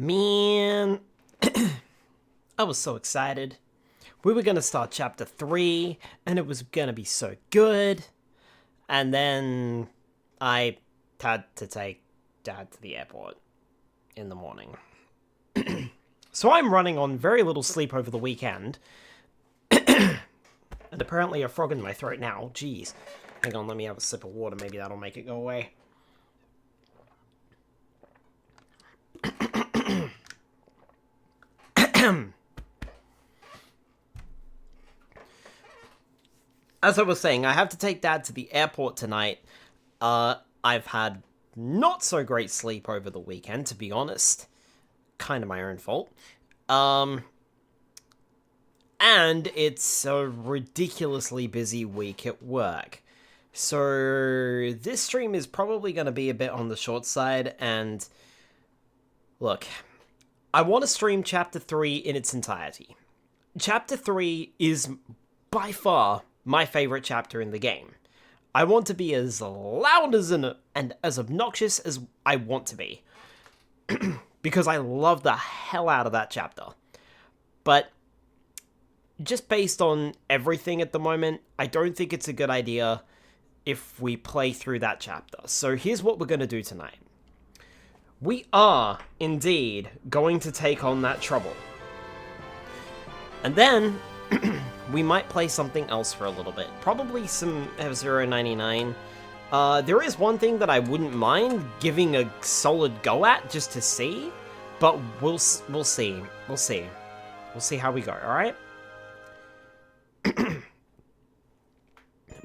Man, I was so excited. We were gonna start chapter 3, and it was gonna be so good. And then I had to take Dad to the airport in the morning. So I'm running on very little sleep over the weekend. And apparently a frog in my throat now. Jeez. Hang on, let me have a sip of water. Maybe that'll make it go away. As I was saying, I have to take Dad to the airport tonight. I've had not so great sleep over the weekend, to be honest. Kind of my own fault. And it's a ridiculously busy week at work. So this stream is probably going to be a bit on the short side, and look, I want to stream Chapter 3 in its entirety. Chapter 3 is by far my favorite chapter in the game. I want to be as loud and as obnoxious as I want to be. Because I love the hell out of that chapter. But just based on everything at the moment, I don't think it's a good idea if we play through that chapter. So here's what we're going to do tonight. We are, indeed, going to take on that trouble. And then we might play something else for a little bit. Probably some F-Zero 99. There is one thing that I wouldn't mind giving a solid go at just to see, but we'll see. We'll see. We'll see how we go, alright?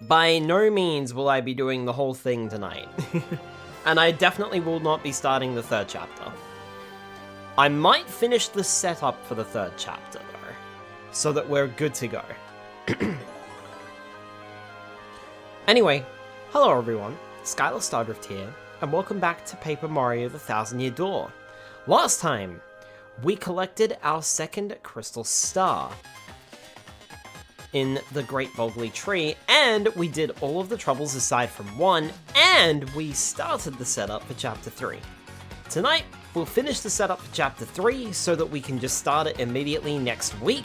By no means will I be doing the whole thing tonight. And I definitely will not be starting the third chapter. I might finish the setup for the third chapter, though, so that we're good to go. Anyway, hello everyone, Skylar Stardrift here, and welcome back to Paper Mario The Thousand Year Door. Last time, we collected our second crystal star in the Great Bogly Tree, and we did all of the troubles aside from one, and we started the setup for Chapter 3. Tonight, we'll finish the setup for Chapter 3 so that we can just start it immediately next week,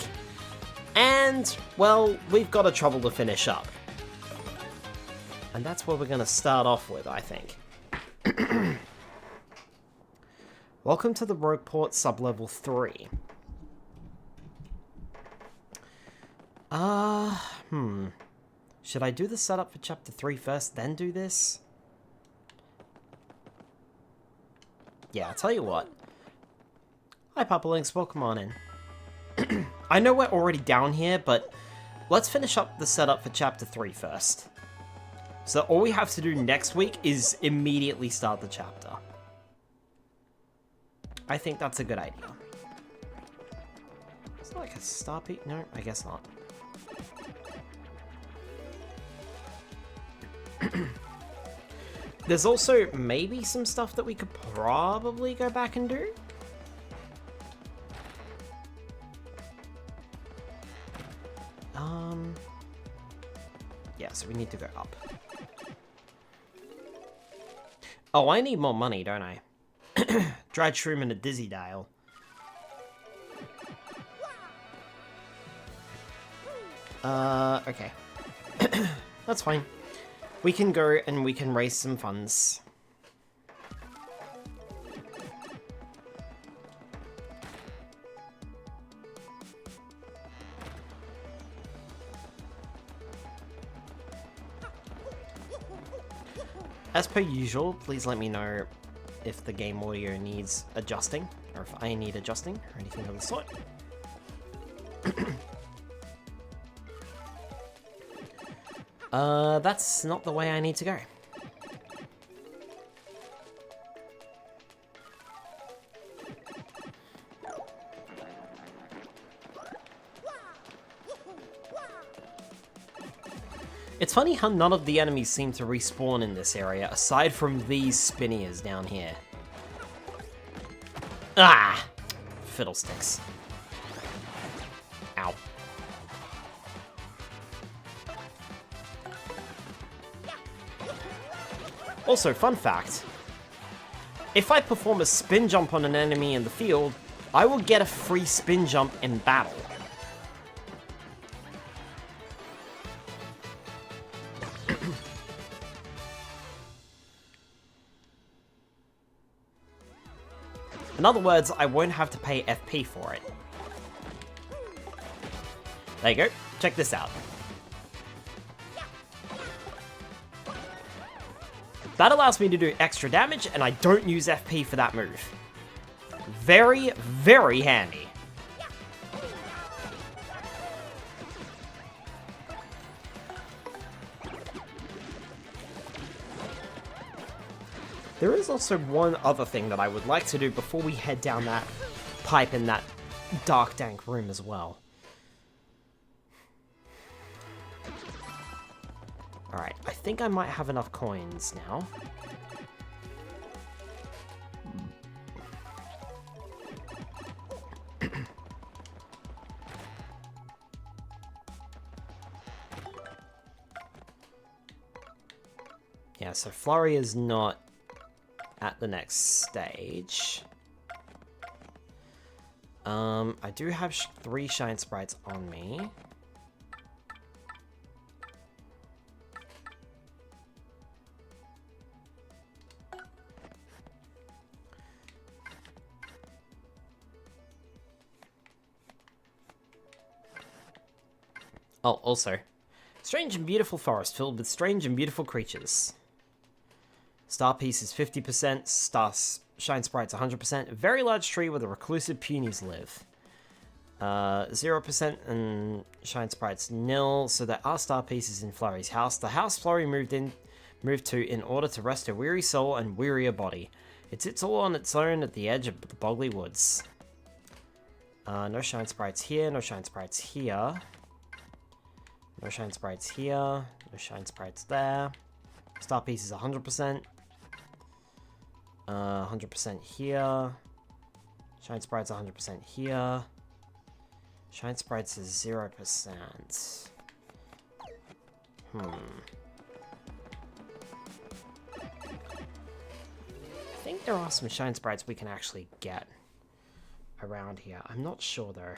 and, well, we've got a trouble to finish up. And that's where we're going to start off with, I think. Welcome to the Rogueport Sublevel 3. Should I do the setup for Chapter 3 first, then do this? Yeah, I'll tell you what. Hi, Papa Links, welcome on in. I know we're already down here, but let's finish up the setup for Chapter 3 first. So all we have to do next week is immediately start the chapter. I think that's a good idea. Is it like a star peak? No, I guess not. There's also maybe some stuff that we could probably go back and do. Yeah, so we need to go up. Oh, I need more money, don't I? Dried shroom and a dizzy dial. Okay. That's fine. We can go and we can raise some funds. As per usual, please let me know if the game audio needs adjusting, or if I need adjusting, or anything of the sort. That's not the way I need to go. It's funny how none of the enemies seem to respawn in this area, aside from these spinniers down here. Ah! Fiddlesticks. Ow. Also, fun fact. if I perform a spin jump on an enemy in the field, I will get a free spin jump in battle. In other words, I won't have to pay FP for it. There you go. Check this out. That allows me to do extra damage, and I don't use FP for that move. Very, very handy. There is also one other thing that I would like to do before we head down that pipe in that dark, dank room as well. Alright, I think I might have enough coins now. Yeah, so Flurry is not at the next stage. I do have 3 Shine Sprites on me. Oh, also, strange and beautiful forest filled with strange and beautiful creatures. Star piece is 50%, shine sprites 100%. A very large tree where the reclusive punies live. 0% and shine sprites nil. So there are star pieces in Flurry's house. The house Flurry moved to in order to rest a weary soul and wearier body. It sits all on its own at the edge of the boggy woods. No shine sprites here. No shine sprites here. No shine sprites here. No shine sprites there. Star piece is 100%. 100% here. Shine sprites 100% here. Shine sprites is 0%. I think there are some shine sprites we can actually get around here. I'm not sure though.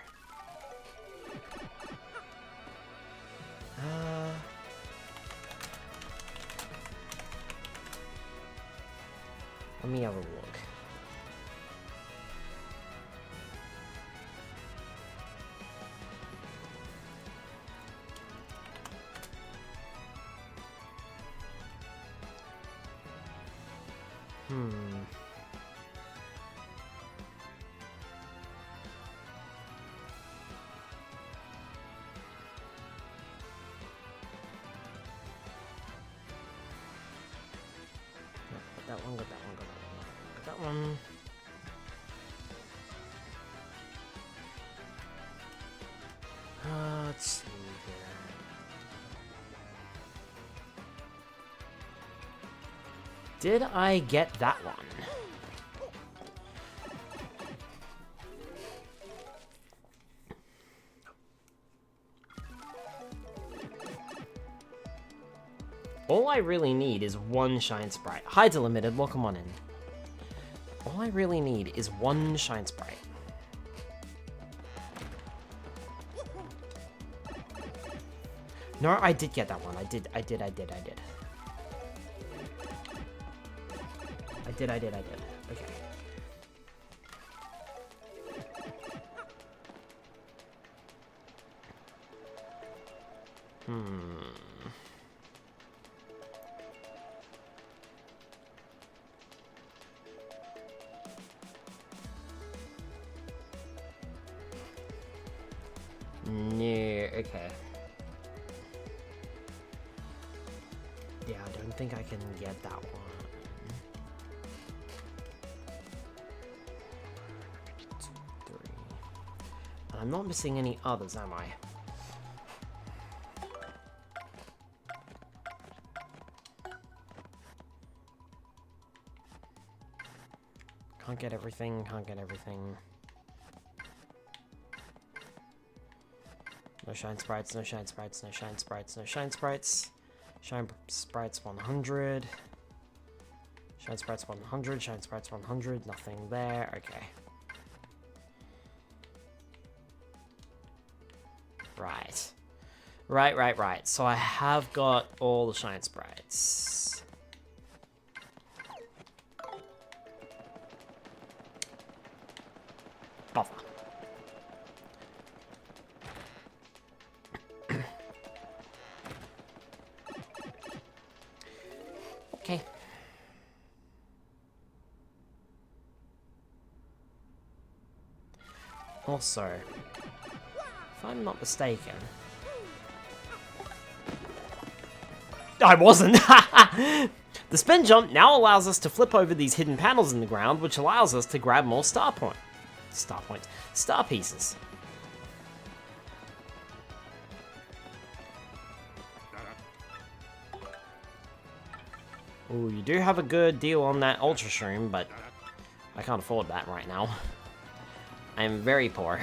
Let me have a look. Got that one, got that one, got that one, got that one. Let's see here. Did I get that one? All I really need is one Shine Sprite. Hi, Delimited, welcome on in. All I really need is one Shine Sprite. No, I did get that one. I did. Okay. No, okay. Yeah, I don't think I can get that one. And I'm not missing any others, am I? Can't get everything, can't get everything. No Shine Sprites, no Shine Sprites, no Shine Sprites, no Shine Sprites. Shine Sprites 100. Shine Sprites 100, Shine Sprites 100, nothing there, okay. Right. Right. So I have got all the Shine Sprites. Bother. Okay. Also, if I'm not mistaken... I wasn't! The spin jump now allows us to flip over these hidden panels in the ground, which allows us to grab more star pieces. Ooh, you do have a good deal on that Ultra Shroom, but I can't afford that right now. I am very poor.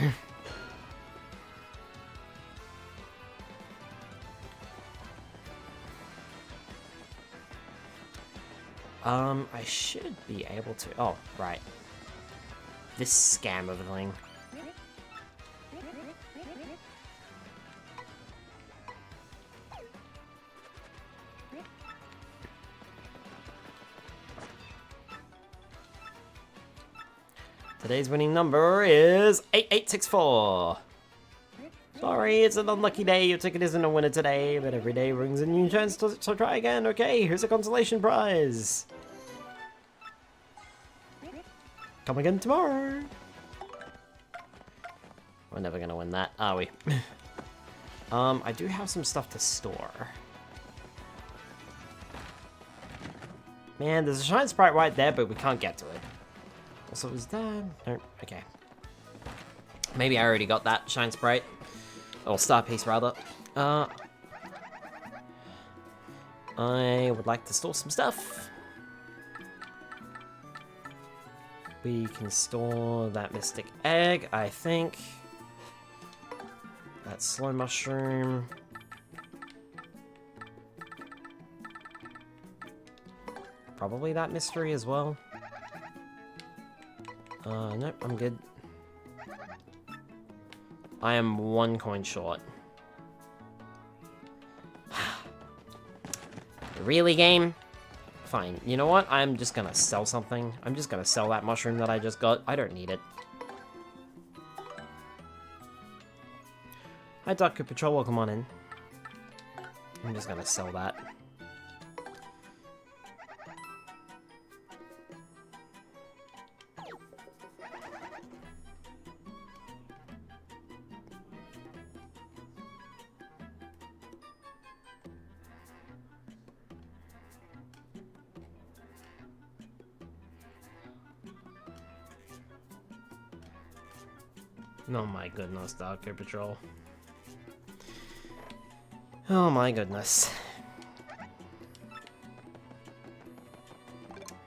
I should be able to... Oh, right. This scam of a thing. Today's winning number is 8864. Sorry, it's an unlucky day. Your ticket isn't a winner today, but every day brings a new chance to try again. Okay, here's a consolation prize. Come again tomorrow. We're never gonna win that, are we? I do have some stuff to store. Man, there's a Shine Sprite right there, but we can't get to it. Also, is that... No, okay. Maybe I already got that Shine Sprite. Or Star Piece, rather. I would like to store some stuff. We can store that Mystic Egg, I think. That Slow Mushroom. Probably that Mystery as well. Nope, I'm good. I am 1 coin short. Really, game? Fine. You know what? I'm just gonna sell something. I'm just gonna sell that mushroom that I just got. I don't need it. Hi, Dr. Patrol. Welcome on in. I'm just gonna sell that. Oh my goodness, Dr. Patrol. Oh my goodness.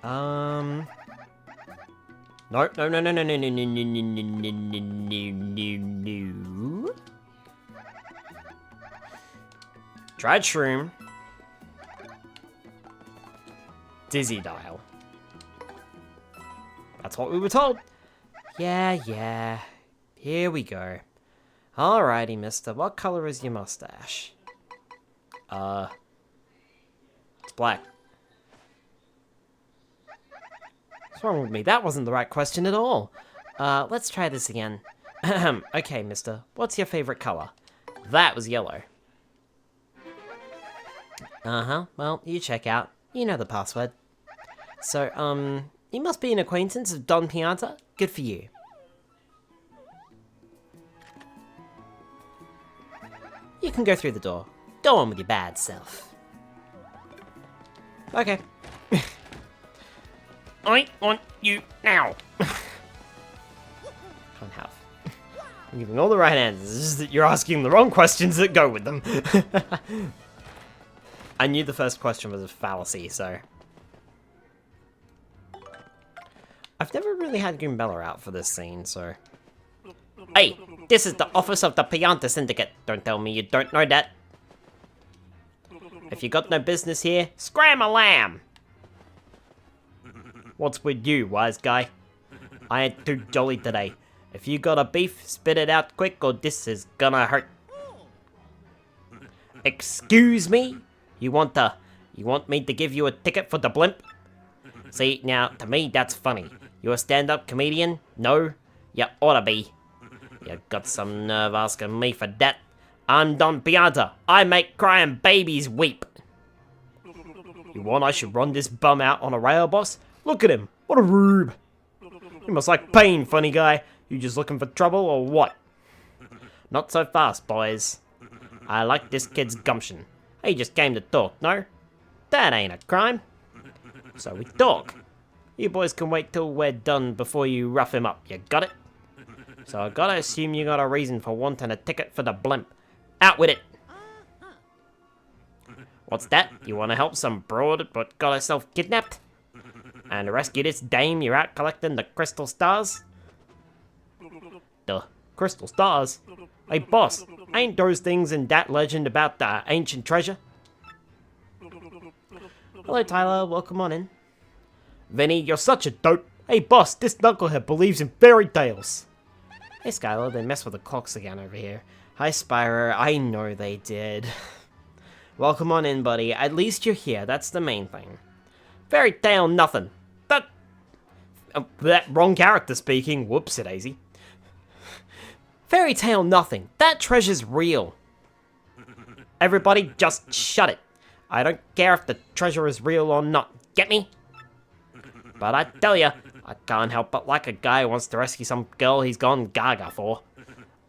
No. Dried Shroom. Dizzy Dial. That's what we were told. Yeah. Here we go. Alrighty, mister. What color is your mustache? It's black. What's wrong with me? That wasn't the right question at all. Let's try this again. Okay, mister. What's your favorite color? That was yellow. Uh-huh. Well, you check out. You know the password. So, you must be an acquaintance of Don Pianta. Good for you. You can go through the door. Go on with your bad self. Okay. I want you now. Can't have. I'm giving all the right answers, it's just that you're asking the wrong questions that go with them. I knew the first question was a fallacy, so... I've never really had Goombella out for this scene, so... Hey, this is the office of the Pianta Syndicate. Don't tell me you don't know that. If you got no business here, scram a lamb. What's with you, wise guy? I ain't too jolly today. If you got a beef, spit it out quick or this is gonna hurt. Excuse me? You want me to give you a ticket for the blimp? See, now, to me, that's funny. You a stand-up comedian? No? You oughta be. You got some nerve asking me for that. I'm Don Pianta. I make crying babies weep. You want I should run this bum out on a rail, boss? Look at him. What a rube. You must like pain, funny guy. You just looking for trouble or what? Not so fast, boys. I like this kid's gumption. He just came to talk, no? That ain't a crime. So we talk. You boys can wait till we're done before you rough him up, you got it? So I gotta assume you got a reason for wanting a ticket for the blimp. Out with it! What's that? You wanna help some broad but got herself kidnapped? And to rescue this dame, you're out collecting the crystal stars? The crystal stars? Hey boss, ain't those things in that legend about the ancient treasure? Hello Tyler, welcome on in. Vinny, you're such a dope. Hey boss, this knucklehead believes in fairy tales. Hey Skylar, they messed with the clocks again over here. Hi Spyro, I know they did. Welcome on in, buddy. At least you're here, that's the main thing. Fairy tale nothing. That wrong character speaking. Whoopsie daisy. Fairy tale nothing. That treasure's real. Everybody just shut it. I don't care if the treasure is real or not. Get me? But I tell ya, I can't help but like a guy who wants to rescue some girl he's gone gaga for.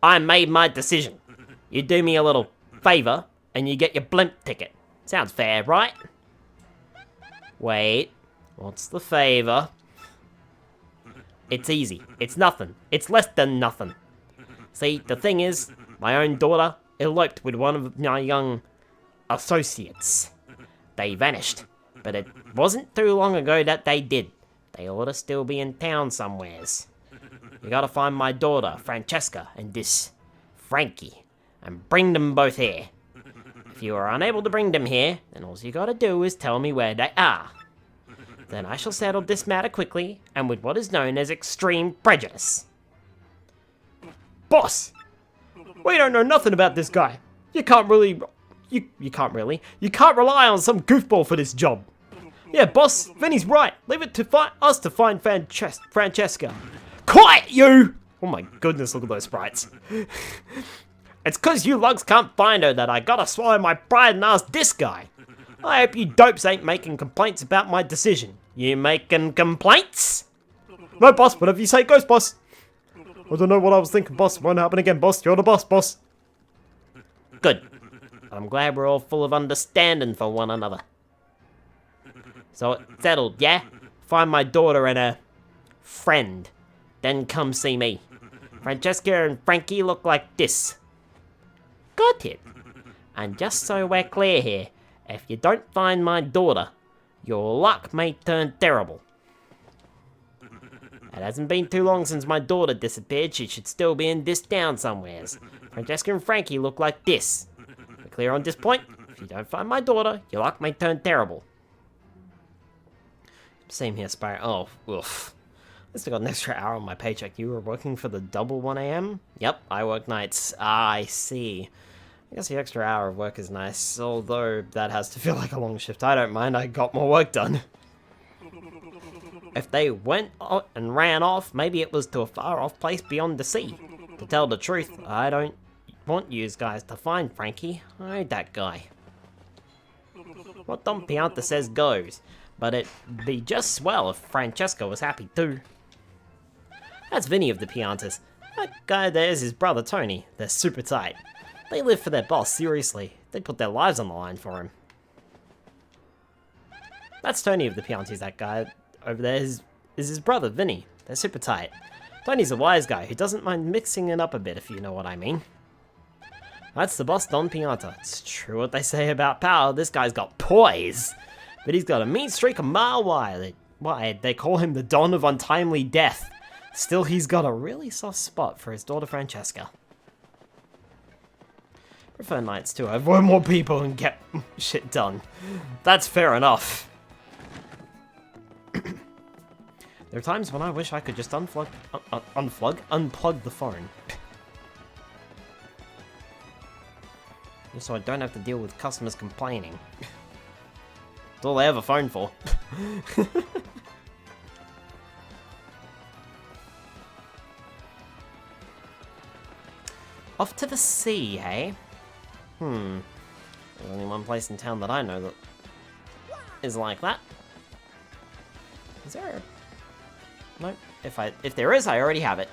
I made my decision. You do me a little favor, and you get your blimp ticket. Sounds fair, right? Wait, what's the favor? It's easy. It's nothing. It's less than nothing. See, the thing is, my own daughter eloped with one of my young associates. They vanished, but it wasn't too long ago that they did. They ought to still be in town somewheres. You gotta find my daughter, Francesca, and this Frankie, and bring them both here. If you are unable to bring them here, then all you gotta do is tell me where they are. Then I shall settle this matter quickly, and with what is known as extreme prejudice. Boss! We don't know nothing about this guy. You can't rely on some goofball for this job. Yeah, boss, Vinny's right. Leave it to us to find Francesca. Quiet, you! Oh my goodness, look at those sprites. It's cause you lugs can't find her that I gotta swallow my pride and ask this guy. I hope you dopes ain't making complaints about my decision. You making complaints? No, boss, whatever you say goes, boss. I don't know what I was thinking, boss. Won't happen again, boss. You're the boss, boss. Good. I'm glad we're all full of understanding for one another. So it's settled, yeah? Find my daughter and her friend. Then come see me. Francesca and Frankie look like this. Got it. And just so we're clear here, if you don't find my daughter, your luck may turn terrible. It hasn't been too long since my daughter disappeared. She should still be in this town somewheres. Francesca and Frankie look like this. We're clear on this point? If you don't find my daughter, your luck may turn terrible. Same here, Spyro. Oh, oof. At least I got an extra hour on my paycheck. You were working for the double 1 a.m.? Yep, I work nights. Ah, I see. I guess the extra hour of work is nice, although that has to feel like a long shift. I don't mind, I got more work done. If they went and ran off, maybe it was to a far-off place beyond the sea. To tell the truth, I don't want you guys to find Frankie. I ain't that guy. What Don Pianta says goes, but it'd be just swell if Francesca was happy too. That's Vinny of the Piantas. That guy there's his brother Tony. They're super tight. They live for their boss, seriously. They put their lives on the line for him. That's Tony of the Piantas, that guy over there is his brother, Vinny. They're super tight. Tony's a wise guy who doesn't mind mixing it up a bit, if you know what I mean. That's the boss, Don Pianta. It's true what they say about power. This guy's got poise. But he's got a mean streak a mile wide. Why, they call him the Don of Untimely Death. Still, he's got a really soft spot for his daughter Francesca. Prefer nights too. I avoid more people and get shit done. That's fair enough. There are times when I wish I could just unplug the phone. So I don't have to deal with customers complaining. That's all they have a phone for. Off to the sea, hey? There's only one place in town that I know that is like that. Is there? No. If there is, I already have it.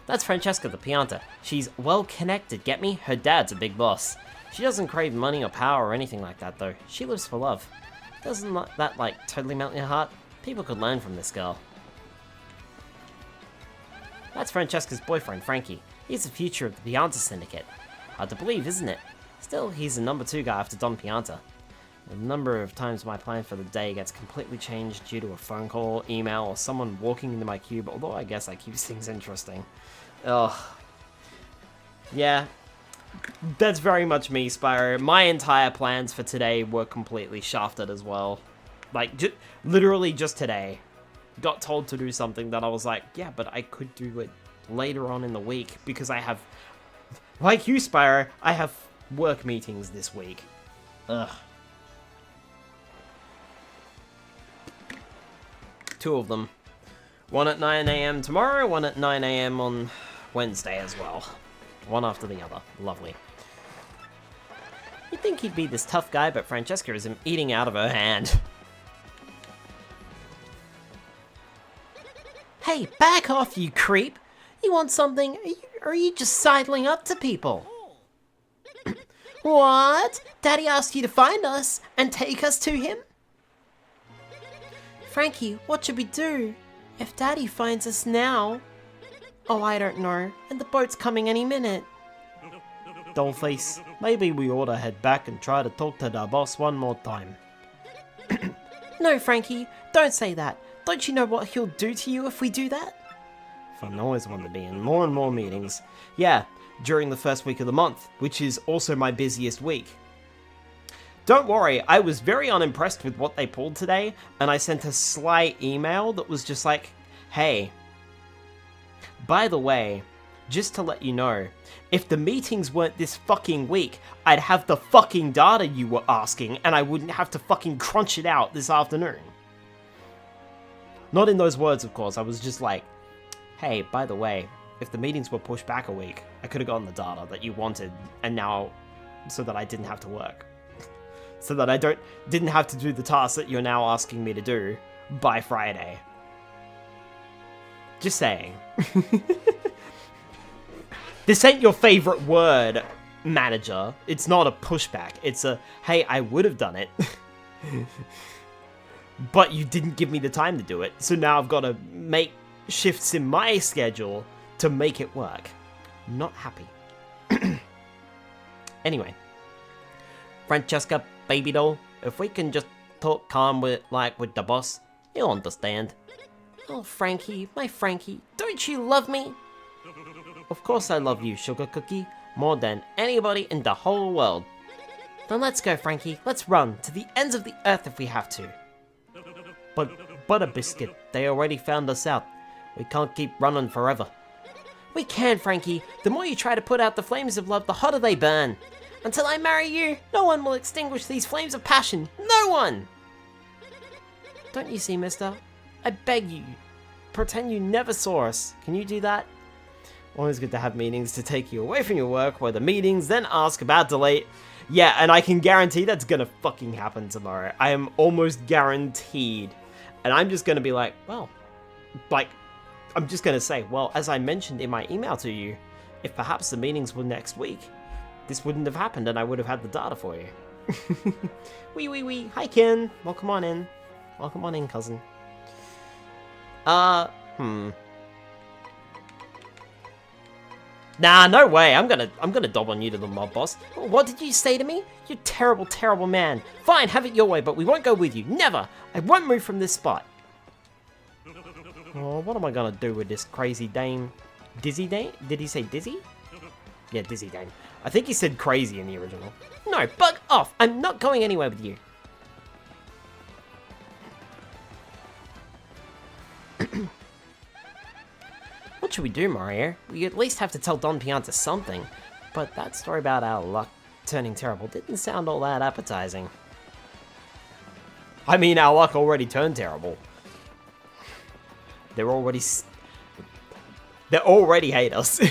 That's Francesca the Pianta. She's well connected, get me? Her dad's a big boss. She doesn't crave money or power or anything like that, though. She lives for love. Doesn't that, like, totally melt your heart? People could learn from this girl. That's Francesca's boyfriend, Frankie. He's the future of the Pianta Syndicate. Hard to believe, isn't it? Still, he's the number 2 guy after Don Pianta. The number of times my plan for the day gets completely changed due to a phone call, email, or someone walking into my cube, although I guess that keeps things interesting. Ugh. Yeah. That's very much me, Spyro. My entire plans for today were completely shafted as well. Like, literally just today. Got told to do something that I was like, yeah, but I could do it later on in the week because I have, like you, Spyro, I have work meetings this week. Ugh. 2 of them. One at 9 AM tomorrow, one at 9 AM on Wednesday as well. One after the other. Lovely. You'd think he'd be this tough guy, but Francesca is eating out of her hand. Hey, back off, you creep! You want something, or are you just sidling up to people? What? Daddy asked you to find us and take us to him? Frankie, what should we do? If Daddy finds us now... Oh, I don't know. And the boat's coming any minute. Dollface, maybe we ought to head back and try to talk to the boss one more time. No, Frankie, don't say that. Don't you know what he'll do to you if we do that? Fun, always want to be in more and more meetings. Yeah, during the first week of the month, which is also my busiest week. Don't worry, I was very unimpressed with what they pulled today, and I sent a sly email that was just like, hey, by the way, just to let you know, if the meetings weren't this fucking week, I'd have the fucking data you were asking, and I wouldn't have to fucking crunch it out this afternoon. Not in those words, of course, I was just like, hey, by the way, if the meetings were pushed back a week, I could have gotten the data that you wanted, and now, so that I didn't have to work. So that I didn't have to do the task that you're now asking me to do by Friday. Just saying. This ain't your favorite word, manager. It's not a pushback. It's a, hey, I would have done it. But you didn't give me the time to do it. So now I've got to make shifts in my schedule to make it work. Not happy. Anyway. Francesca, baby doll, if we can just talk calm with the boss, he'll understand. Oh, Frankie, my Frankie, don't you love me? Of course I love you, Sugar Cookie, more than anybody in the whole world. Then let's go, Frankie, let's run to the ends of the earth if we have to. But, Butter Biscuit, they already found us out. We can't keep running forever. We can, Frankie. The more you try to put out the flames of love, the hotter they burn. Until I marry you, no one will extinguish these flames of passion. No one! Don't you see, mister? I beg you. Pretend you never saw us. Can you do that? Always good to have meetings to take you away from your work, where the meetings then ask about delay. Yeah, and I can guarantee that's gonna fucking happen tomorrow. I am almost guaranteed. And I'm just gonna be like, well, I'm just gonna say, well, as I mentioned in my email to you, if perhaps the meetings were next week, this wouldn't have happened and I would have had the data for you. Wee. Hi, Ken. Welcome on in. Welcome on in, cousin. Nah, no way. I'm gonna dob on you to the mob boss. What did you say to me? You terrible, terrible man. Fine, have it your way, but we won't go with you. Never. I won't move from this spot. Oh, what am I gonna do with this crazy dame? Dizzy Dame? Did he say Dizzy? Yeah, Dizzy Dame. I think he said crazy in the original. No, bug off! I'm not going anywhere with you. What should we do, Mario? We at least have to tell Don Pianta something. But that story about our luck turning terrible didn't sound all that appetizing. I mean, our luck already turned terrible. They already hate us.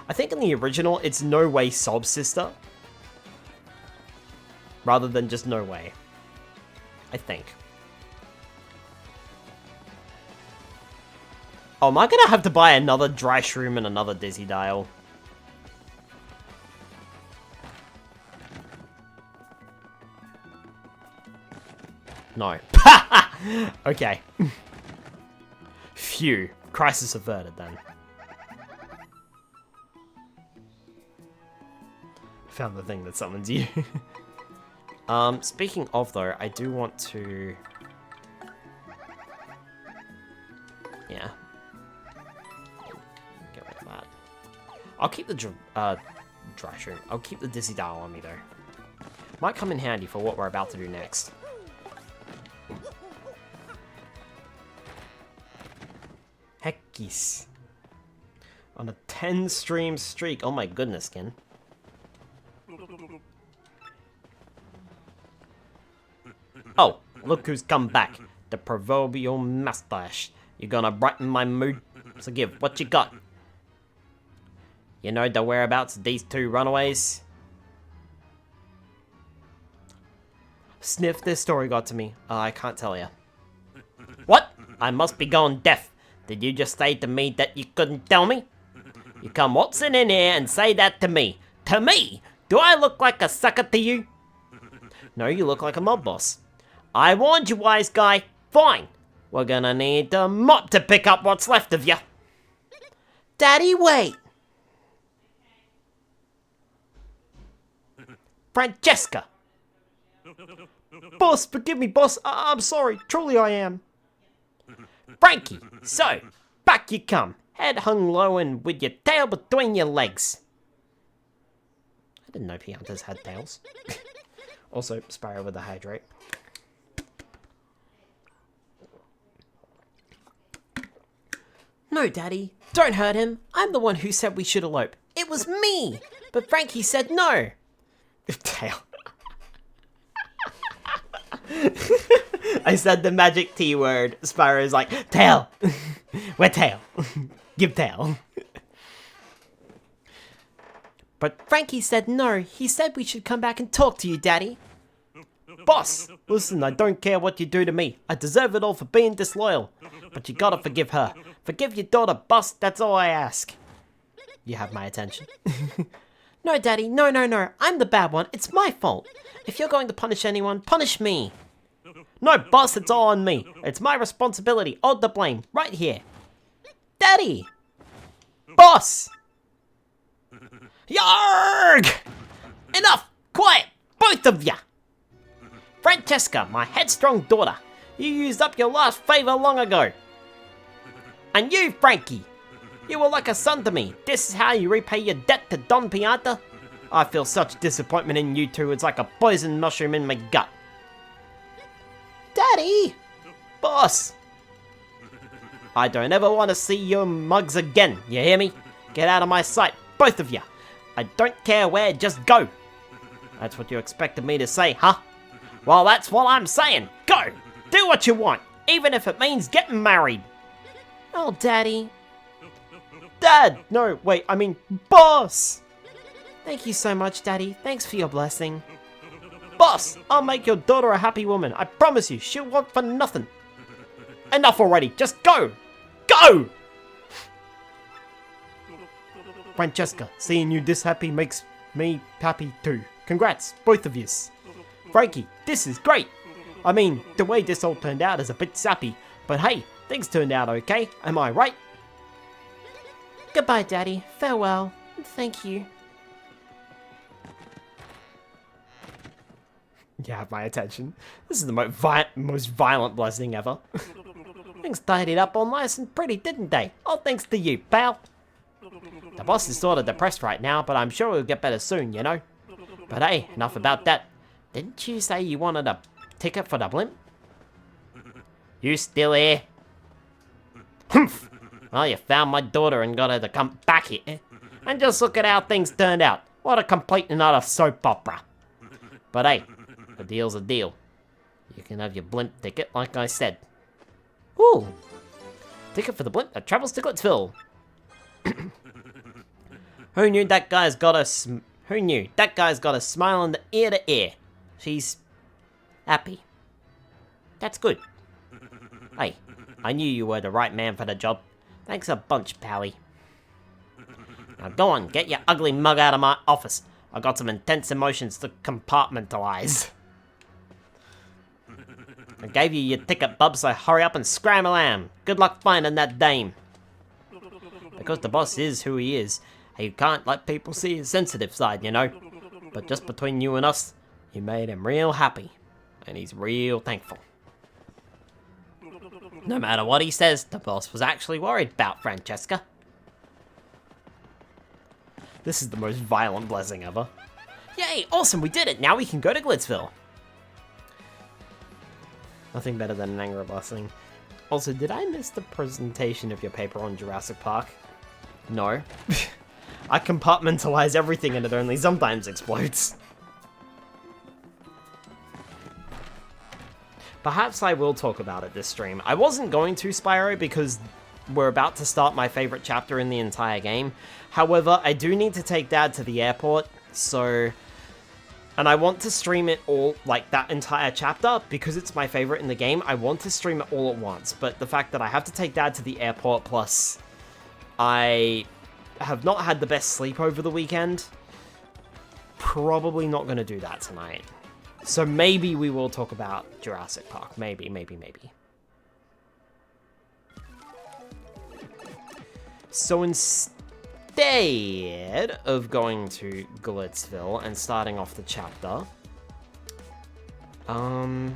I think in the original, it's No Way Sob's sister. Rather than just No Way. I think. Oh, am I gonna have to buy another dry shroom and another dizzy dial? No. Okay. Phew. Crisis averted then. Found the thing that summons you. Speaking of though, I do want to... Yeah. Get rid of that. I'll keep the dry shroom. I'll keep the dizzy dial on me though. Might come in handy for what we're about to do next. Heckies. On a 10 stream streak. Oh my goodness, Ken. Oh, look who's come back. The proverbial mustache. You gonna brighten my mood? So give, what you got? You know the whereabouts of these two runaways? Sniff, this story got to me. I can't tell you. What? I must be going deaf. Did you just say to me that you couldn't tell me? You come waltzing in here and say that to me. To me? Do I look like a sucker to you? No, you look like a mob boss. I warned you, wise guy. Fine. We're gonna need a mop to pick up what's left of you. Daddy, wait. Francesca. Boss, forgive me, boss. I'm sorry. Truly I am. Frankie, so, back you come. Head hung low and with your tail between your legs. I didn't know Piantas had tails. Also, Sparrow with a hydrate. No, Daddy. Don't hurt him. I'm the one who said we should elope. It was me. But Frankie said no. Tail. I said the magic T word. Spyro's like, tail. Where tail? Give tail. But Frankie said no. He said we should come back and talk to you, Daddy. Boss, listen, I don't care what you do to me. I deserve it all for being disloyal. But you gotta forgive her. Forgive your daughter, boss. That's all I ask. You have my attention. No, Daddy. No, no, no. I'm the bad one. It's my fault. If you're going to punish anyone, punish me. No, boss, it's all on me. It's my responsibility. All the blame. Right here. Daddy! Boss! Yarg! Enough! Quiet! Both of ya! Francesca, my headstrong daughter. You used up your last favor long ago. And you, Frankie. You were like a son to me. This is how you repay your debt to Don Pianta? I feel such disappointment in you two. It's like a poison mushroom in my gut. Daddy! Boss! I don't ever want to see your mugs again, you hear me? Get out of my sight, both of you. I don't care where, just go. That's what you expected me to say, huh? Well, that's what I'm saying. Go! Do what you want, even if it means getting married. Oh, Daddy. Dad! No, wait, I mean, boss! Thank you so much, Daddy. Thanks for your blessing. Boss, I'll make your daughter a happy woman. I promise you, she'll want for nothing. Enough already, just go! Go! Francesca, seeing you this happy makes me happy too. Congrats, both of yous. Frankie, this is great. I mean, the way this all turned out is a bit sappy, but hey, things turned out okay, am I right? Goodbye, Daddy. Farewell. Thank you. You have my attention. This is the most violent blessing ever. Things tidied up all nice and pretty, didn't they? All thanks to you, pal. The boss is sort of depressed right now, but I'm sure he'll get better soon, you know? But hey, enough about that. Didn't you say you wanted a ticket for the blimp? You still here? Humph! Well, you found my daughter and got her to come back here. And just look at how things turned out. What a complete and utter soap opera. But hey, a deal's a deal. You can have your blimp ticket, like I said. Ooh! Ticket for the blimp that travels to Glitzville. Who knew that guy's got a smile on the ear to ear? She's happy. That's good. Hey, I knew you were the right man for the job. Thanks a bunch, Pally. Now go on, get your ugly mug out of my office. I got some intense emotions to compartmentalize. I gave you your ticket, bub, so hurry up and scram-a-lam. Good luck finding that dame. Because the boss is who he is, you can't let people see his sensitive side, you know. But just between you and us, you made him real happy. And he's real thankful. No matter what he says, the boss was actually worried about Francesca. This is the most violent blessing ever. Yay, awesome, we did it! Now we can go to Glitzville. Nothing better than an anger blessing. Also, did I miss the presentation of your paper on Jurassic Park? No. I compartmentalize everything and it only sometimes explodes. Perhaps I will talk about it this stream. I wasn't going to, Spyro, because we're about to start my favorite chapter in the entire game. However, I do need to take Dad to the airport, so... And I want to stream it all, like, that entire chapter, because it's my favorite in the game. I want to stream it all at once, but the fact that I have to take Dad to the airport, plus I have not had the best sleep over the weekend, probably not going to do that tonight. So maybe we will talk about Jurassic Park. Maybe. So instead of going to Glitzville and starting off the chapter, I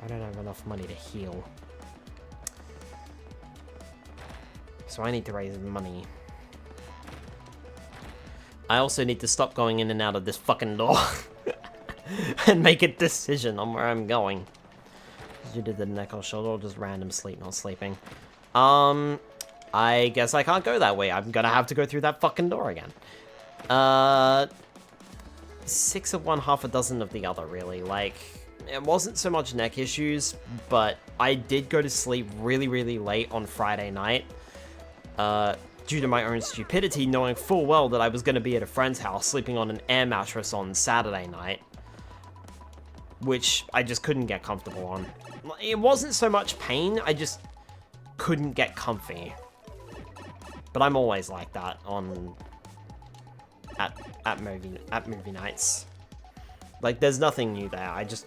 don't have enough money to heal. So I need to raise money. I also need to stop going in and out of this fucking door. And make a decision on where I'm going. You did the neck or shoulder or just random sleep, not sleeping. I guess I can't go that way. I'm gonna have to go through that fucking door again. 6 of one, half a dozen of the other, really. Like, it wasn't so much neck issues, but I did go to sleep really, really late on Friday night. Due to my own stupidity, knowing full well that I was going to be at a friend's house sleeping on an air mattress on Saturday night. Which I just couldn't get comfortable on. It wasn't so much pain, I just couldn't get comfy. But I'm always like that on... At movie nights. Like, there's nothing new there, I just...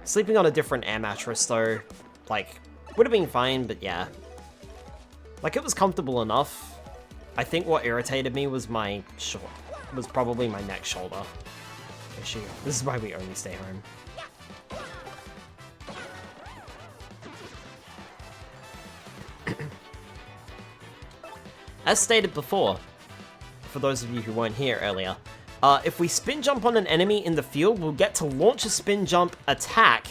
Sleeping on a different air mattress, though, like, would have been fine, but yeah. Like, it was comfortable enough. I think what irritated me was was probably my neck shoulder issue. This is why we only stay home. As stated before, for those of you who weren't here earlier, if we spin jump on an enemy in the field, we'll get to launch a spin jump attack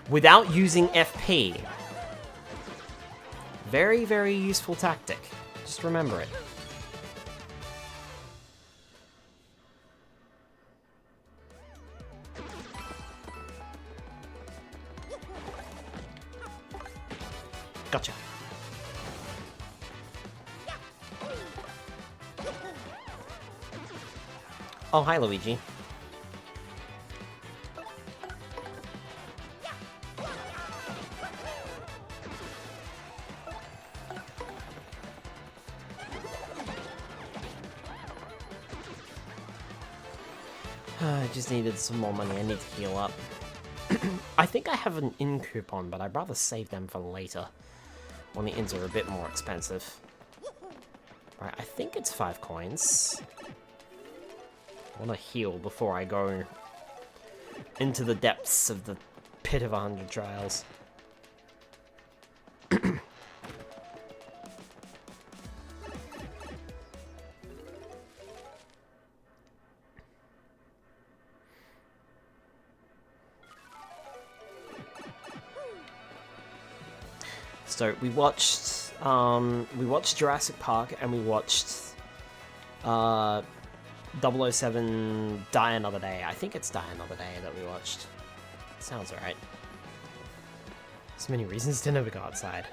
without using FP. Very, very useful tactic. Just remember it. Gotcha. Oh, hi, Luigi. I just needed some more money. I need to heal up. I think I have an in coupon, but I'd rather save them for later, when the ins are a bit more expensive. Right, I think it's 5 coins. I want to heal before I go into the depths of the pit of 100 trials. So we watched Jurassic Park and we watched 007 Die Another Day. I think it's Die Another Day that we watched. Sounds alright. So many reasons to never go outside.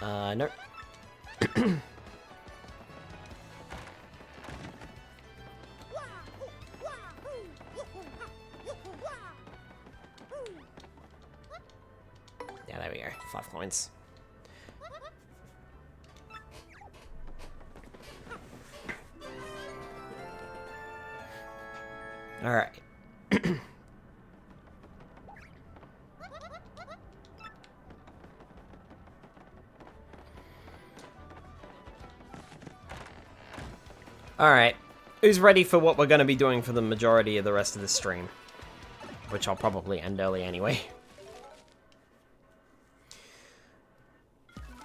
Nope. Yeah, there we go. 5 coins. Alright. Alright. Who's ready for what we're going to be doing for the majority of the rest of the stream? Which I'll probably end early anyway.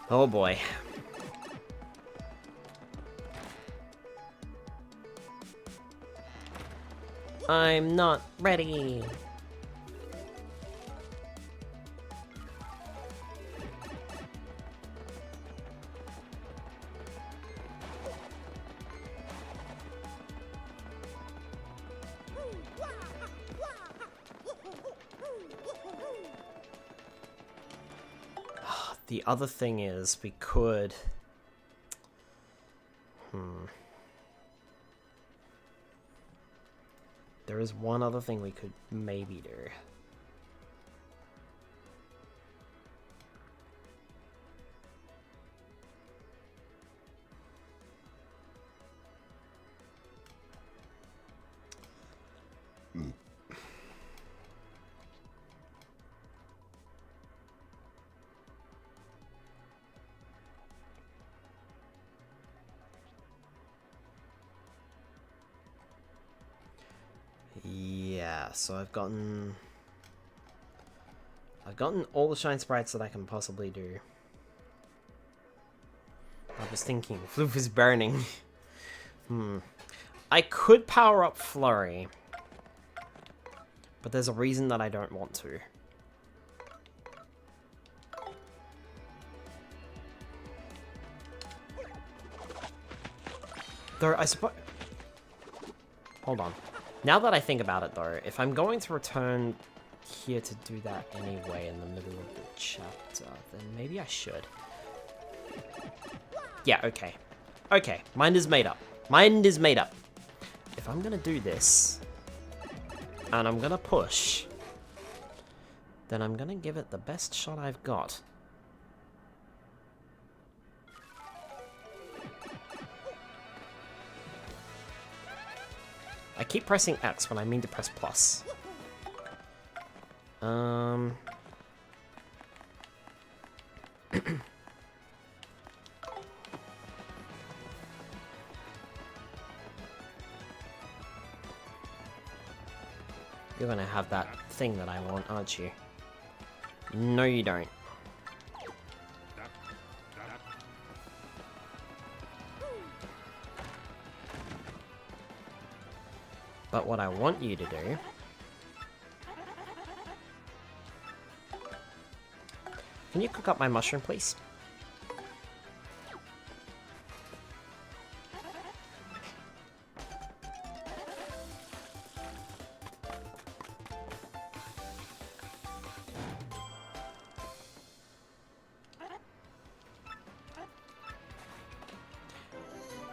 Oh boy. I'm not ready. The other thing is, we could... There is one other thing we could maybe do. Yeah, so I've gotten all the shine sprites that I can possibly do. I was thinking, Floof is burning. I could power up Flurry, but there's a reason that I don't want to. Though I suppose... Hold on. Now that I think about it, though, if I'm going to return here to do that anyway in the middle of the chapter, then maybe I should. Yeah, okay. Okay, mind is made up. Mind is made up. If I'm gonna do this, and I'm gonna push, then I'm gonna give it the best shot I've got. I keep pressing X when I mean to press plus. You're gonna have that thing that I want, aren't you? No, you don't. But what I want you to do... Can you cook up my mushroom, please?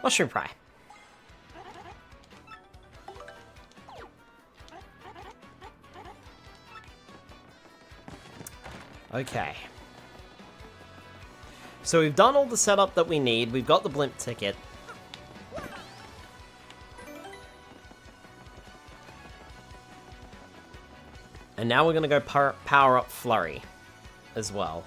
Mushroom fry. Okay. So we've done all the setup that we need. We've got the blimp ticket. And now we're going to go power up Flurry as well.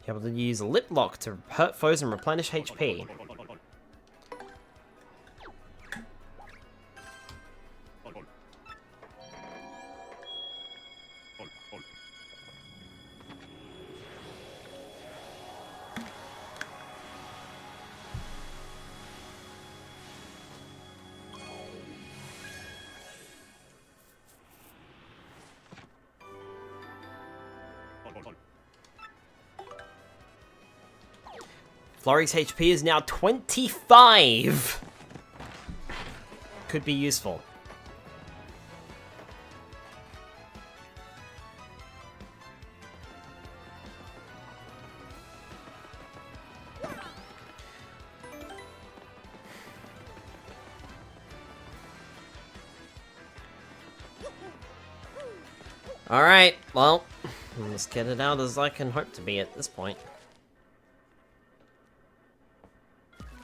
You're able to use Lip Lock to hurt foes and replenish HP. Florrie's HP is now 25! Could be useful. Alright, well, I'm as kitted out as I can hope to be at this point.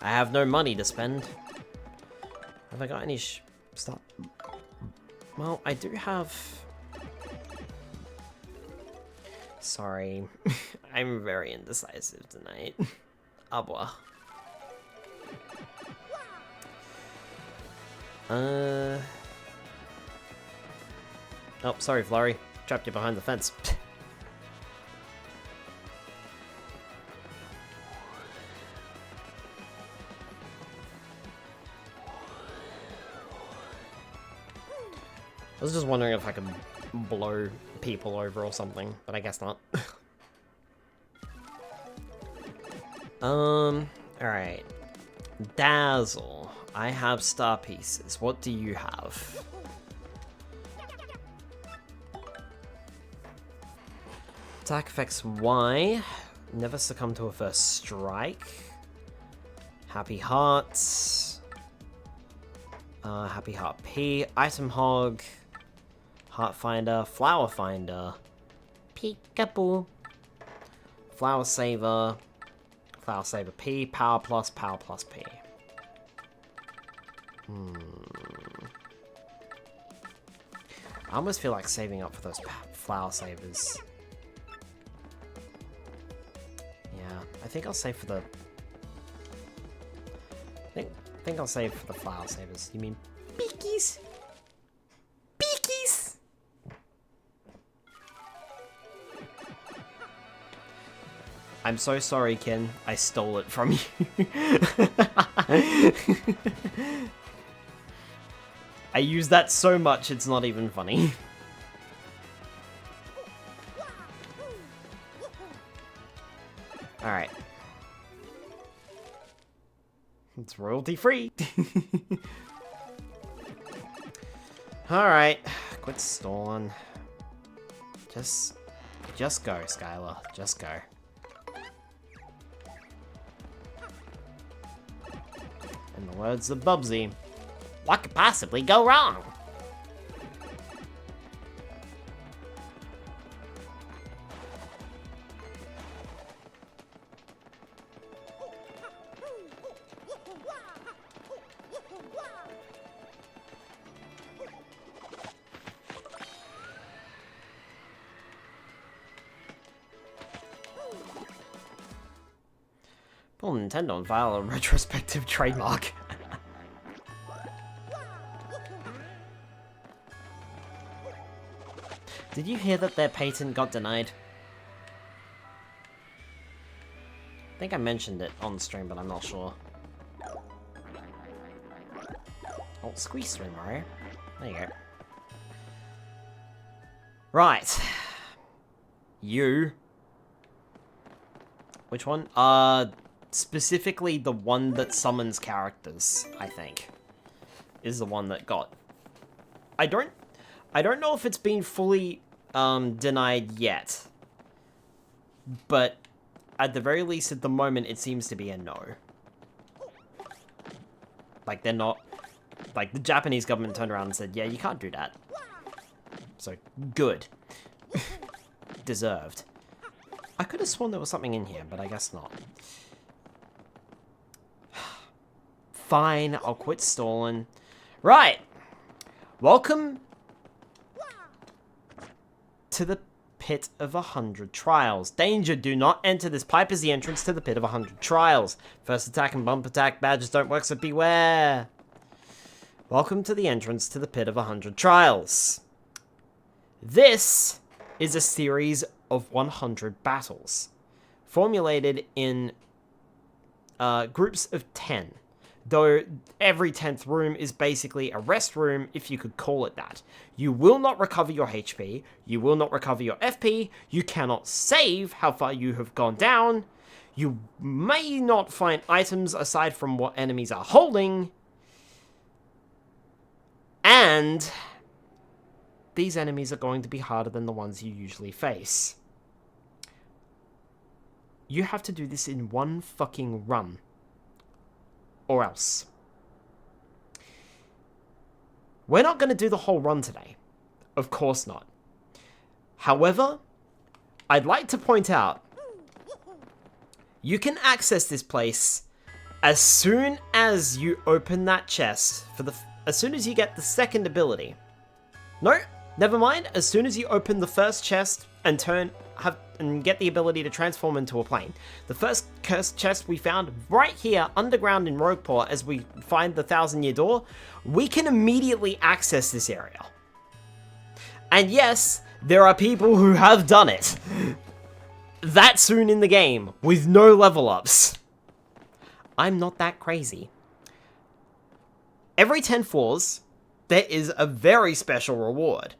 I have no money to spend. Have I got any stuff? Well, I do have... Sorry. I'm very indecisive tonight. Ah, boy. Oh, sorry, Flurry. Trapped you behind the fence. I was just wondering if I could blow people over or something, but I guess not. Alright. Dazzle. I have star pieces. What do you have? Attack effects Y. Never succumb to a first strike. Happy Hearts. Happy Heart P. Item Hog. Heart Finder. Flower Finder. Peekaboo. Flower Saver. Flower Saver P. Power Plus. Power Plus P. I almost feel like saving up for those Flower Savers. I think I'll save for the... I think I'll save for the Flower Savers. You mean Beakies? Beakies! I'm so sorry, Ken. I stole it from you. I use that so much, it's not even funny. Alright. It's royalty free. Alright. Quit stalling. Just go, Skylar. Just go. In the words of Bubsy, what could possibly go wrong? Pull Nintendo and file a retrospective trademark. Did you hear that their patent got denied? I think I mentioned it on stream, but I'm not sure. Oh, squeeze through, Mario. There you go. Right. You. Which one? Specifically the one that summons characters, I think, is the one that got... I don't know if it's been fully denied yet, but at the very least at the moment it seems to be a no. Like, they're not... Like, the Japanese government turned around and said, yeah, you can't do that. So, good. Deserved. I could have sworn there was something in here, but I guess not. Fine, I'll quit stalling. Right! Welcome to the Pit of 100 Trials. Danger, do not enter. This pipe is the entrance to the Pit of 100 Trials. First attack and bump attack badges don't work, so beware. Welcome to the entrance to the Pit of 100 Trials. This is a series of 100 battles, formulated in groups of 10. Though every 10th room is basically a rest room, if you could call it that. You will not recover your HP, you will not recover your FP, you cannot save how far you have gone down, You may not find items aside from what enemies are holding. And these enemies are going to be harder than the ones you usually face. You have to do this in one fucking run. Or else. We're not going to do the whole run today. Of course not. However, I'd like to point out, you can access this place as soon as you open that chest, as soon as you get the second ability. No, never mind. As soon as you open the first chest and get the ability to transform into a plane. The first cursed chest we found right here underground in Rogueport as we find the 1,000-year door, we can immediately access this area. And yes, there are people who have done it that soon in the game with no level ups. I'm not that crazy. Every 10 floors, there is a very special reward.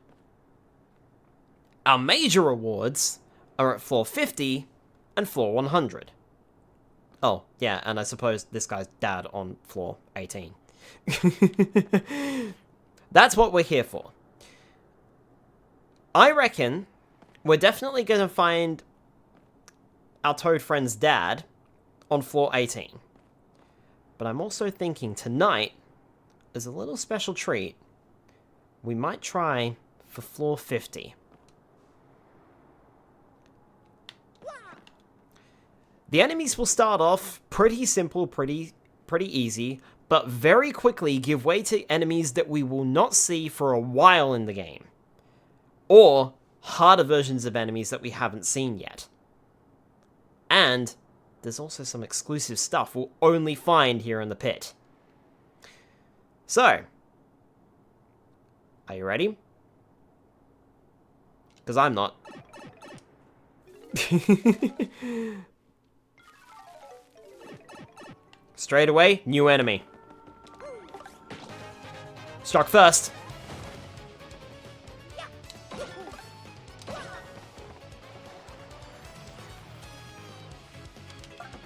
Our major rewards are at floor 50 and floor 100. Oh, yeah, and I suppose this guy's dad on floor 18. That's what we're here for. I reckon we're definitely going to find our toad friend's dad on floor 18. But I'm also thinking tonight, as a little special treat, we might try for floor 50. The enemies will start off pretty simple, pretty easy, but very quickly give way to enemies that we will not see for a while in the game. Or harder versions of enemies that we haven't seen yet. And there's also some exclusive stuff we'll only find here in the pit. So, are you ready? Because I'm not. Straight away, new enemy. Struck first.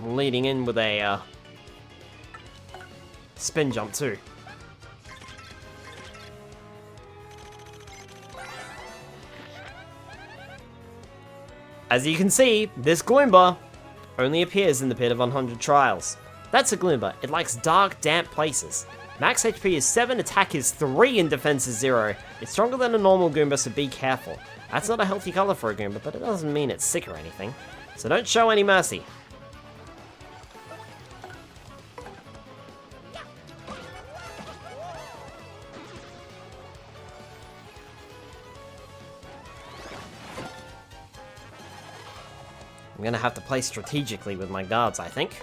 Leading in with a spin jump too. As you can see, this Gloomba only appears in the Pit of 100 Trials. That's a Gloomba. It likes dark, damp places. Max HP is 7, attack is 3, and defense is 0. It's stronger than a normal Goomba, so be careful. That's not a healthy color for a Goomba, but it doesn't mean it's sick or anything. So don't show any mercy. I'm gonna have to play strategically with my guards, I think.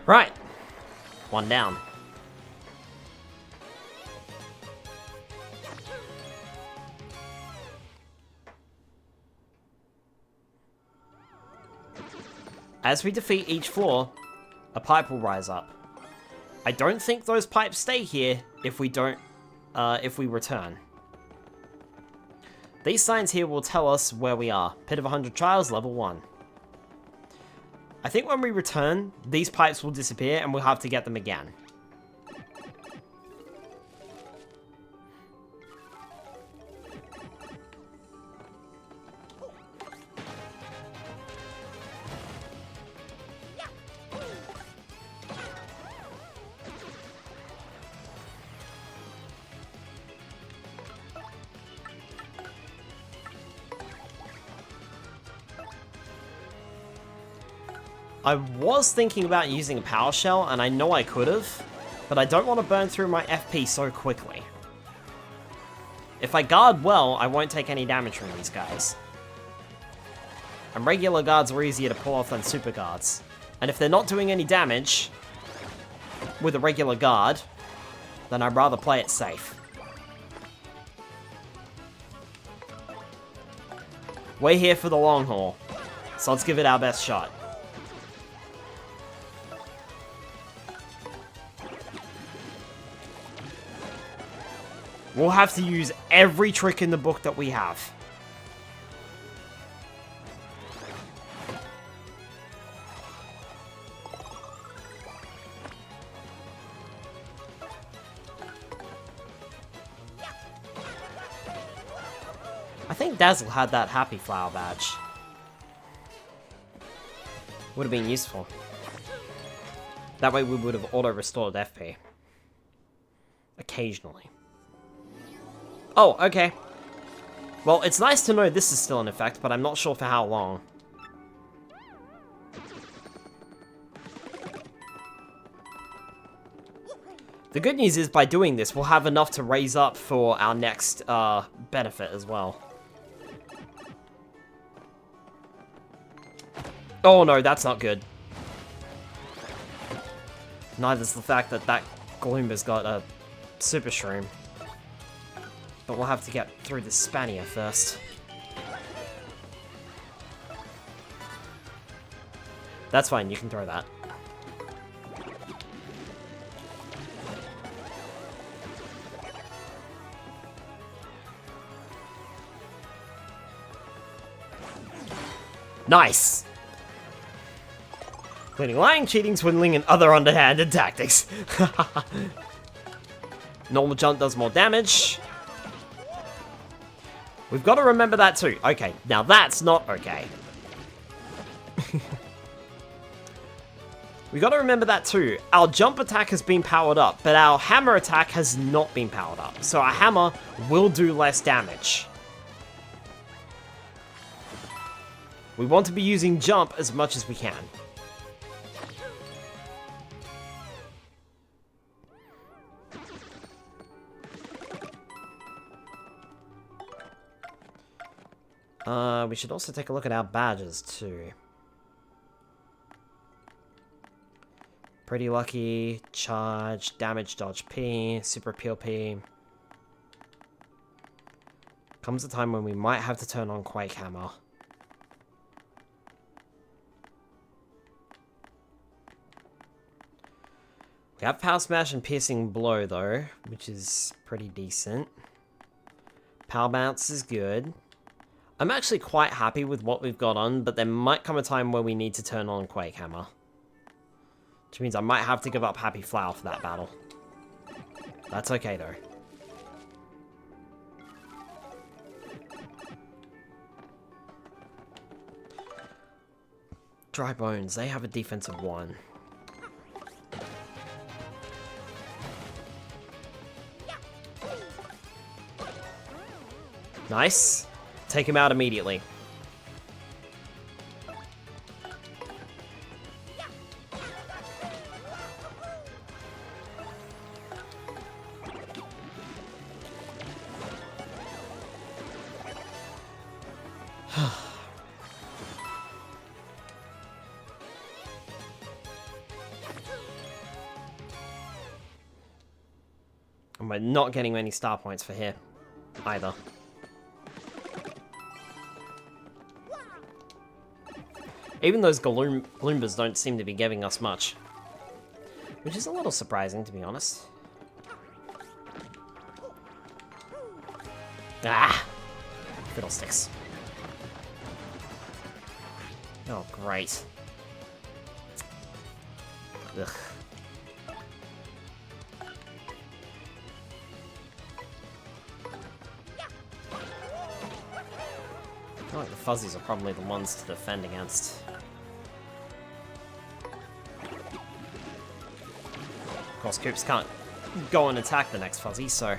Right. One down. As we defeat each floor, a pipe will rise up. I don't think those pipes stay here if we return. These signs here will tell us where we are. Pit of 100 Trials, level 1. I think when we return, these pipes will disappear and we'll have to get them again. I was thinking about using a power shell, and I know I could have, but I don't want to burn through my FP so quickly. If I guard well, I won't take any damage from these guys. And regular guards are easier to pull off than super guards. And if they're not doing any damage with a regular guard, then I'd rather play it safe. We're here for the long haul. So let's give it our best shot. We'll have to use every trick in the book that we have. I think Dazzle had that Happy Flower badge. Would have been useful. That way we would have auto-restored FP. Occasionally. Oh, okay. Well, it's nice to know this is still in effect, but I'm not sure for how long. The good news is, by doing this, we'll have enough to raise up for our next benefit as well. Oh no, that's not good. Neither's the fact that that Gloomba's got a Super Shroom. But we'll have to get through the Spanier first. That's fine, you can throw that. Nice! Including lying, cheating, swindling, and other underhanded tactics. Normal jump does more damage. We've got to remember that too. Okay, now that's not okay. We got to remember that too. Our jump attack has been powered up, but our hammer attack has not been powered up. So our hammer will do less damage. We want to be using jump as much as we can. We should also take a look at our badges too. Pretty Lucky, Charge, Damage Dodge P, Super Peel P. Comes a time when we might have to turn on Quake Hammer. We have Power Smash and Piercing Blow though, which is pretty decent. Power Bounce is good. I'm actually quite happy with what we've got on, but there might come a time where we need to turn on Quake Hammer. Which means I might have to give up Happy Flower for that battle. That's okay though. Dry Bones, they have a defensive 1. Nice. Take him out immediately. And we're not getting many star points for here, either. Even those Gloombas don't seem to be giving us much. Which is a little surprising, to be honest. Ah! Fiddlesticks. Oh, great. Ugh. I feel like the fuzzies are probably the ones to defend against. Of course, Koops can't go and attack the next fuzzy, so...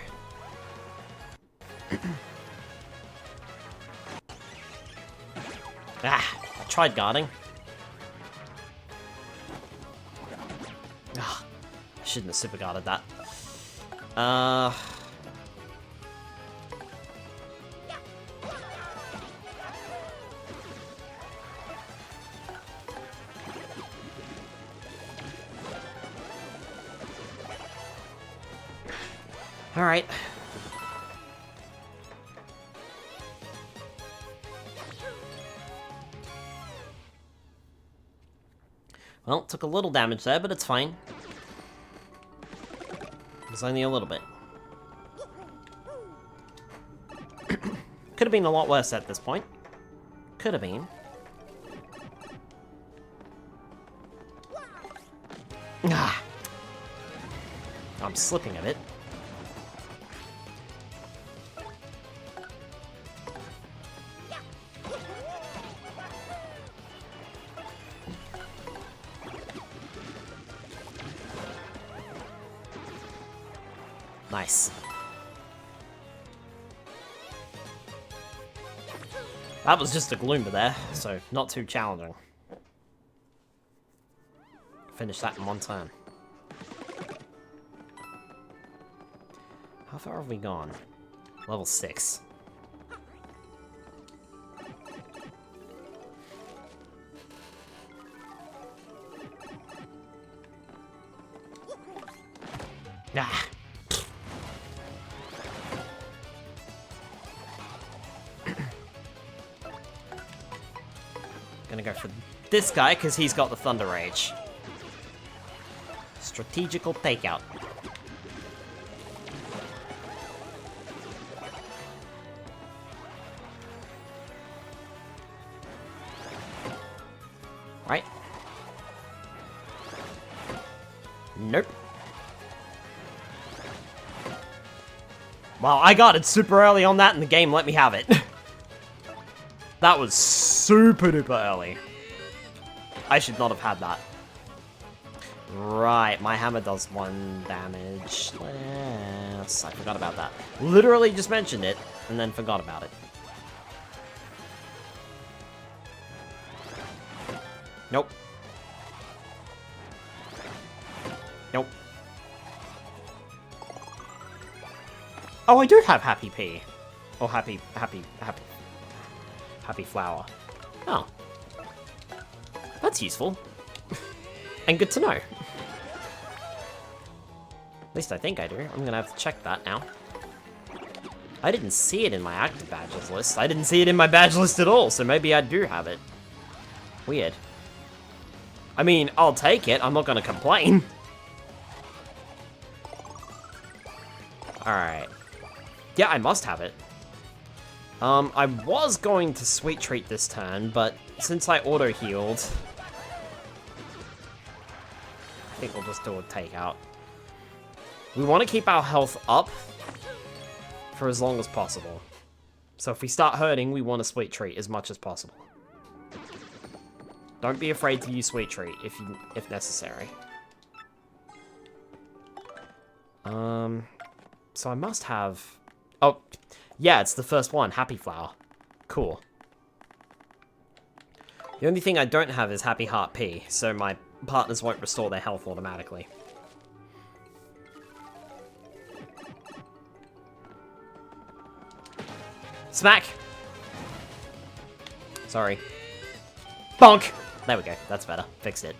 Ah! I tried guarding. Ah, I shouldn't have super guarded that. Alright. Well, took a little damage there, but it's fine. It was only a little bit. Could have been a lot worse at this point. Could have been. Ah. I'm slipping a bit. Nice. That was just a Gloomba there, so not too challenging. Finish that in one turn. How far have we gone? Level 6. Ah. Gonna go for this guy, because he's got the Thunder Rage. Strategical takeout. Right? Nope. Wow, I got it super early on that in the game, let me have it. That was super duper early. I should not have had that. Right, my hammer does 1 damage less. I forgot about that. Literally just mentioned it, and then forgot about it. Nope. Nope. Oh, I do have Happy Pea. Or Happy Flower. Oh. That's useful. And good to know. At least I think I do. I'm gonna have to check that now. I didn't see it in my active badges list. I didn't see it in my badge list at all, so maybe I do have it. Weird. I mean, I'll take it. I'm not gonna complain. Alright. Yeah, I must have it. I was going to Sweet Treat this turn, but since I auto-healed, I think we'll just do a takeout. We want to keep our health up for as long as possible. So if we start hurting, we want a Sweet Treat as much as possible. Don't be afraid to use Sweet Treat if necessary. So I must have... Oh, yeah, it's the first one, Happy Flower. Cool. The only thing I don't have is Happy Heart P, so my partners won't restore their health automatically. Smack! Sorry. Bonk! There we go, that's better. Fixed it.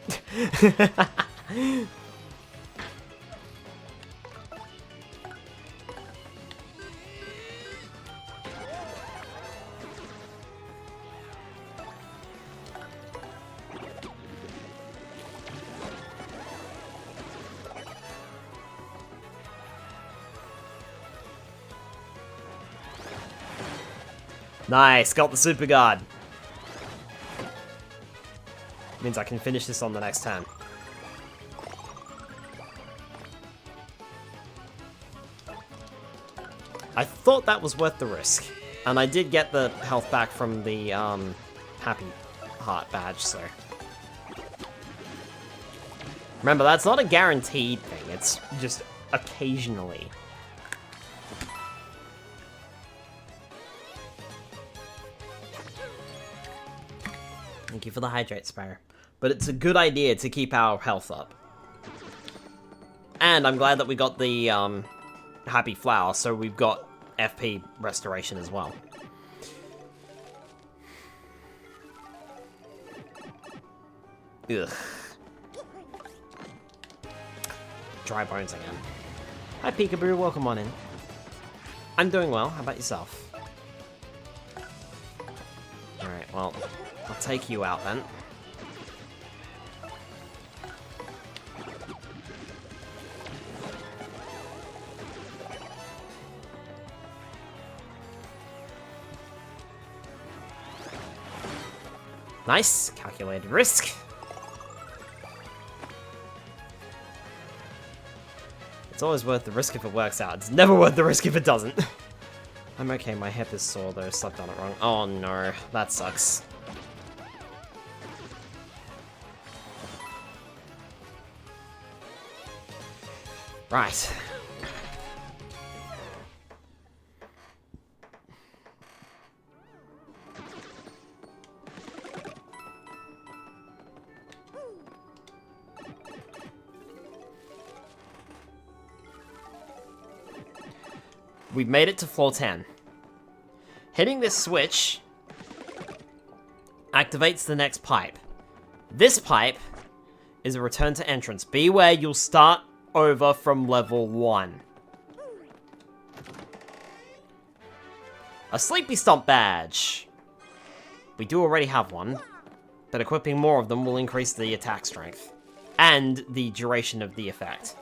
Nice, got the super guard. Means I can finish this on the next turn. I thought that was worth the risk. And I did get the health back from the Happy Heart badge, so... Remember, that's not a guaranteed thing, it's just occasionally. Thank you for the hydrate, Spire. But it's a good idea to keep our health up. And I'm glad that we got the Happy Flower, so we've got FP restoration as well. Ugh. Dry bones again. Hi Peekaboo, welcome on in. I'm doing well, how about yourself? Alright, well, I'll take you out then. Nice. Calculated risk. It's always worth the risk if it works out. It's never worth the risk if it doesn't. I'm okay, my hip is sore though, slept on it wrong. Oh no, that sucks. Right. We've made it to floor 10. Hitting this switch activates the next pipe. This pipe is a return to entrance. Beware, you'll start over from level 1. A Sleepy Stomp badge. We do already have one, but equipping more of them will increase the attack strength and the duration of the effect.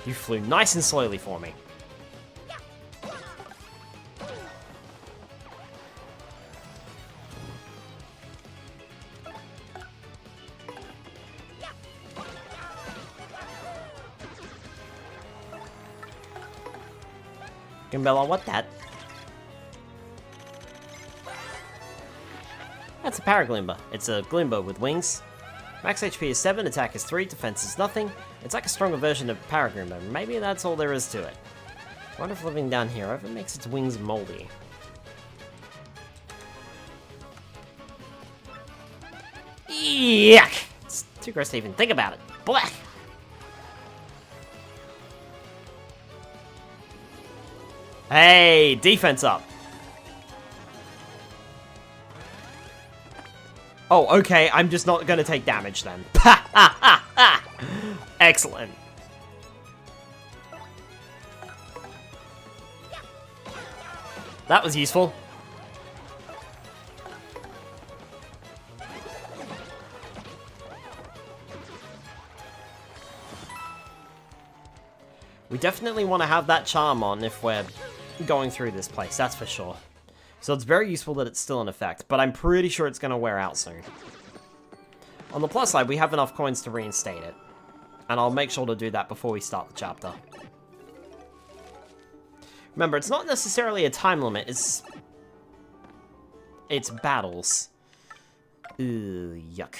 You flew nice and slowly for me. Gimbella, what that? That's a Paraglimber. It's a Glimber with wings. Max HP is 7, attack is 3, defense is nothing. It's like a stronger version of Paraglimber. Maybe that's all there is to it. I wonder if living down here ever makes its wings moldy. Yuck! It's too gross to even think about it. Blech! Hey, defense up. Oh, okay, I'm just not gonna take damage then. Ha ha ha ha! Excellent. That was useful. We definitely want to have that charm on if we're going through this place, that's for sure. So it's very useful that it's still in effect, but I'm pretty sure it's going to wear out soon. On the plus side, we have enough coins to reinstate it. And I'll make sure to do that before we start the chapter. Remember, it's not necessarily a time limit, it's battles. Ooh, yuck.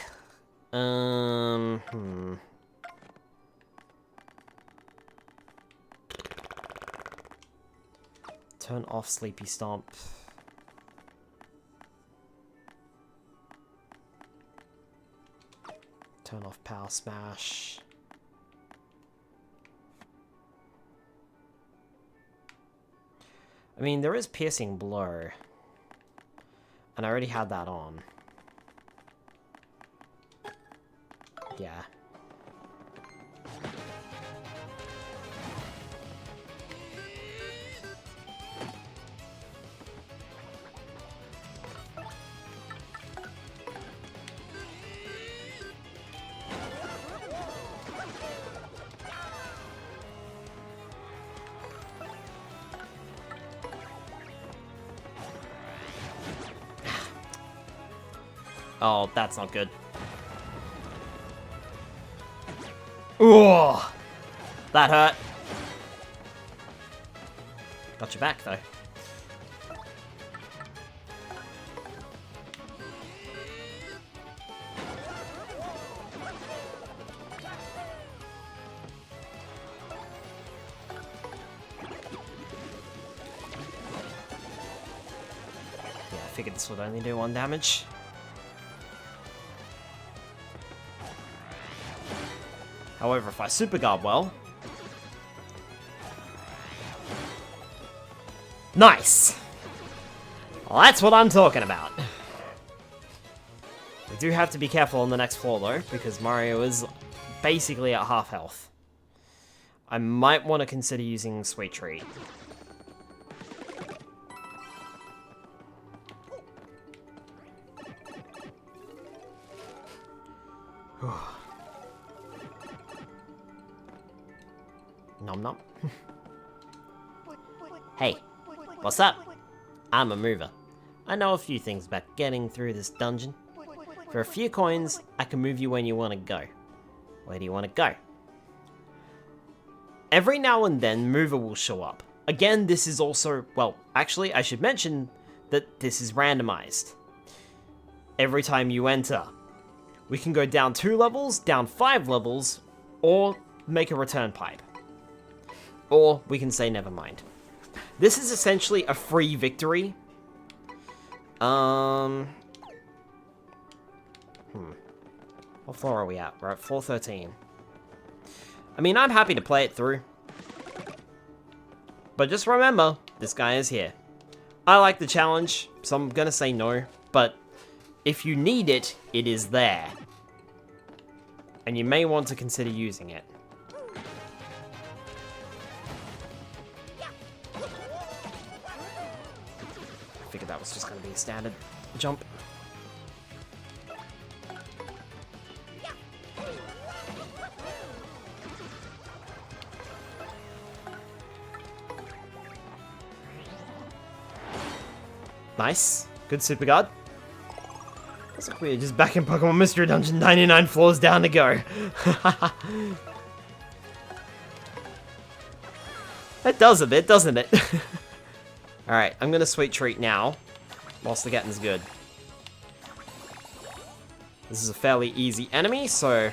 Turn off Sleepy Stomp. Turn off Power Smash. I mean, there is Piercing Blow. And I already had that on. Yeah. Oh, that's not good. Ooh, that hurt. Got your back, though. Yeah, I figured this would only do 1 damage. However, if I super guard well... Nice! Well, that's what I'm talking about. We do have to be careful on the next floor, though, because Mario is basically at half health. I might want to consider using Sweet Treat. Nom nom. Hey, what's up? I'm a mover. I know a few things about getting through this dungeon. For a few coins, I can move you when you want to go. Where do you want to go? Every now and then, mover will show up. Again, this is also, well, actually, I should mention that this is randomized. Every time you enter, we can go down 2 levels, down 5 levels, or make a return pipe. Or we can say never mind. This is essentially a free victory. What floor are we at? We're at floor 13. I mean, I'm happy to play it through. But just remember, this guy is here. I like the challenge, so I'm gonna say no. But if you need it, it is there. And you may want to consider using it. I figured that was just gonna be a standard jump. Nice. Good super guard. Looks like we're just back in Pokemon Mystery Dungeon, 99 floors down to go. That does a bit, doesn't it? Alright, I'm gonna Sweet Treat now, whilst the getting's good. This is a fairly easy enemy, so...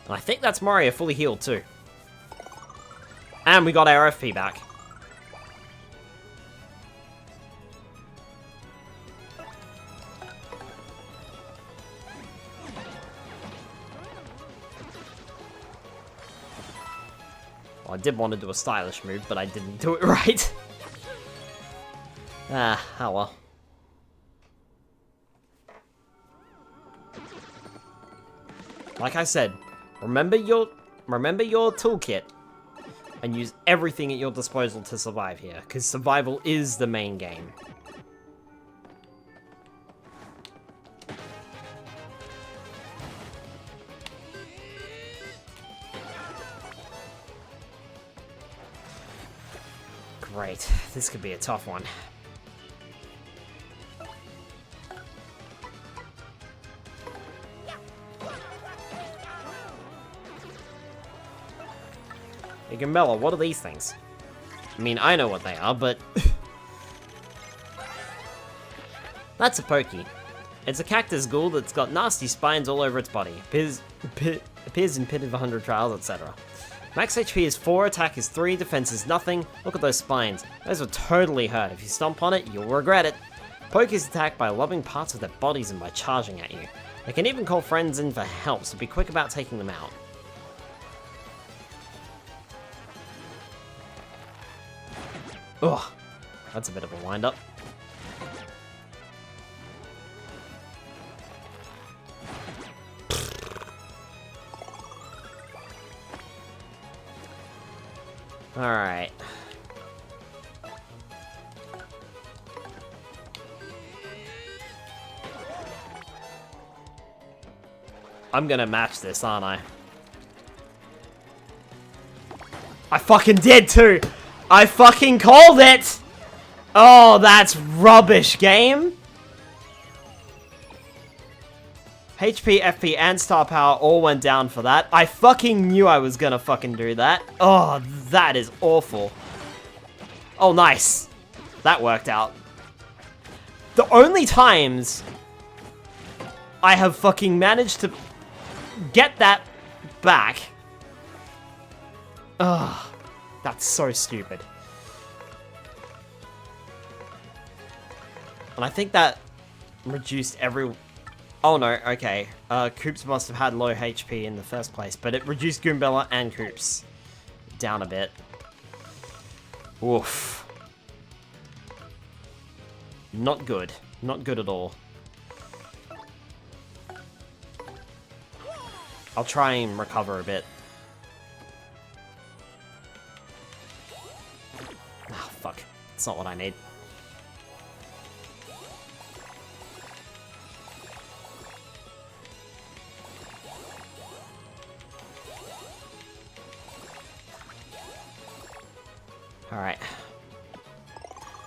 I think that's Mario fully healed too. And we got our FP back. Well, I did want to do a stylish move, but I didn't do it right. Oh well. Like I said, remember your toolkit and use everything at your disposal to survive here, because survival is the main game. Great, this could be a tough one. Hey, Gambella, what are these things? I mean, I know what they are, but... That's a Pokey. It's a cactus ghoul that's got nasty spines all over its body. Appears in Pit of 100 Trials, etc. Max HP is 4, attack is 3, defense is nothing. Look at those spines. Those will totally hurt. If you stomp on it, you'll regret it. Pokeys attack by lobbing parts of their bodies and by charging at you. They can even call friends in for help, so be quick about taking them out. Ugh, that's a bit of a wind-up. Alright. I'm gonna match this, aren't I? I fucking did too! I fucking called it! Oh, that's rubbish, game! HP, FP, and star power all went down for that. I fucking knew I was gonna fucking do that. Oh, that is awful. Oh, nice. That worked out. The only times I have fucking managed to get that back. Ugh. That's so stupid. And I think that reduced every... Oh no, okay. Koops must have had low HP in the first place, but it reduced Goombella and Koops down a bit. Oof. Not good. Not good at all. I'll try and recover a bit. Ah, fuck. It's not what I need. Alright.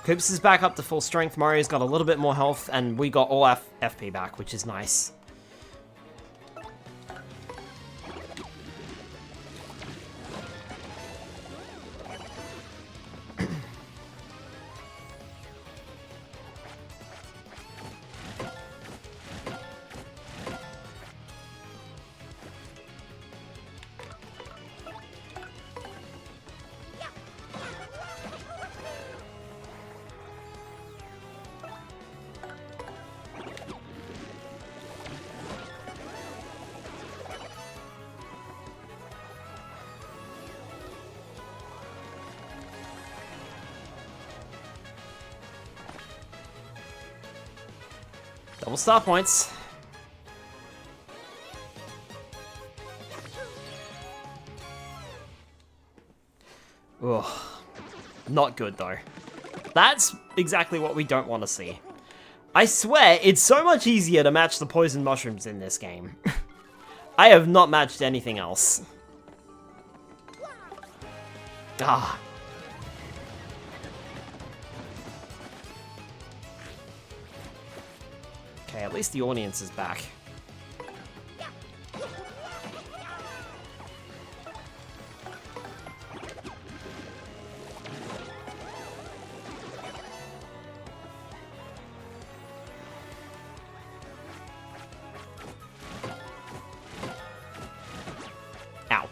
Koops is back up to full strength. Mario's got a little bit more health, and we got all our FP back, which is nice. Double star points. Ugh. Not good, though. That's exactly what we don't want to see. I swear, it's so much easier to match the poison mushrooms in this game. I have not matched anything else. Ah. Okay, at least the audience is back. Ow.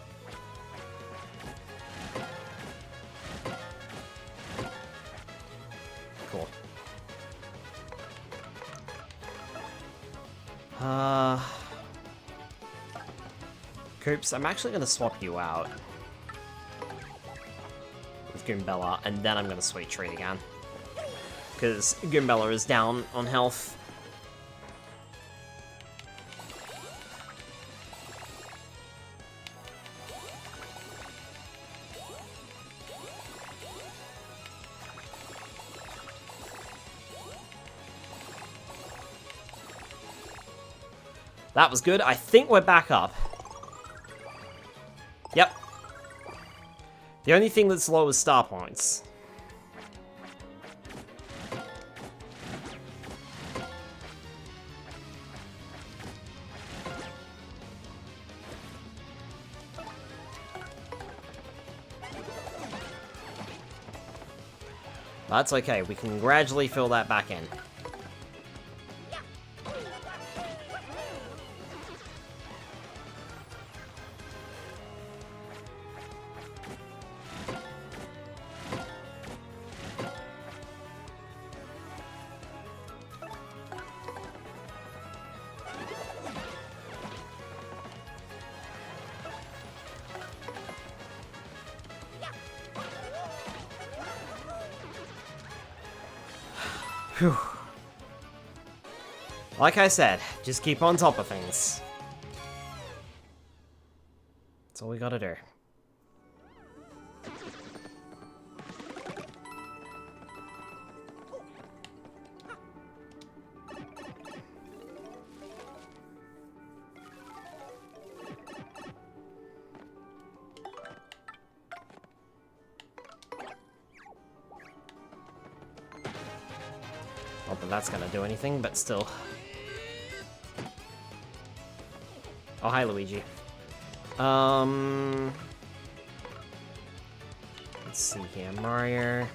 Cool. Koops, I'm actually going to swap you out with Goombella, and then I'm going to Sweet Treat again. Because Goombella is down on health. That was good. I think we're back up. Yep. The only thing that's low is star points. That's okay. We can gradually fill that back in. Whew. Like I said, just keep on top of things. That's all we gotta do. Not that that's gonna do anything, but still. Oh, hi, Luigi. Let's see here, Mario.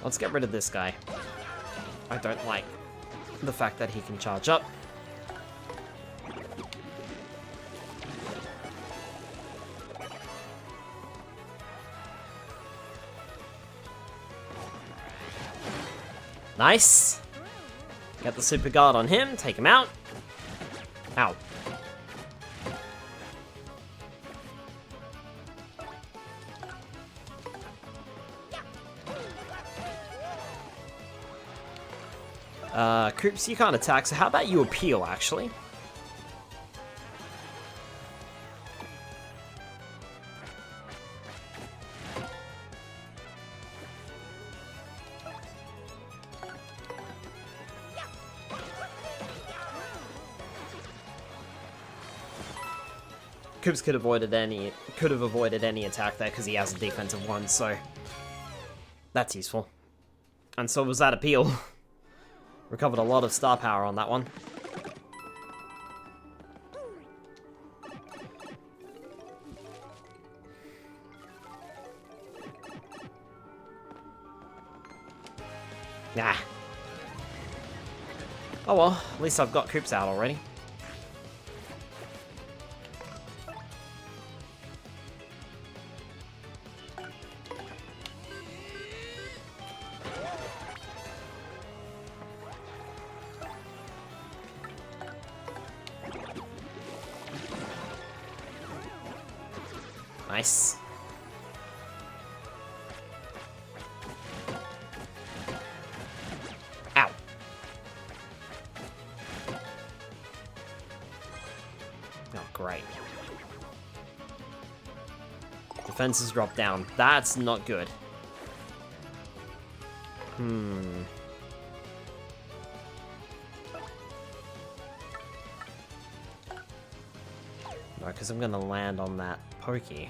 Let's get rid of this guy. I don't like the fact that he can charge up. Nice. Get the super guard on him, take him out. Ow. Koops, you can't attack, so how about you appeal, actually? Koops could have avoided any attack there because he has a defensive one, so that's useful. And so was that appeal. Recovered a lot of star power on that one. Nah. Oh well, at least I've got Koops out already. Nice. Ow. Oh, great. Defenses drop down. That's not good. No, because I'm gonna land on that pokey.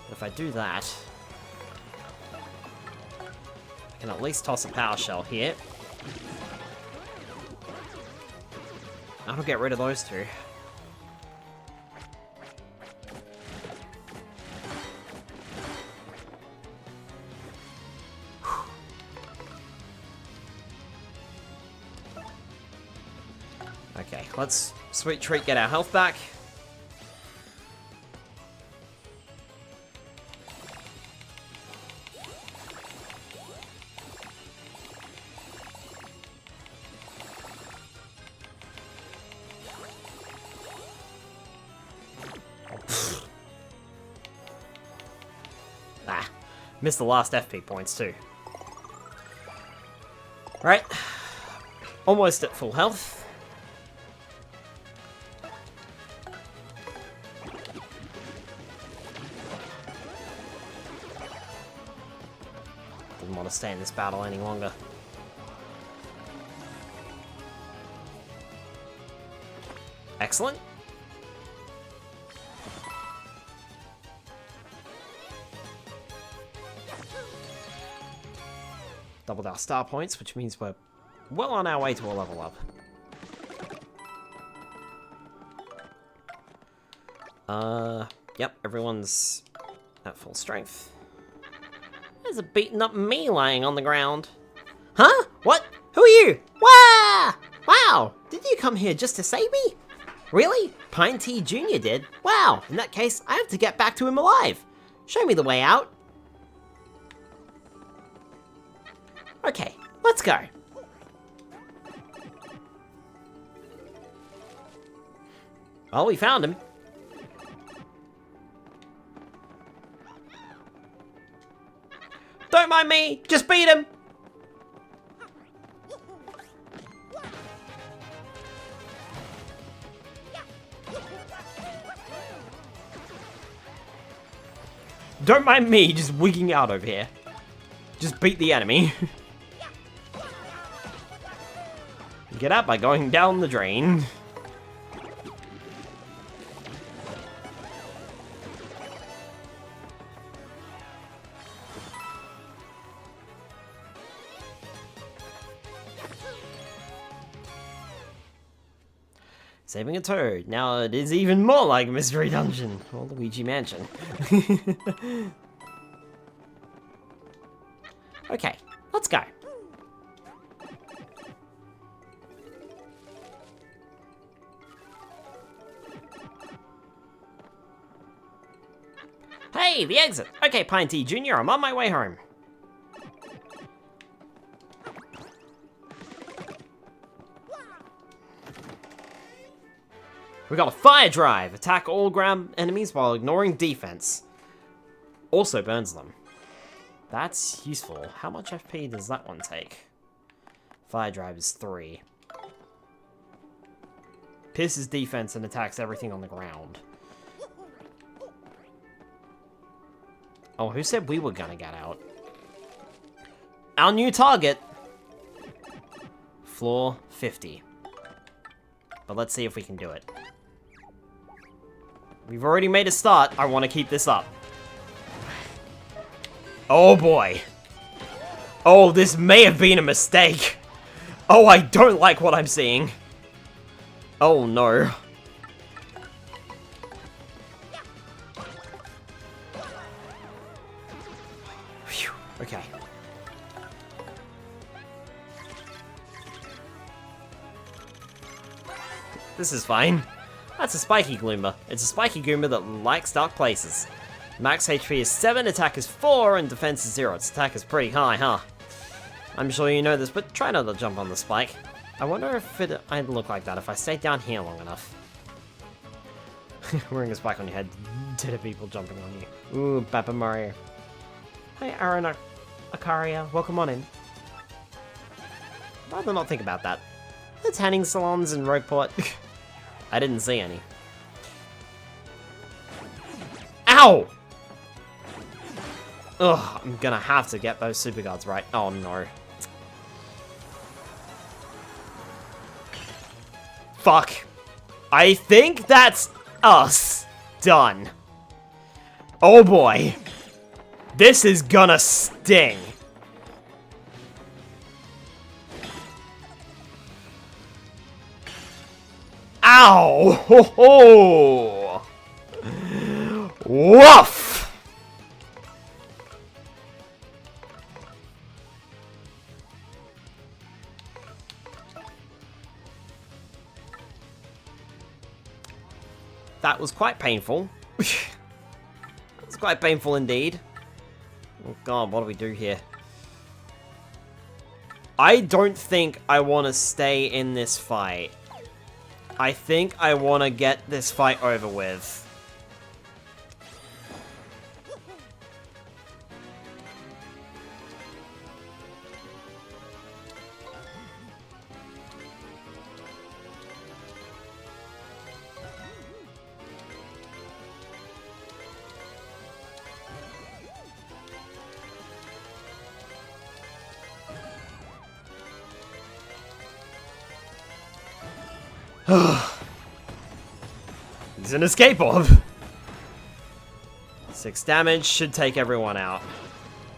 If I do that, I can at least toss a power shell here. That'll get rid of those two. Okay, let's sweet treat, get our health back. Ah, missed the last FP points too. Right, almost at full health. Didn't want to stay in this battle any longer. Excellent. Doubled our star points, which means we're well on our way to a level up. Yep, everyone's at full strength. There's a beaten up me lying on the ground. Huh? What? Who are you? Wow! Wow! Did you come here just to save me? Really? Pine Tea Jr. did? Wow! In that case, I have to get back to him alive. Show me the way out. Okay, let's go. Well, we found him. Don't mind me, just beat him. Don't mind me just wigging out over here. Just beat the enemy. Get out by going down the drain. Saving a toad. Now it is even more like Mystery Dungeon or Luigi Mansion. Okay, let's go. Hey, the exit! Okay, Pine Tea Jr., I'm on my way home. We got a fire drive! Attack all ground enemies while ignoring defense. Also burns them. That's useful. How much FP does that one take? Fire drive is 3. Pierces defense and attacks everything on the ground. Oh, who said we were gonna get out? our new target. Floor 50. But let's see if we can do it. We've already made a start. I want to keep this up. Oh boy. Oh, this may have been a mistake. Oh, I don't like what I'm seeing. Oh no. Phew. Okay. This is fine. That's a spiky Goomba. It's a spiky Goomba that likes dark places. Max HP is 7, attack is 4, and defense is 0. Its attack is pretty high, huh? I'm sure you know this, but try not to jump on the spike. I wonder if I'd look like that if I stayed down here long enough. Wearing a spike on your head. Dead people jumping on you. Ooh, Papa Mario. Hey, Aaron Akaria. Welcome on in. I'd rather not think about that. The tanning salons in Rogueport. I didn't see any. Ow! Ugh, I'm gonna have to get those super guards right. Oh no. Fuck. I think that's us. Done. Oh boy. This is gonna sting. Ow! Ho ho! Woof! That was quite painful. It's quite painful indeed. Oh god, what do we do here? I don't think I want to stay in this fight. I think I want to get this fight over with. He's an escape orb. 6 damage should take everyone out.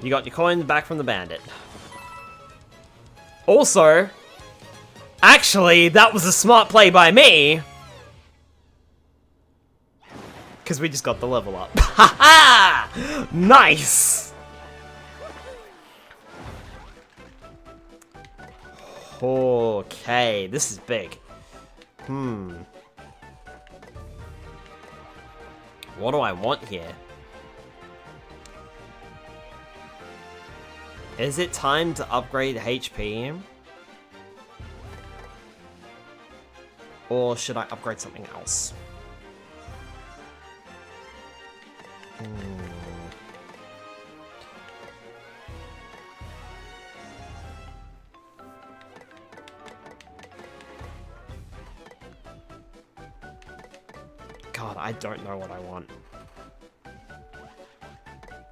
You got your coins back from the bandit. Also, actually, that was a smart play by me. Because we just got the level up. Ha ha! Nice! Okay, this is big. What do I want here? Is it time to upgrade HP? Or should I upgrade something else? God, I don't know what I want.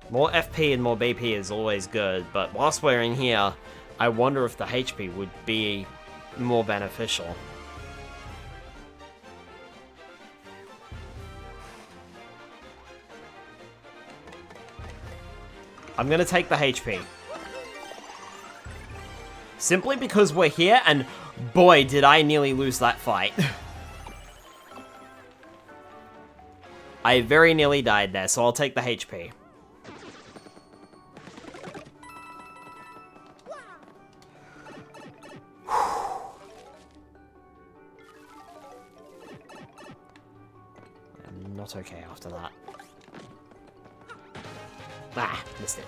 More FP and more BP is always good, but whilst we're in here, I wonder if the HP would be more beneficial. I'm gonna take the HP. Simply because we're here, and boy, did I nearly lose that fight. I very nearly died there, so I'll take the HP. I'm not okay after that. Ah, missed it.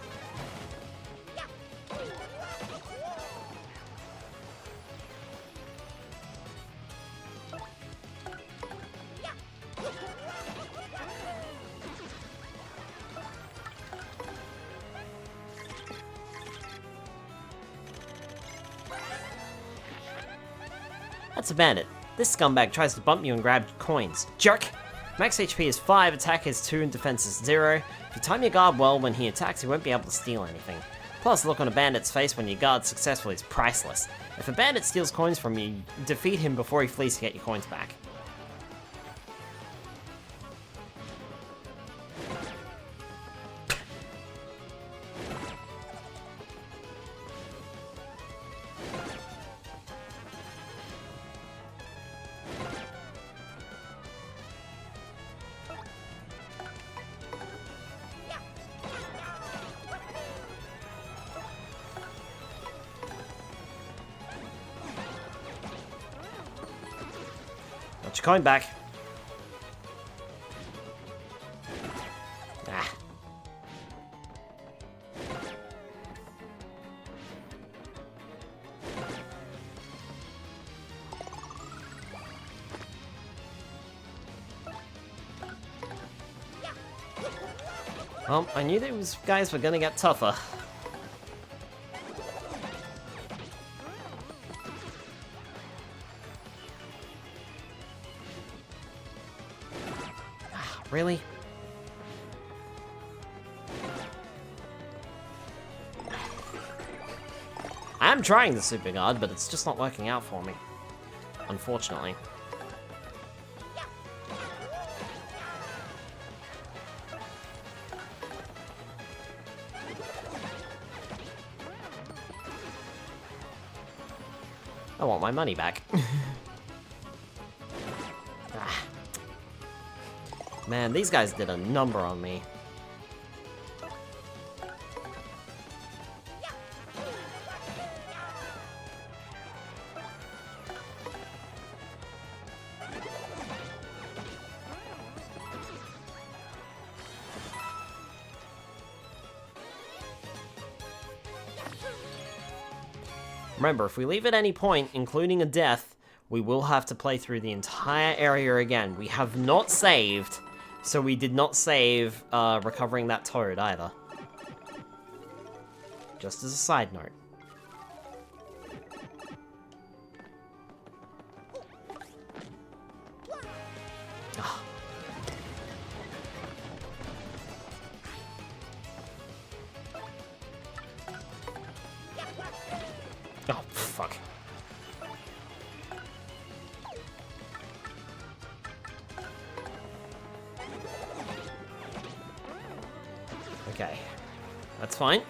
That's a bandit. This scumbag tries to bump you and grab coins. Jerk! Max HP is 5, attack is 2, and defense is 0. If you time your guard well when he attacks, he won't be able to steal anything. Plus, the look on a bandit's face when you guard successfully is priceless. If a bandit steals coins from you, defeat him before he flees to get your coins back. Got your coin back. Ah. Well, I knew those guys were gonna get tougher. Really? I am trying the super guard, but it's just not working out for me. Unfortunately. I want my money back. Ah. Man, these guys did a number on me. Remember, if we leave at any point, including a death, we will have to play through the entire area again. We have not saved, so we did not save recovering that toad either. Just as a side note. Ah. Oh, fuck. Okay. That's fine.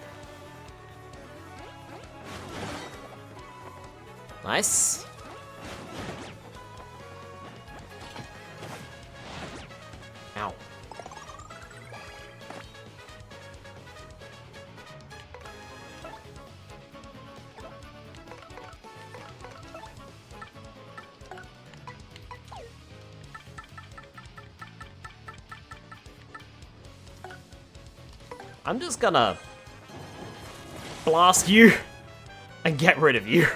Nice. Ow. I'm just gonna blast you and get rid of you.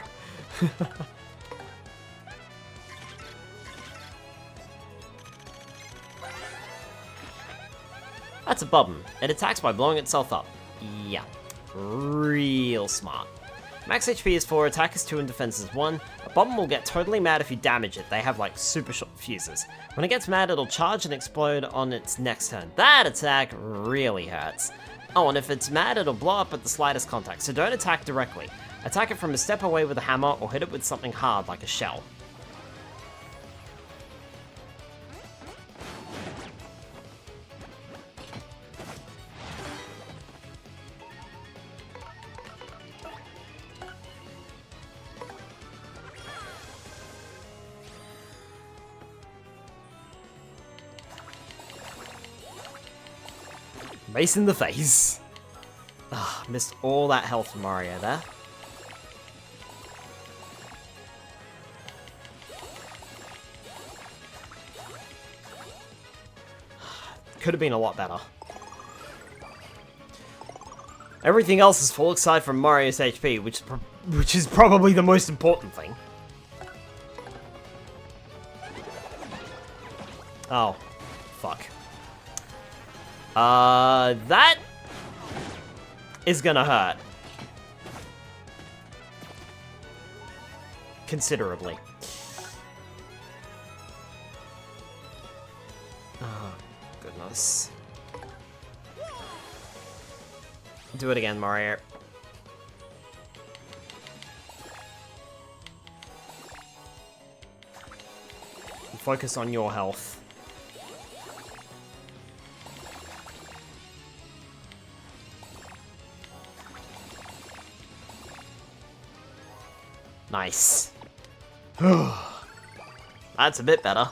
That's a bubble. It attacks by blowing itself up. Yeah, real smart. Max HP is 4, attack is 2, and defense is 1. A bomb will get totally mad if you damage it. They have like super short fuses. When it gets mad, it'll charge and explode on its next turn. That attack really hurts. Oh, and if it's mad, it'll blow up at the slightest contact, so don't attack directly. Attack it from a step away with a hammer, or hit it with something hard like a shell. Mace in the face. Ah, missed all that health from Mario there. Could have been a lot better. Everything else is full aside from Mario's HP, which is probably the most important thing. Oh, fuck. That is gonna hurt. Considerably. Oh, goodness. Do it again, Mario. focus on your health. Nice. That's a bit better.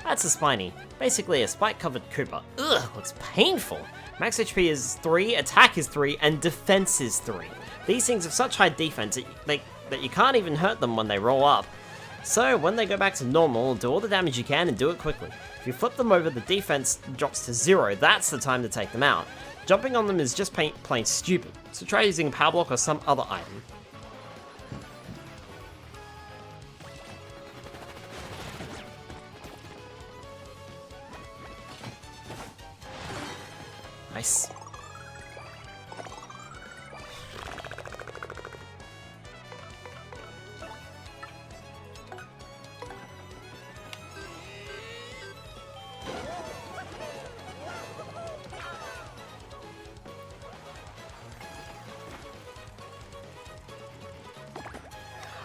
That's a Spiny. Basically a spike-covered Koopa. Ugh, looks painful. Max HP is 3, attack is 3, and defense is 3. These things have such high defense that you can't even hurt them when they roll up. So, when they go back to normal, do all the damage you can and do it quickly. If you flip them over, the defense drops to 0. That's the time to take them out. Jumping on them is just plain stupid, so try using a power block or some other item. Nice.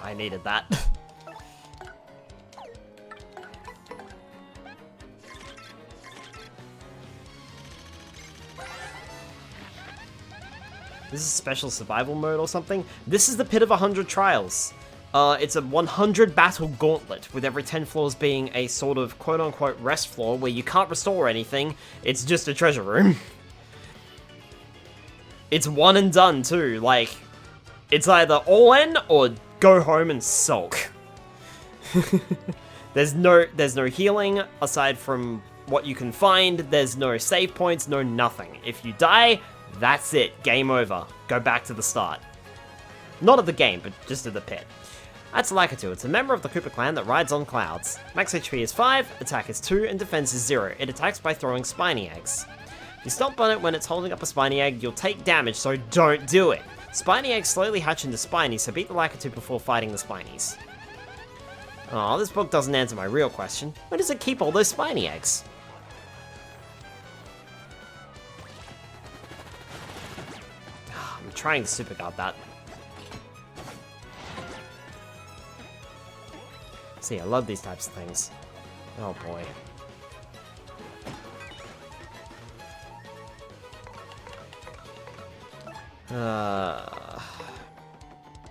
I needed that. This is special survival mode or something? This is the Pit of 100 Trials. It's a 100 battle gauntlet, with every 10 floors being a sort of quote-unquote rest floor where you can't restore anything, it's just a treasure room. It's one and done too, like, it's either all in or go home and sulk. There's no healing aside from what you can find, there's no save points, no nothing. If you die, that's it, game over. Go back to the start. Not of the game, but just of the pit. That's Lakitu. It's a member of the Koopa clan that rides on clouds. Max HP is 5, attack is 2, and defense is 0. It attacks by throwing spiny eggs. If you stomp on it when it's holding up a spiny egg, you'll take damage, so don't do it. Spiny eggs slowly hatch into spinies, so beat the Lakitu before fighting the spinies. Aw, this book doesn't answer my real question. Where does it keep all those spiny eggs? I'm trying to super guard that. See, I love these types of things. Oh boy.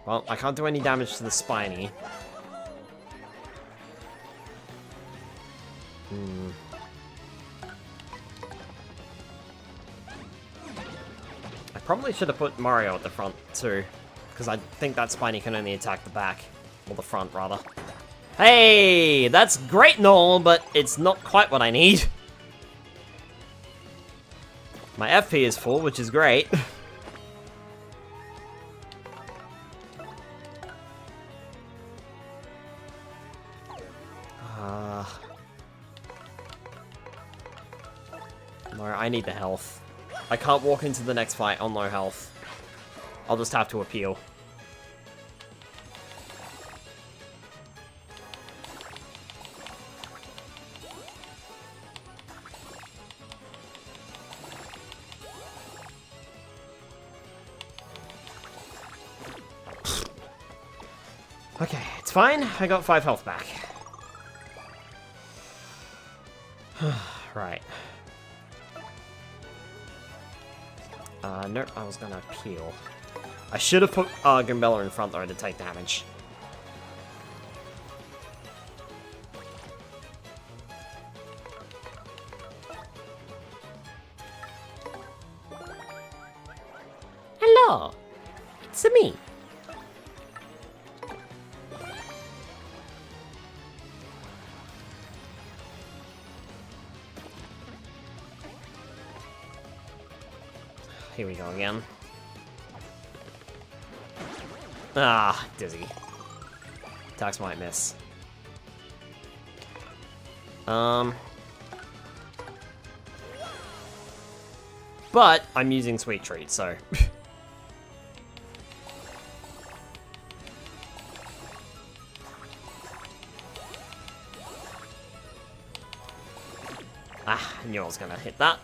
Well, I can't do any damage to the spiny. I probably should have put Mario at the front, too. Because I think that spiny can only attack the back. Or the front, rather. Hey! That's great and all, but it's not quite what I need. My FP is full, which is great. No, I need the health. I can't walk into the next fight on low health. I'll just have to appeal. Okay, it's fine. I got 5 health back. Right. Nope, I was gonna appeal. I should have put Gambella in front though to take damage. Hello, it's me. Here we go again. Ah, dizzy. Attacks might miss. But I'm using Sweet Treat, so. Ah. I knew I was gonna hit that.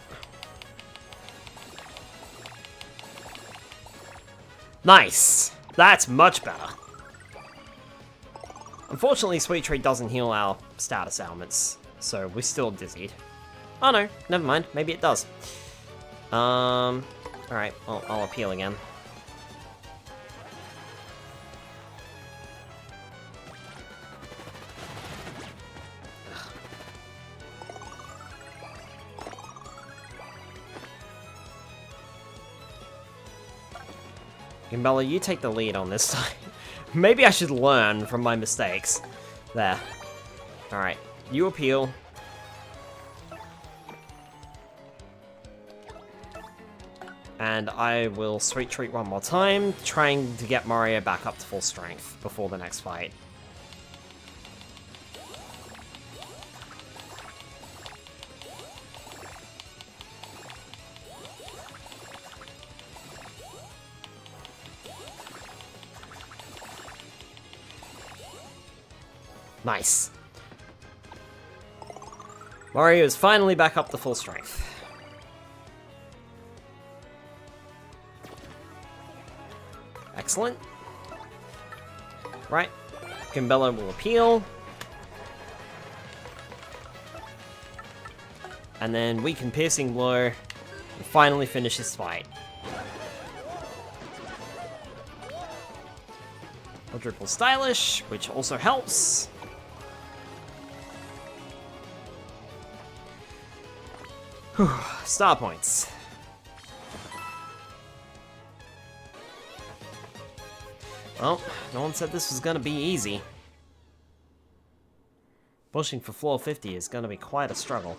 Nice! That's much better. Unfortunately, Sweet Treat doesn't heal our status ailments, so we're still dizzied. Oh no, never mind. Maybe it does. Alright, I'll appeal again. Gimbella, you take the lead on this side. Maybe I should learn from my mistakes. There. Alright, you appeal. And I will Sweet Treat one more time, trying to get Mario back up to full strength before the next fight. Nice. Mario is finally back up to full strength. Excellent. Right. Gimbella will appeal. And then Weaken Piercing Blow will finally finish this fight. Quadruple Stylish, which also helps. Whew. Star points. Well, no one said this was gonna be easy. Pushing for floor 50 is gonna be quite a struggle.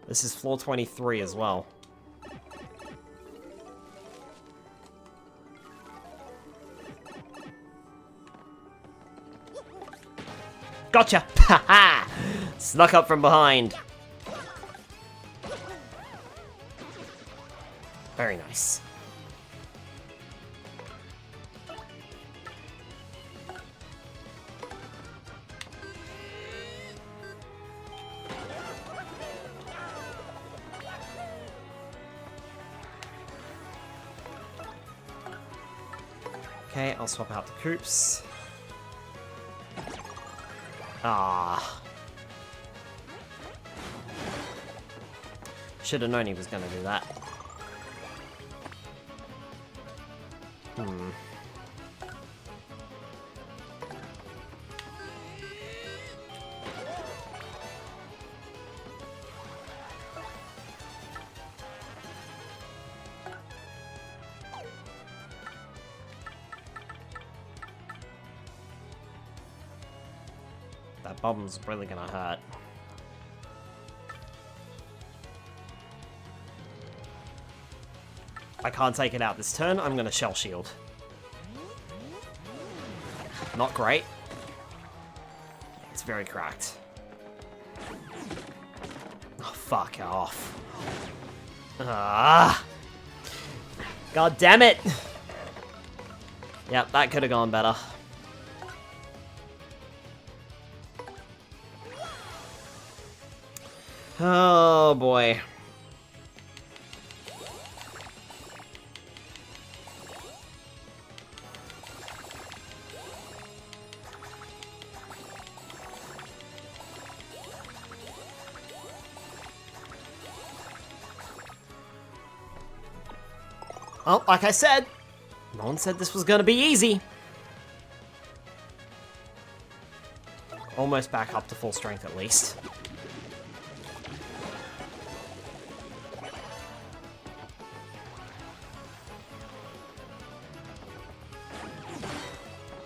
This is floor 23 as well. Gotcha! Haha! Snuck up from behind. Very nice. Okay, I'll swap out the Koops. Ah. Should have known he was gonna do that. That bomb's really gonna hurt. I can't take it out this turn, I'm gonna Shell Shield. Not great. It's very cracked. Oh, fuck off. Ah! God damn it! Yep, that could have gone better. Oh boy. Well, like I said, no one said this was gonna be easy. Almost back up to full strength at least.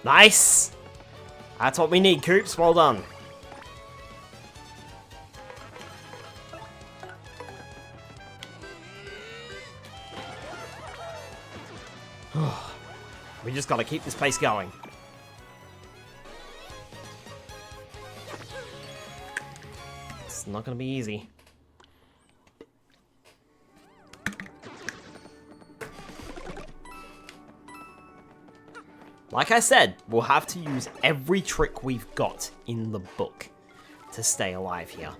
Nice! That's what we need, Koops. Well done. We just gotta keep this pace going. It's not gonna be easy. Like I said, we'll have to use every trick we've got in the book to stay alive here.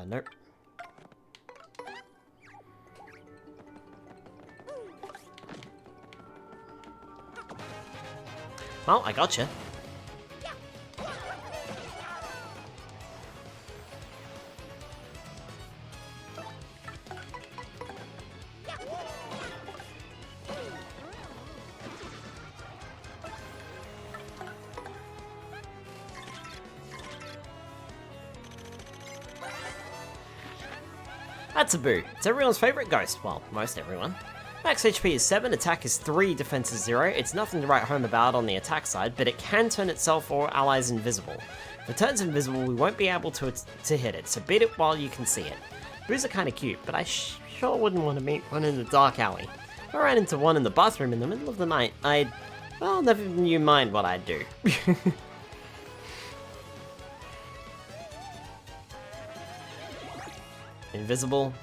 Nope. Well, I gotcha. That's a boo. It's everyone's favorite ghost. Well, most everyone. Max HP is 7, attack is 3, defense is 0. It's nothing to write home about on the attack side, but it can turn itself or allies invisible. If it turns invisible, we won't be able to hit it, so beat it while you can see it. Boos are kinda cute, but I sure wouldn't want to meet one in the dark alley. If I ran into one in the bathroom in the middle of the night, well, never you mind what I'd do. Invisible.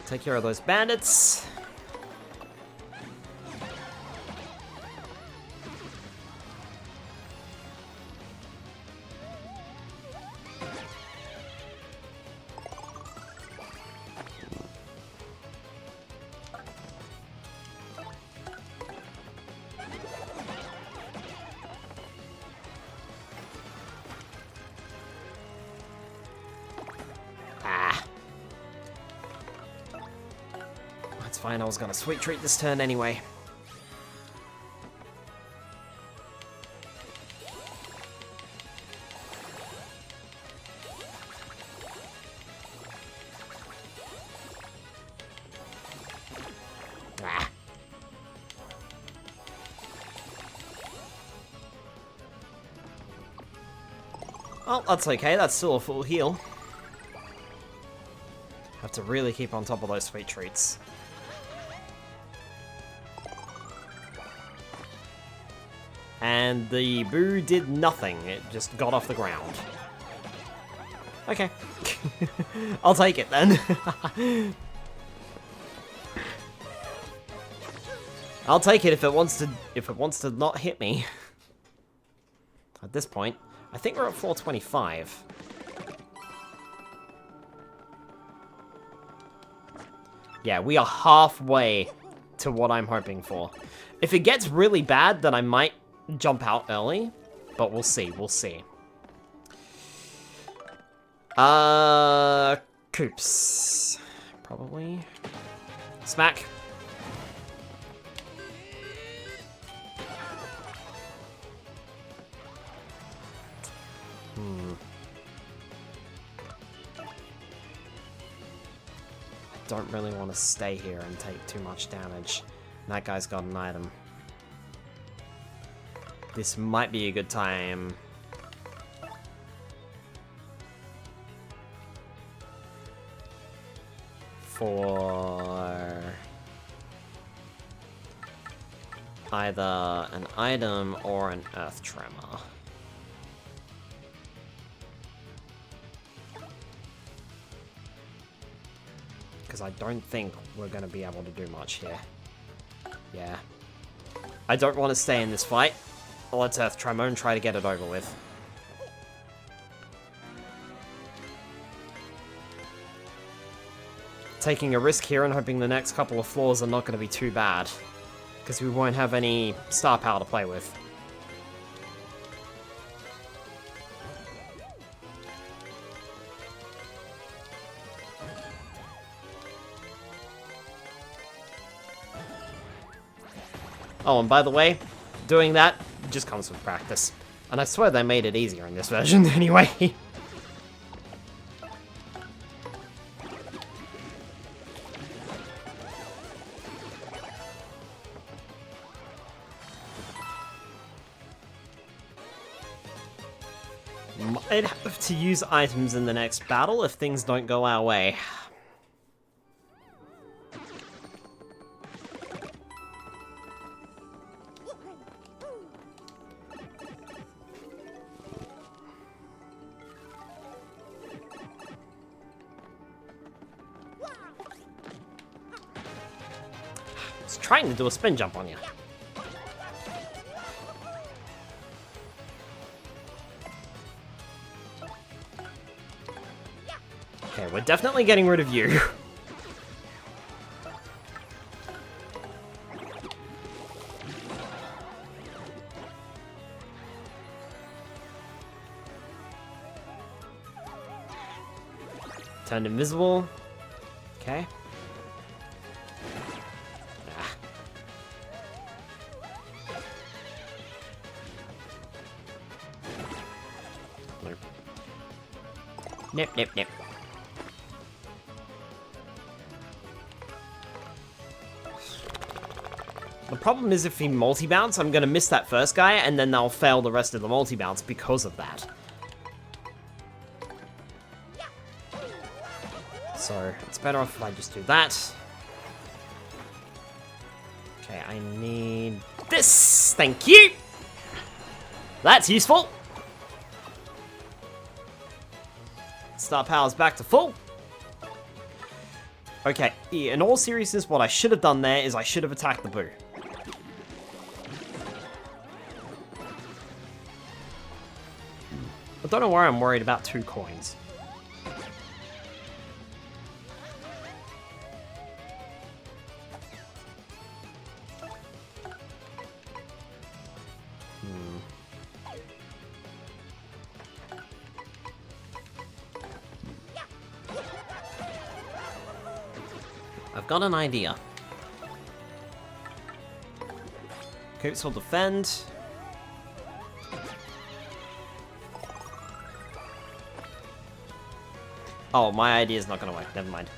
Take care of those bandits. That's fine, I was gonna sweet treat this turn anyway. Ah. Well, that's okay, that's still a full heal. Have to really keep on top of those sweet treats. And the boo did nothing, it just got off the ground. Okay. I'll take it then. I'll take it if it wants to not hit me. At this point, I think we're at floor 25. Yeah, we are halfway to what I'm hoping for. If it gets really bad, then I might jump out early, but we'll see, we'll see. Coops. Probably. Smack. Don't really want to stay here and take too much damage. That guy's got an item. This might be a good time. For either an item or an earth tremor. Because I don't think we're going to be able to do much here. Yeah. I don't want to stay in this fight. Let's earth tremor and try to get it over with. Taking a risk here and hoping the next couple of floors are not going to be too bad. Because we won't have any star power to play with. Oh, and by the way, doing that just comes with practice. And I swear they made it easier in this version anyway. Might have to use items in the next battle if things don't go our way. I was trying to do a spin jump on you. Okay, we're definitely getting rid of you. Turned invisible. Okay. Ah. Nope. Nip, nip, nip. The problem is if he multi-bounce, I'm gonna miss that first guy, and then they'll fail the rest of the multi-bounce because of that. So, it's better off if I just do that. Okay, I need this! Thank you! That's useful! Star power's back to full. Okay, in all seriousness, what I should have done there is I should have attacked the boo. I don't know why I'm worried about 2 coins. I've got an idea. Coops will defend. Oh, my idea is not gonna work. Never mind.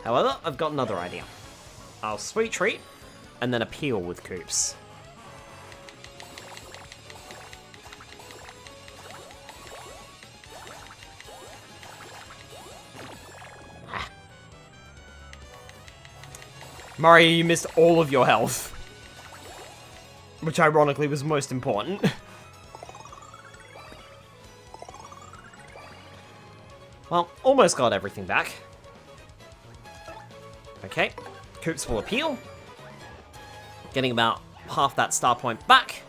However, I've got another idea. I'll sweet treat, and then appeal with Coops. Mario, you missed all of your health. Which ironically was most important. Well, almost got everything back. Okay, Coops will appeal. Getting about half that star point back.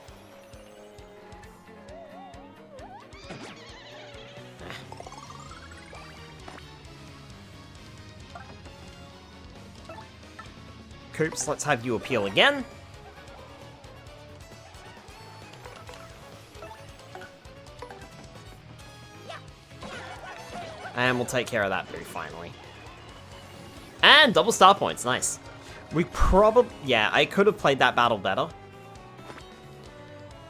Coops, let's have you appeal again. And we'll take care of that boo, finally. And double star points, nice. We probably... Yeah, I could have played that battle better.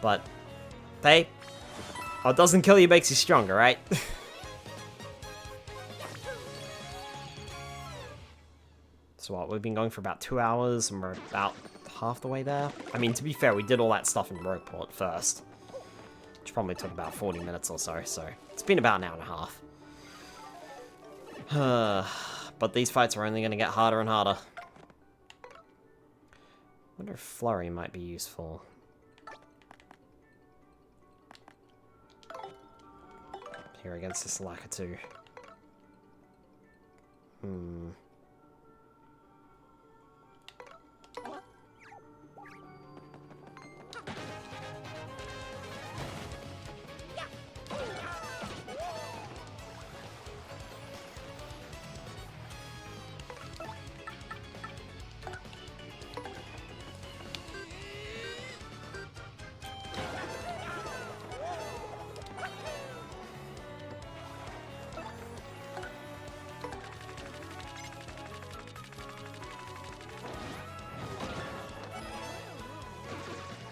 But, hey, what doesn't kill you makes you stronger, right? So what, we've been going for about 2 hours, and we're about half the way there? I mean, to be fair, we did all that stuff in Rogueport first. Which probably took about 40 minutes or so, so it's been about an hour and a half. But these fights are only going to get harder and harder. I wonder if Flurry might be useful. Here against this Lakitu.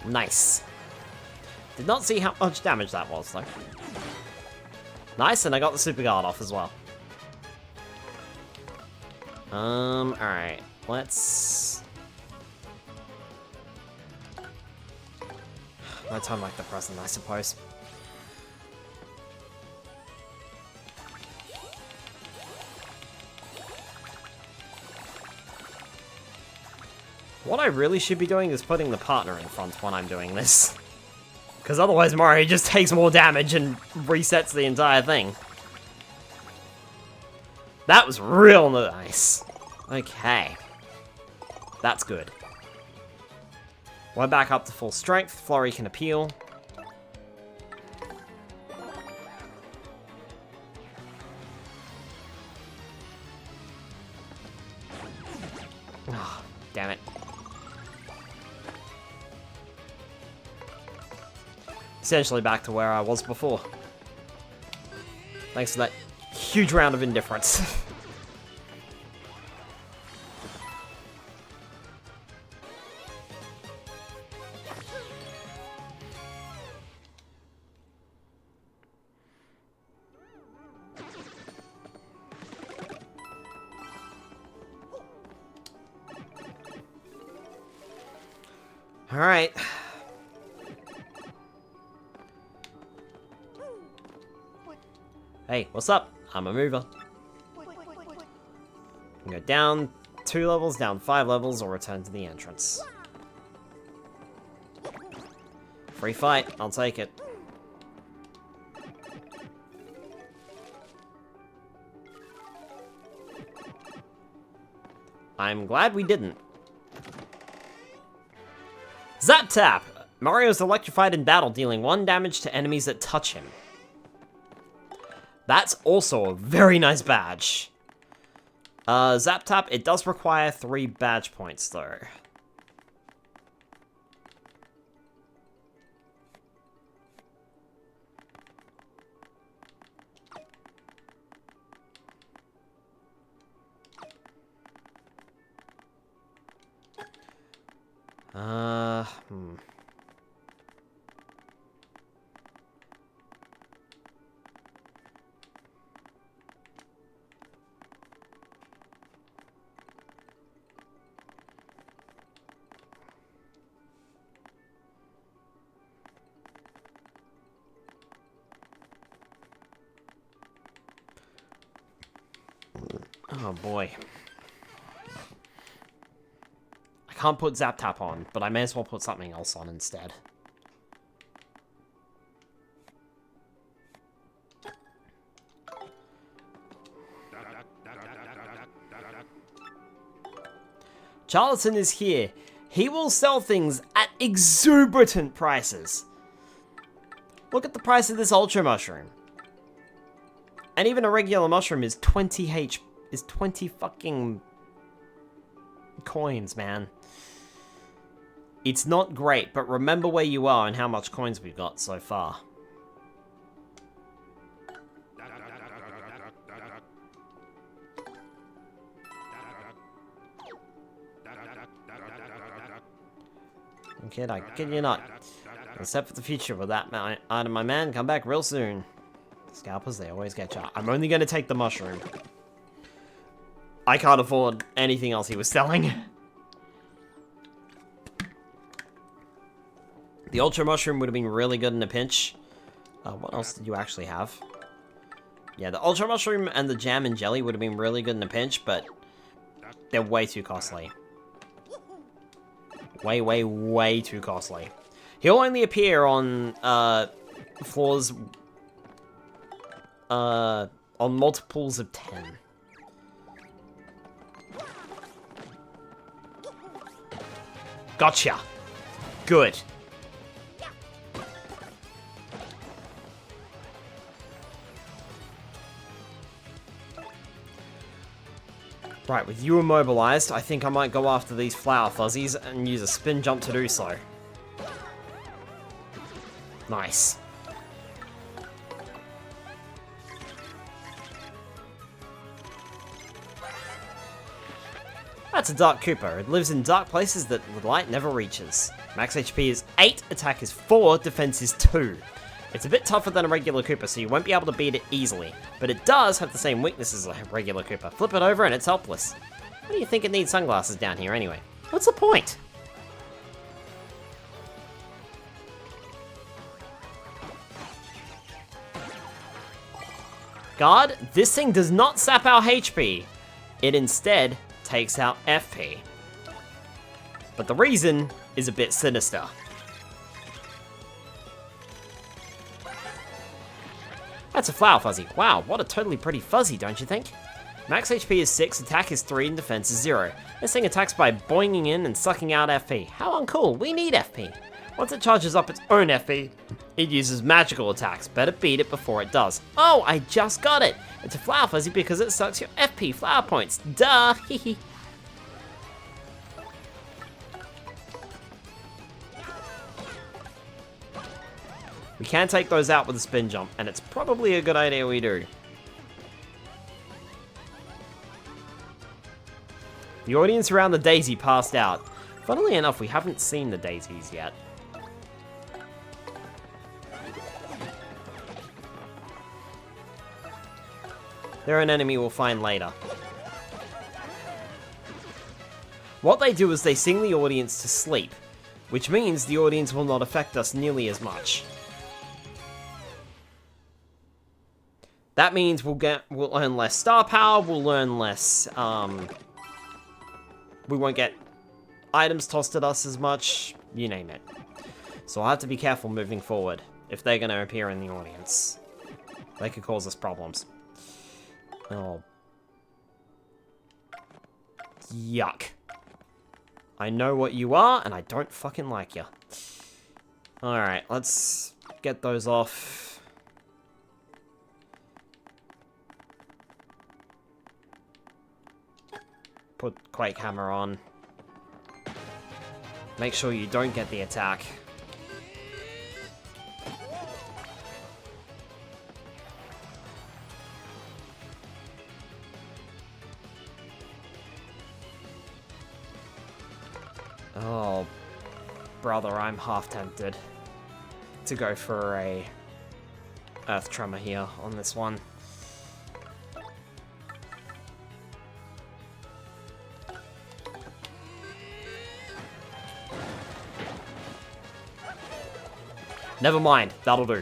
Nice. Did not see how much damage that was, though. Nice, and I got the super guard off as well. Alright. let's... No time like the present, I suppose. What I really should be doing is putting the partner in front when I'm doing this. Because otherwise Mario just takes more damage and resets the entire thing. That was real nice. Okay. That's good. We're back up to full strength. Flurry can appeal. Oh, damn it. Essentially back to where I was before. Thanks for that huge round of indifference. All right. Hey, what's up? I'm a mover. Go down 2 levels, down 5 levels, or return to the entrance. Free fight, I'll take it. I'm glad we didn't. Zap Tap! Mario's electrified in battle, dealing 1 damage to enemies that touch him. That's also a very nice badge. Zap Tap, it does require 3 badge points, though. Oh boy. I can't put Zap Tap on, but I may as well put something else on instead. Charlatan is here. He will sell things at exorbitant prices. Look at the price of this Ultra Mushroom. And even a regular mushroom is 20 fucking coins, man. It's not great, but remember where you are and how much coins we've got so far. Kid, I kid you not. Except for the future with that item, my man, come back real soon. Scalpers, they always get you. I'm only going to take the mushroom. I can't afford anything else he was selling. The Ultra Mushroom would have been really good in a pinch. What else did you actually have? Yeah, the Ultra Mushroom and the Jam and Jelly would have been really good in a pinch, but they're way too costly. Way, way, way too costly. He'll only appear on, floors, on multiples of 10. Gotcha! Good. Right, with you immobilized, I think I might go after these flower fuzzies and use a spin jump to do so. Nice. That's a Dark Koopa. It lives in dark places that the light never reaches. Max HP is 8, attack is 4, defense is 2. It's a bit tougher than a regular Koopa, so you won't be able to beat it easily. But it does have the same weaknesses as a regular Koopa. Flip it over and it's helpless. What do you think it needs sunglasses down here anyway? What's the point? God, this thing does not sap our HP. It instead takes out FP. But the reason is a bit sinister. That's a Flower Fuzzy. Wow, what a totally pretty fuzzy, don't you think? Max HP is 6, attack is 3, and defense is 0. This thing attacks by boinging in and sucking out FP. How uncool, we need FP. Once it charges up its own FP, it uses magical attacks. Better beat it before it does. Oh, I just got it! It's a Flower Fuzzy because it sucks your FP flower points. Duh, hehe. We can take those out with a spin jump, and it's probably a good idea we do. The audience around the daisy passed out. Funnily enough, we haven't seen the daisies yet. They're an enemy we'll find later. What they do is they sing the audience to sleep, which means the audience will not affect us nearly as much. That means we'll earn less star power, we'll earn less, we won't get items tossed at us as much, you name it. So I'll have to be careful moving forward if they're going to appear in the audience. They could cause us problems. Oh. Yuck. I know what you are, and I don't fucking like you. Alright, let's get those off. Put Quake Hammer on. Make sure you don't get the attack. Oh, brother, I'm half tempted to go for a Earth Tremor here on this one. Never mind, that'll do.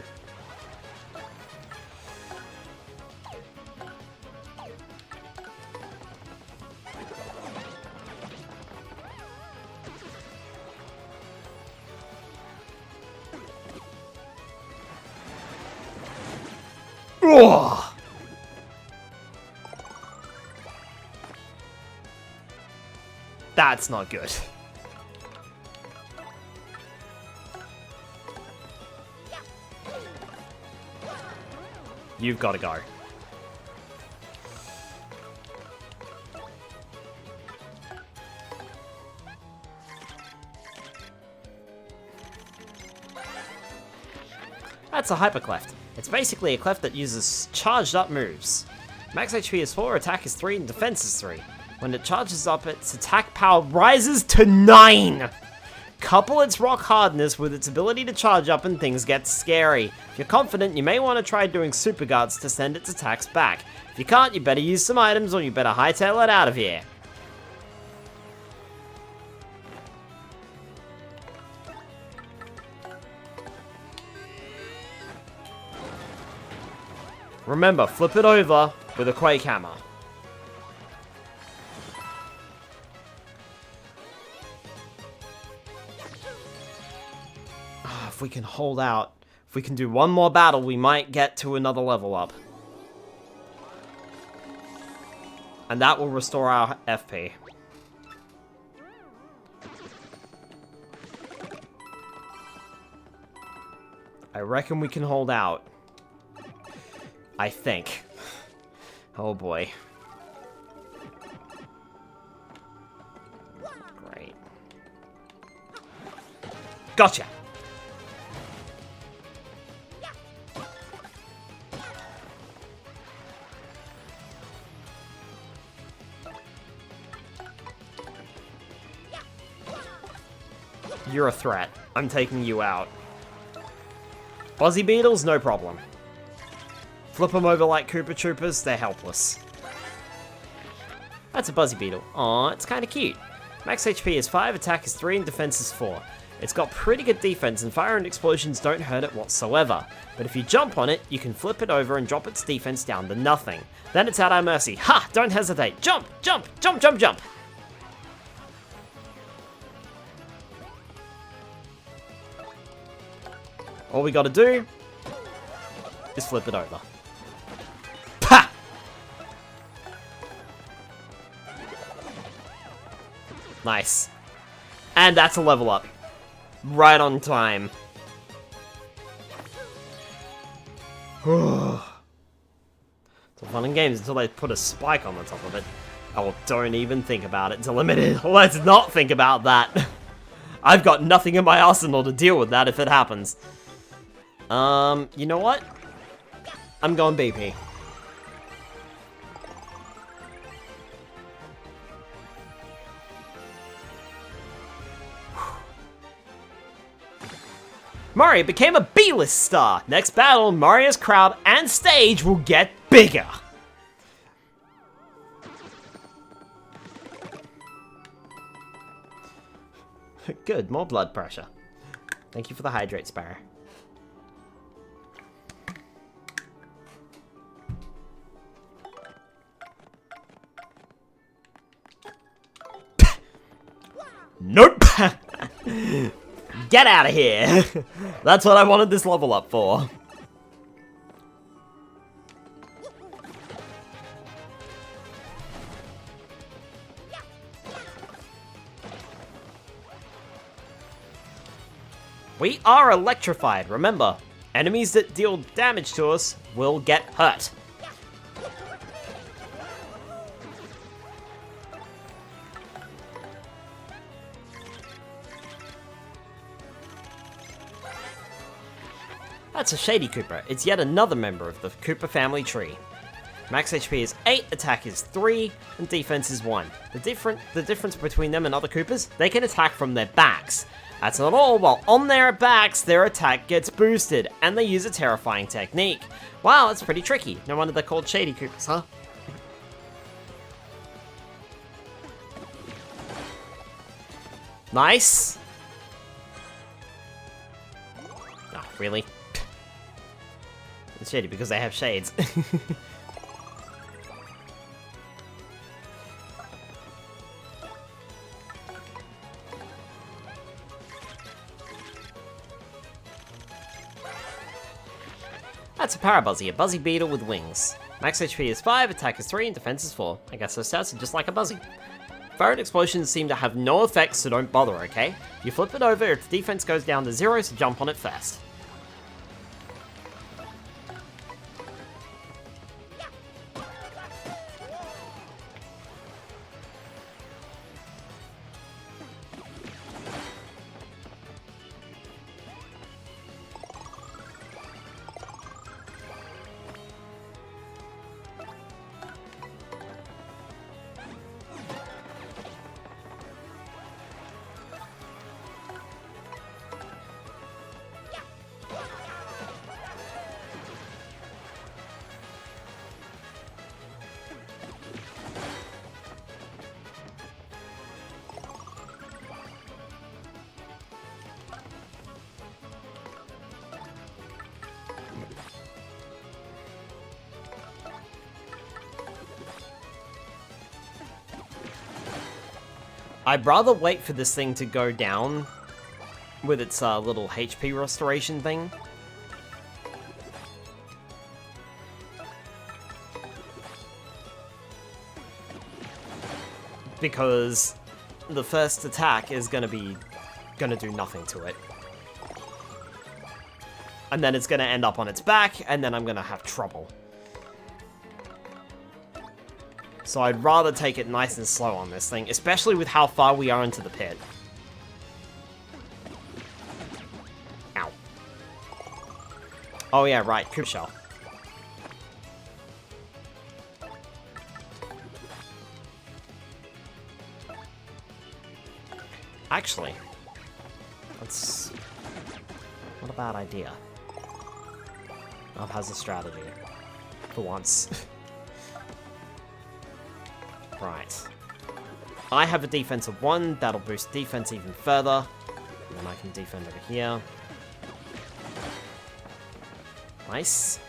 Ugh. That's not good. You've got to go. That's a Hyper Cleft. It's basically a Cleft that uses charged up moves. Max HP is 4, attack is 3, and defense is 3. When it charges up, its attack power rises to 9! Couple its rock hardness with its ability to charge up and things get scary. If you're confident, you may want to try doing super guards to send its attacks back. If you can't, you better use some items or you better hightail it out of here. Remember, flip it over with a Quake Hammer. If we can hold out, if we can do one more battle, we might get to another level up. And that will restore our FP. I reckon we can hold out. I think. Oh boy. Great. Gotcha! You're a threat. I'm taking you out. Fuzzy Beetles, no problem. Flip them over like Koopa Troopas, they're helpless. That's a Buzzy Beetle. Aw, it's kind of cute. Max HP is 5, attack is 3, and defense is 4. It's got pretty good defense, and fire and explosions don't hurt it whatsoever. But if you jump on it, you can flip it over and drop its defense down to nothing. Then it's at our mercy. Ha! Don't hesitate. Jump! Jump! Jump! Jump! Jump! All we gotta do is flip it over. Pa! Nice. And that's a level up. Right on time. It's all fun and games until they put a spike on the top of it. Oh, don't even think about it. It's limited. Let's not think about that. I've got nothing in my arsenal to deal with that if it happens. You know what? I'm going BP. Mario became a B-list star. Next battle, Mario's crowd and stage will get bigger. Good, more blood pressure. Thank you for the hydrate, Sparrow. Nope! Get out of here! That's what I wanted this level up for. We are electrified, remember. Enemies that deal damage to us will get hurt. That's a Shady Koopa. It's yet another member of the Koopa family tree. Max HP is 8, attack is 3, and defense is 1. The difference between them and other Koopas, they can attack from their backs. That's not all, while on their backs, their attack gets boosted, and they use a terrifying technique. Wow, that's pretty tricky. No wonder they're called Shady Koopas, huh? Nice. Oh, really? It's shady because they have shades. That's a Parabuzzy, a Buzzy Beetle with wings. Max HP is 5, attack is 3, and defense is 4. I guess those stats are just like a Buzzy. Fire and explosions seem to have no effects, so don't bother, okay? If you flip it over, its defense goes down to 0, so jump on it first. I'd rather wait for this thing to go down with its little HP restoration thing. Because the first attack is gonna do nothing to it. And then it's gonna end up on its back, and then I'm gonna have trouble. So I'd rather take it nice and slow on this thing, especially with how far we are into the pit. Ow. Oh yeah, right, Koopa Shell. Actually, that's not a bad idea. Nob has a strategy. For once. Right. I have a defense of 1. That'll boost defense even further. And then I can defend over here. Nice.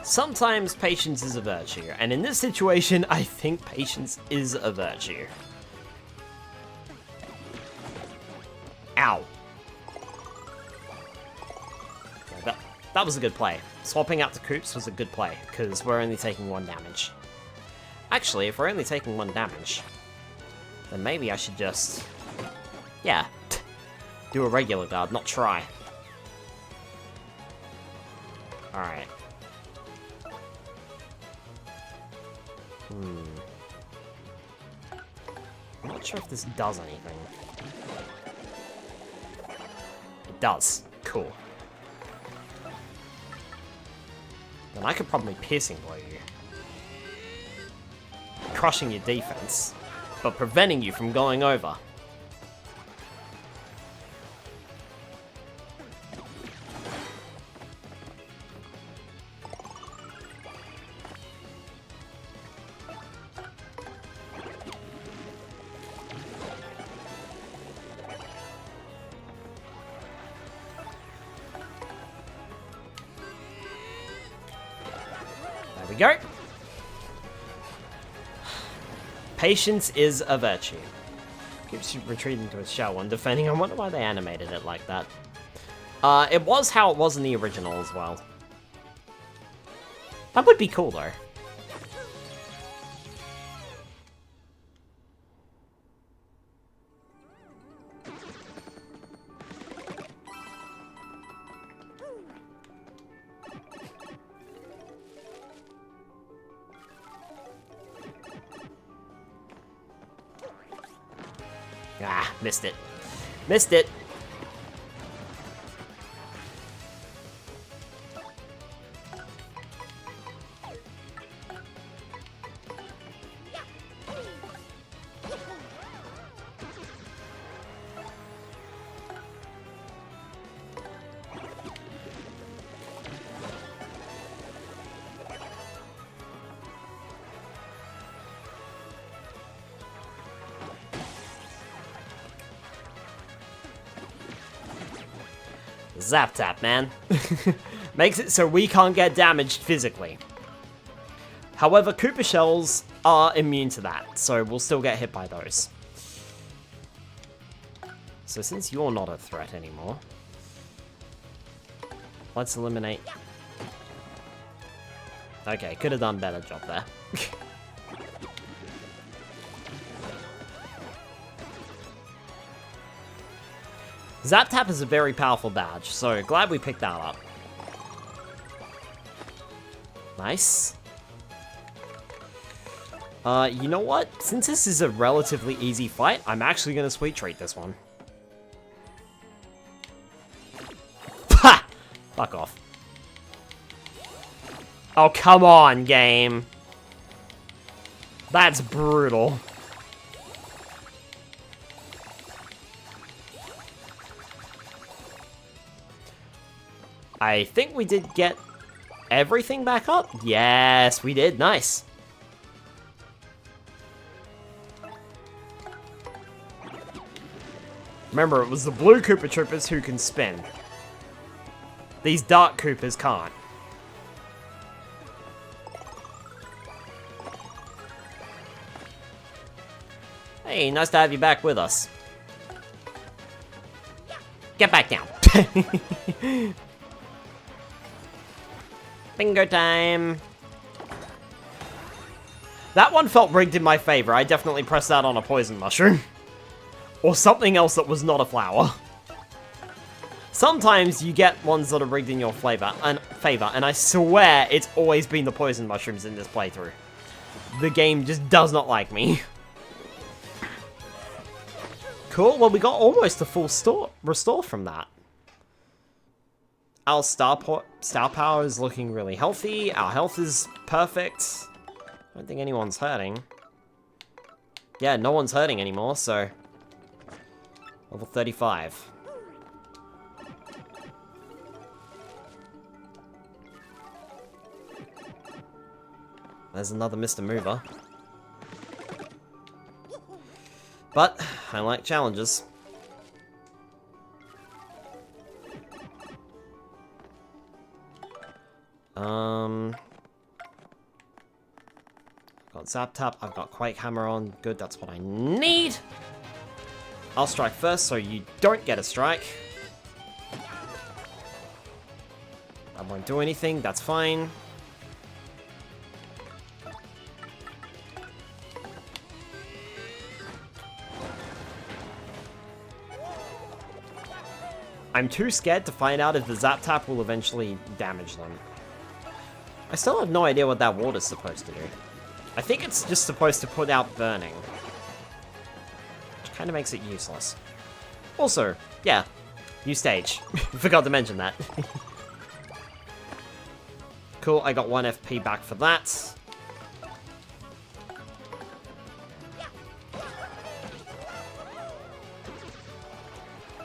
Sometimes patience is a virtue, and in this situation, I think patience is a virtue. Ow. Yeah, that was a good play. Swapping out the Koops was a good play, because we're only taking 1 damage. Actually, if we're only taking 1 damage, then maybe I should just... yeah. Do a regular guard, not try. Alright. I'm not sure if this does anything. It does. Cool. Then I could probably piercing blow you. Crushing your defense, but preventing you from going over. There we go. Patience is a virtue. Keeps you retreating to its shell when defending. I wonder why they animated it like that. It was how it was in the original as well. That would be cool though. Ah, missed it. Missed it. Zap tap, man. Makes it so we can't get damaged physically. However, Koopa shells are immune to that, so we'll still get hit by those. So since you're not a threat anymore, let's eliminate... Okay, could have done a better job there. Zap Tap is a very powerful badge, so glad we picked that up. Nice. You know what? Since this is a relatively easy fight, I'm actually gonna sweet treat this one. Ha! Fuck off. Oh, come on, game. That's brutal. I think we did get everything back up. Yes, we did. Nice. Remember, it was the blue Koopa Troopers who can spin. These dark Koopas can't. Hey, nice to have you back with us. Get back down. Bingo time! That one felt rigged in my favor. I definitely pressed that on a poison mushroom. Or something else that was not a flower. Sometimes you get ones that are rigged in your favor, and I swear it's always been the poison mushrooms in this playthrough. The game just does not like me. Cool, well we got almost a full restore from that. Our star power is looking really healthy. Our health is perfect. I don't think anyone's hurting. Yeah, no one's hurting anymore, so... Level 35. there's another Mr. Mover. But, I like challenges. Got Zap Tap, I've got Quake Hammer on. Good, that's what I need. I'll strike first so you don't get a strike. I won't do anything, that's fine. I'm too scared to find out if the Zap Tap will eventually damage them. I still have no idea what that water's supposed to do. I think it's just supposed to put out burning. Which kind of makes it useless. Also, yeah, new stage. Forgot to mention that. Cool, I got 1 FP back for that.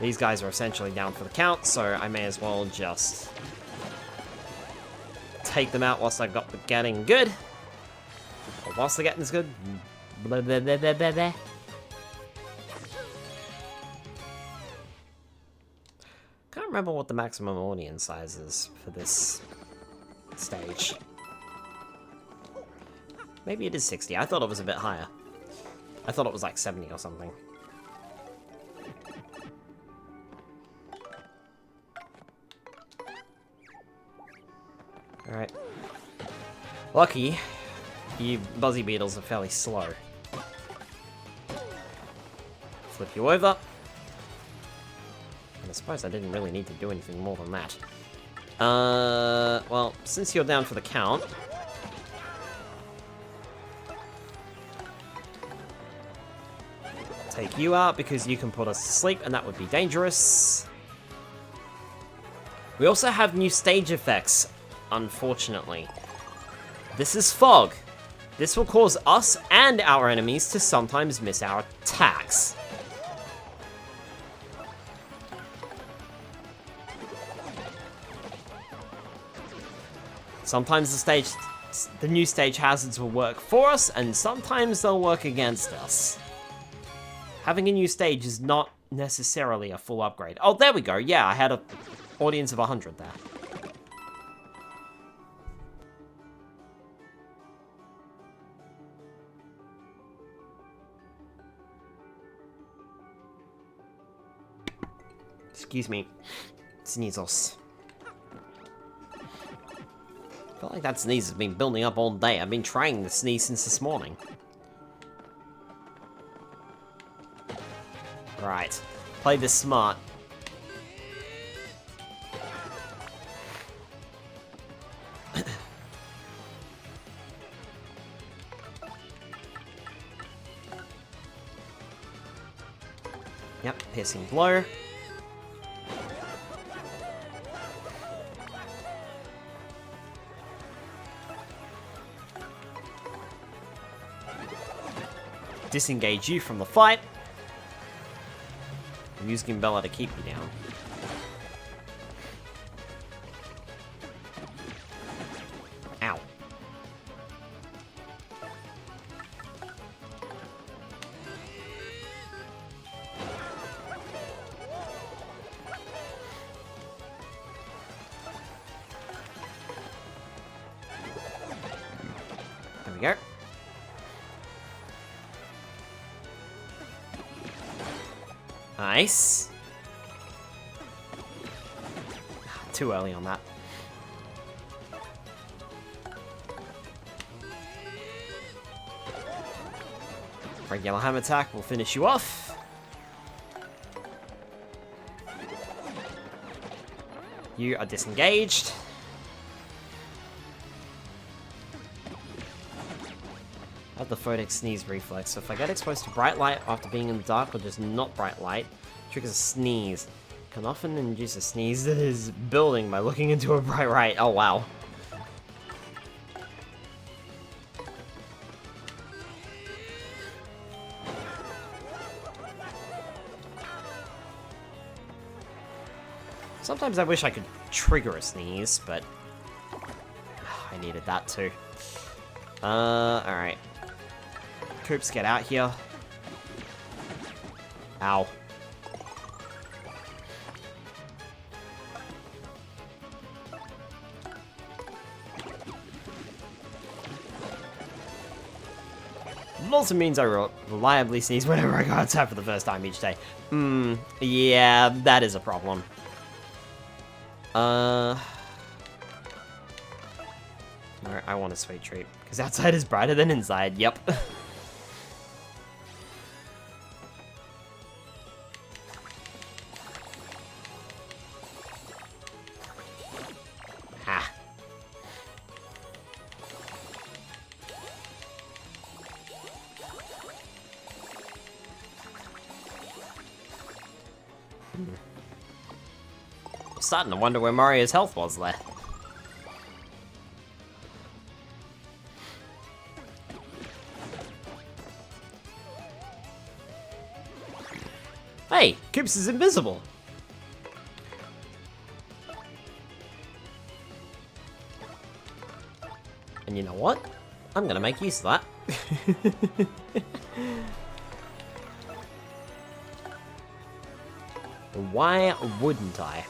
These guys are essentially down for the count, so I may as well just take them out whilst I got the getting good. Or whilst the getting's good. Blah, blah, blah, blah, blah, blah. Can't remember what the maximum audience size is for this stage. Maybe it is 60. I thought it was a bit higher. I thought it was like 70 or something. Alright. Lucky, you Buzzy Beetles are fairly slow. Flip you over. And I suppose I didn't really need to do anything more than that. Well, since you're down for the count... take you out because you can put us to sleep and that would be dangerous. We also have new stage effects. Unfortunately. This is fog. This will cause us and our enemies to sometimes miss our attacks. Sometimes the new stage hazards will work for us, and sometimes they'll work against us. Having a new stage is not necessarily a full upgrade. Oh, there we go. Yeah, I had an audience of 100 there. Excuse me. Sneezels. I feel like that sneeze has been building up all day. I've been trying to sneeze since this morning. Right. Play this smart. Yep, piercing blow. Disengage you from the fight. I'm using Bella to keep you down. Ow. There we go. Nice. Too early on that. Regular hammer attack will finish you off. You are disengaged. I have the photic sneeze reflex, so if I get exposed to bright light after being in the dark or just not bright light, triggers a sneeze. Can often induce a sneeze that is building by looking into a bright light. Oh wow. Sometimes I wish I could trigger a sneeze, but I needed that too. Alright. Koops, get out here. Ow. It also means I reliably sneeze whenever I go outside for the first time each day. Yeah, that is a problem. Alright, I want a sweet treat. Because outside is brighter than inside, yep. Ha. I'm starting to wonder where Mario's health was there. Hey, Koops is invisible. And you know what? I'm gonna make use of that. Why wouldn't I?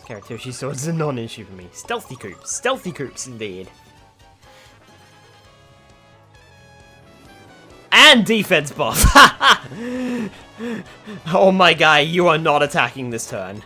Character swords is a non-issue for me. Stealthy Koops indeed. And defense buff! Oh my guy, you are not attacking this turn.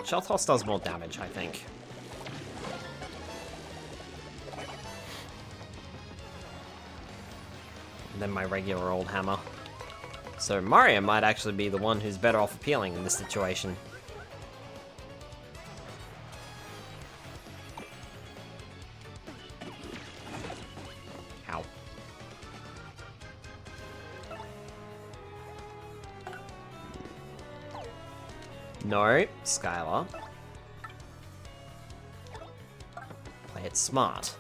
Shell Toss does more damage, I think. Than my regular old hammer. So Mario might actually be the one who's better off appealing in this situation. Ow. No, Skylar. Play it smart.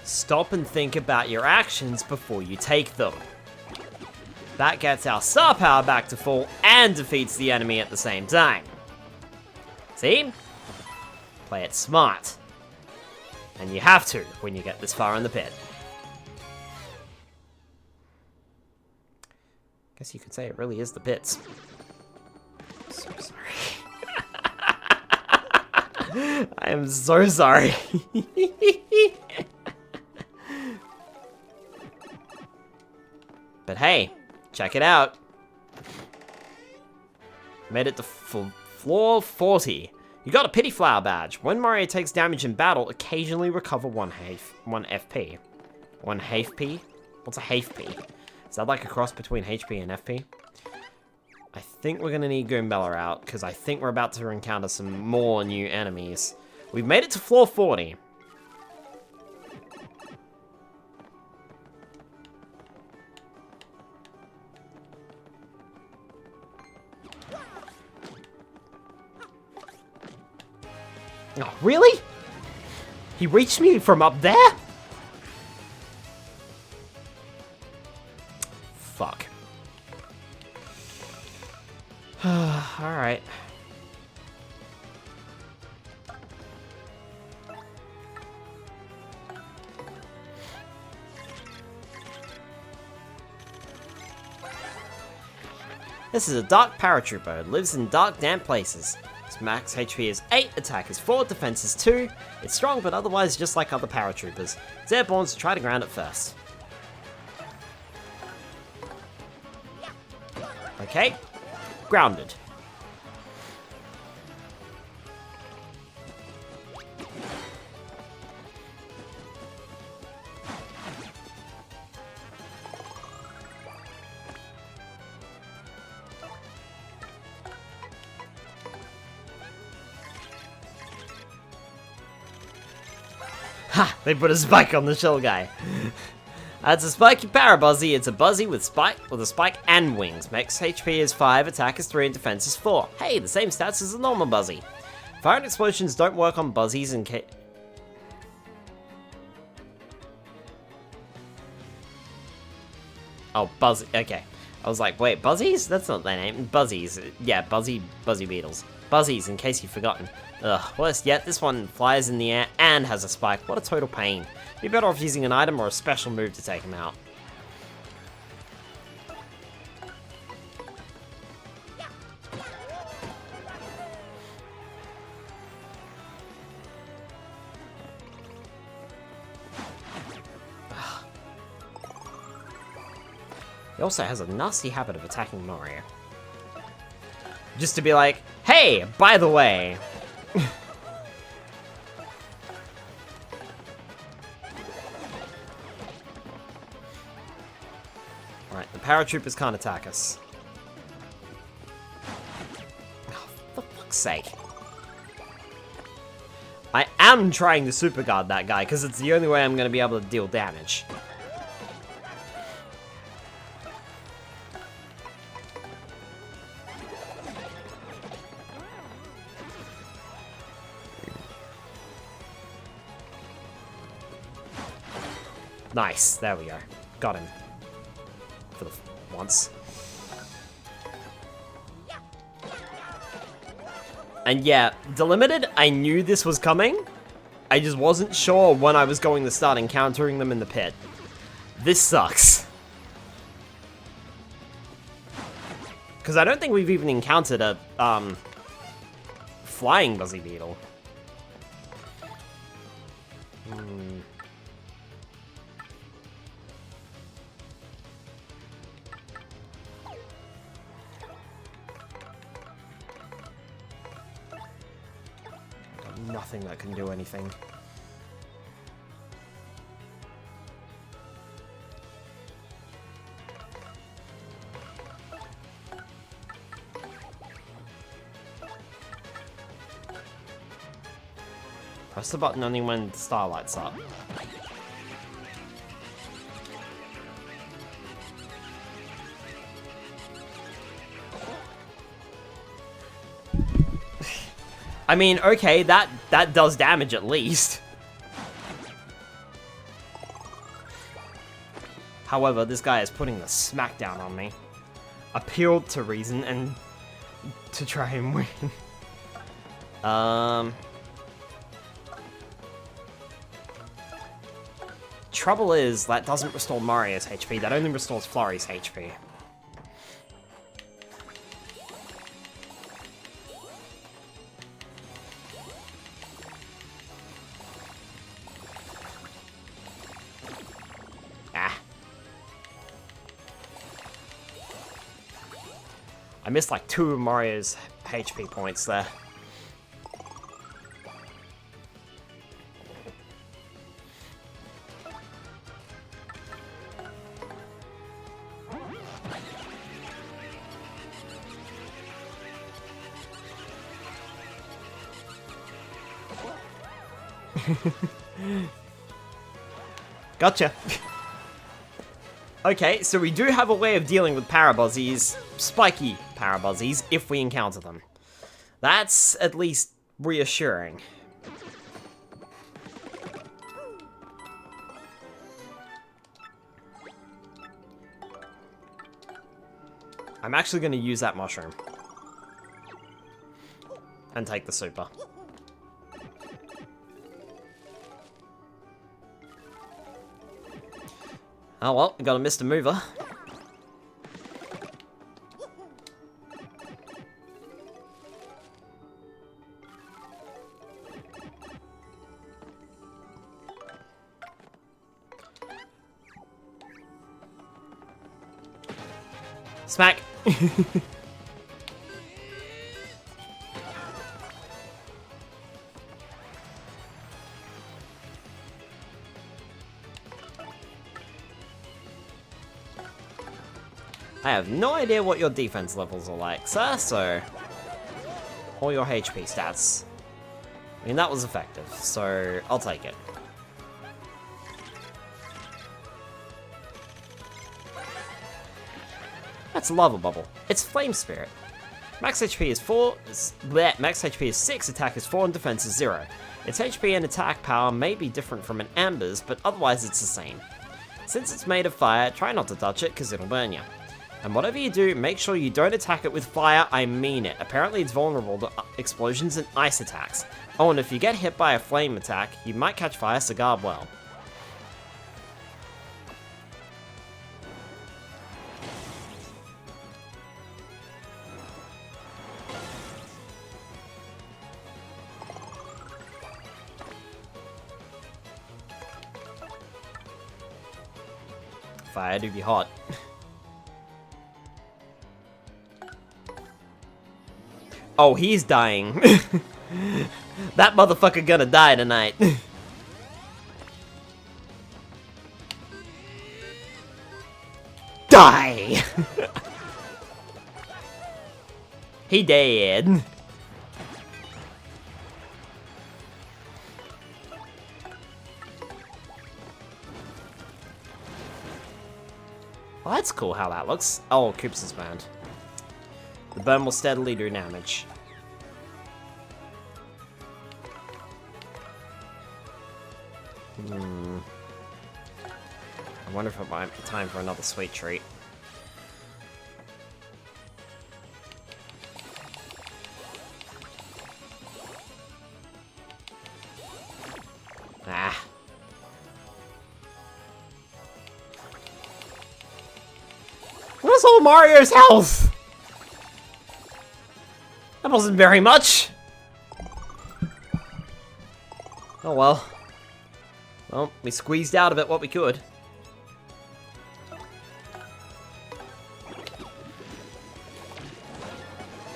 Stop and think about your actions before you take them. That gets our star power back to full and defeats the enemy at the same time. See? Play it smart. And you have to when you get this far in the pit. Guess you could say it really is the pits. So sorry. I am so sorry. But hey, check it out. Made it to floor 40. You got a Pity Flower badge. When Mario takes damage in battle, occasionally recover 1 FP. 1 HP? What's a HP? Is that like a cross between HP and FP? I think we're gonna need Goombella out, because I think we're about to encounter some more new enemies. We've made it to floor 40. Oh, really? He reached me from up there? Fuck. Alright. This is a dark paratrooper. It lives in dark, damp places. Its max HP is 8, attack is 4, defense is 2. It's strong, but otherwise just like other paratroopers. It's airborne, so try to ground it first. Okay. Grounded. Ha! They put a spike on the shell guy. It's a spiky Parabuzzy. It's a Buzzy with a spike and wings. Max HP is 5, attack is 3, and defense is 4. Hey, the same stats as a normal Buzzy. Fire and explosions don't work on Buzzies in case... Oh, Buzz. Okay. I was like, wait, Buzzies? That's not their name. Buzzies. Yeah, Buzzy Beetles. Buzzies, in case you've forgotten. Ugh, worse yet, this one flies in the air and has a spike. What a total pain. Be better off using an item or a special move to take him out. He also has a nasty habit of attacking Mario. Just to be like, hey, by the way. Alright, the paratroopers can't attack us. Oh, for fuck's sake. I am trying to super guard that guy, because it's the only way I'm going to be able to deal damage. Nice, there we go. Got him. For the once. And yeah, Delimited, I knew this was coming. I just wasn't sure when I was going to start encountering them in the pit. This sucks. Because I don't think we've even encountered a, flying Buzzy Beetle. Nothing that can do anything. Press the button only when the star lights up. I mean, okay, that does damage at least. However, this guy is putting the smackdown on me. Appealed to reason and to try and win. Trouble is, that doesn't restore Mario's HP, that only restores Flurry's HP. I missed like 2 of Mario's HP points there. Gotcha. Okay, so we do have a way of dealing with Parabuzzies, spiky Parabuzzies, if we encounter them. That's at least reassuring. I'm actually going to use that mushroom. And take the super. Oh well, we got a Mr. Mover. Smack! I have no idea what your defense levels are like, sir, so... Or your HP stats. I mean, that was effective, so I'll take it. That's a lava bubble. It's Flame Spirit. Max HP is 4. Max HP is 6, attack is 4, and defense is 0. Its HP and attack power may be different from an Amber's, but otherwise it's the same. Since it's made of fire, try not to touch it, because it'll burn you. And whatever you do, make sure you don't attack it with fire, I mean it. Apparently it's vulnerable to explosions and ice attacks. Oh, and if you get hit by a flame attack, you might catch fire, so guard well. Fire do be hot. Oh, he's dying. That motherfucker gonna die tonight. Die! He dead. Well, that's cool how that looks. Oh, Coops is burned. The burn will steadily do damage. I wonder if it might be time for another sweet treat. Ah. Where's all Mario's health? That wasn't very much. Oh well. Well, we squeezed out of it what we could.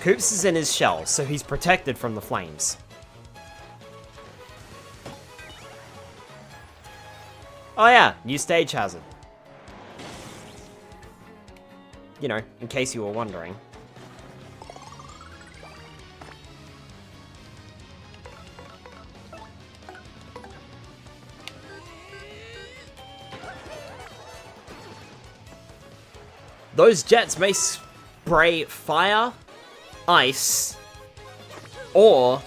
Koops is in his shell, so he's protected from the flames. Oh yeah, new stage hazard. You know, in case you were wondering. Those jets may spray fire, ice, or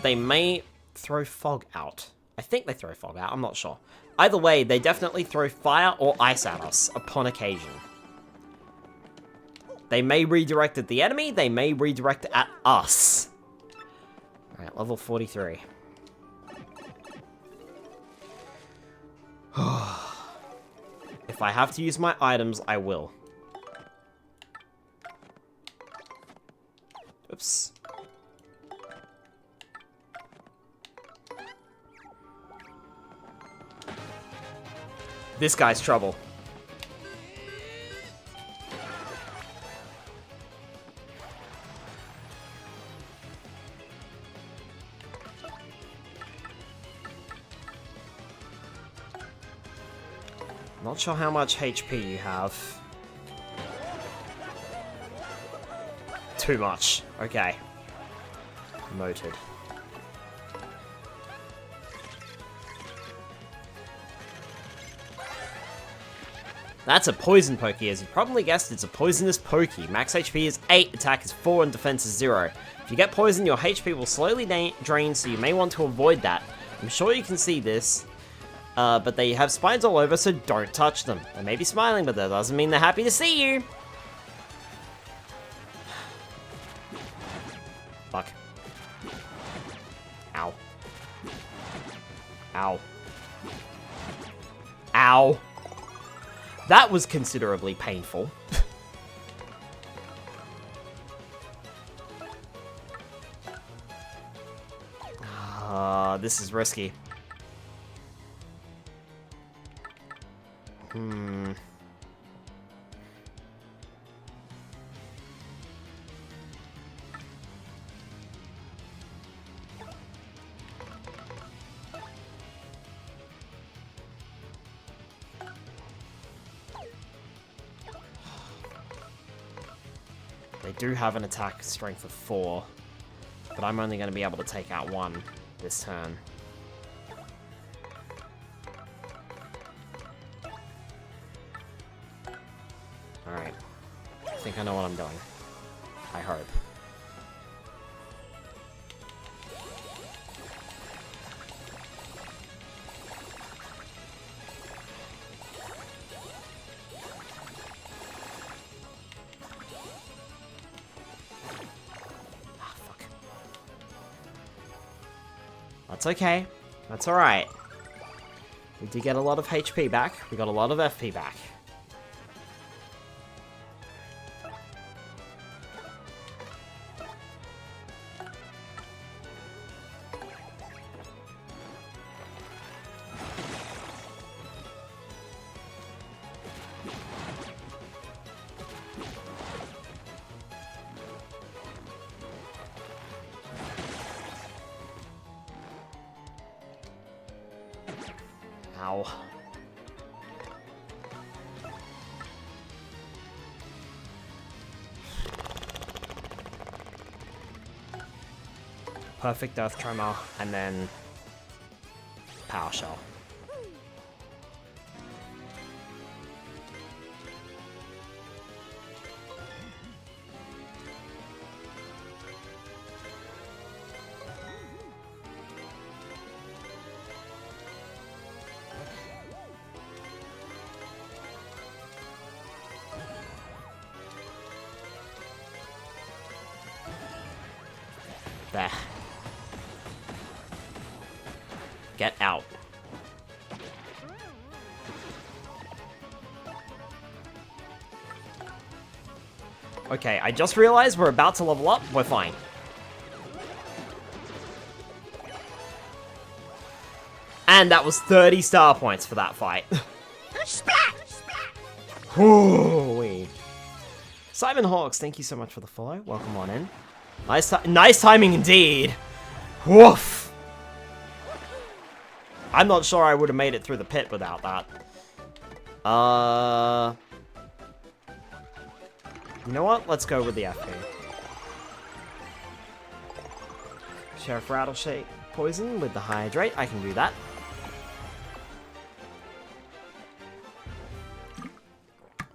they may throw fog out. I think they throw fog out, I'm not sure. Either way, they definitely throw fire or ice at us upon occasion. They may redirect at the enemy, they may redirect at us. Alright, level 43. If I have to use my items, I will. Oops. This guy's trouble. Not sure how much HP you have. Too much. Okay. Noted. That's a poison pokey. As you probably guessed, it's a poisonous pokey. Max HP is 8, attack is 4, and defense is 0. If you get poisoned, your HP will slowly drain, so you may want to avoid that. I'm sure you can see this, but they have spines all over, so don't touch them. They may be smiling, but that doesn't mean they're happy to see you. Fuck. Ow. Ow. Ow. That was considerably painful. This is risky. They do have an attack strength of 4, but I'm only going to be able to take out 1 this turn. Alright. think I know what I'm doing. I hope. Ah, fuck. That's okay. That's alright. We did get a lot of HP back. We got a lot of FP back. Ow. Perfect Earth Tremor, and then Power Shell. There. Get out. Okay, I just realized we're about to level up. We're fine. And that was 30 star points for that fight. Holy. Simon Hawks, thank you so much for the follow. Welcome on in. Nice timing indeed. Woof. I'm not sure I would have made it through the pit without that. You know what? Let's go with the FP. Sheriff Rattleshake poison with the hydrate. I can do that.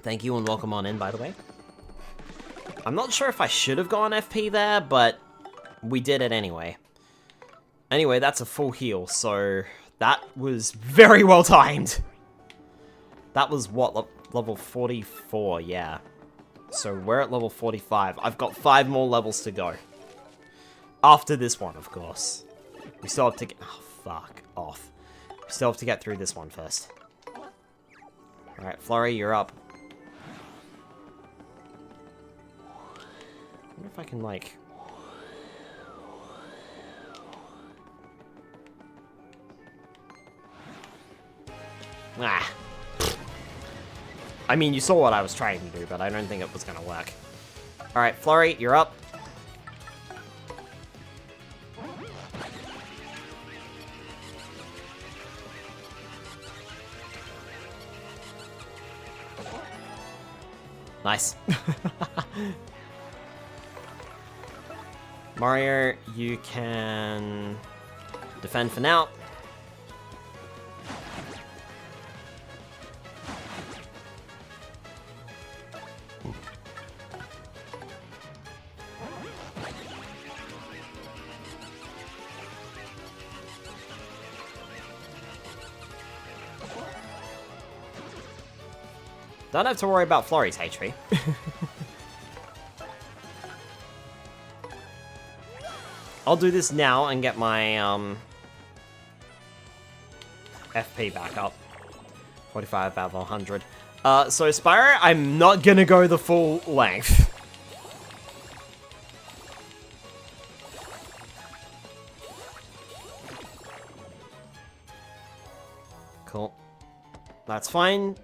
Thank you and welcome on in, by the way. I'm not sure if I should have gone FP there, but we did it anyway. Anyway, that's a full heal, so that was very well timed. That was what, level 44, yeah. So we're at level 45. I've got 5 more levels to go. After this one, of course. We still have to get... Oh, fuck off. We still have to get through this one first. Alright, Flurry, you're up. I wonder if I can, like... Ah. I mean, you saw what I was trying to do, but I don't think it was gonna work. Alright, Flurry, you're up. Nice. Mario, you can defend for now. Don't have to worry about Flurry's HP. I'll do this now and get my FP back up. 45 out of 100. So Spyro, I'm not gonna go the full length. Cool. That's fine.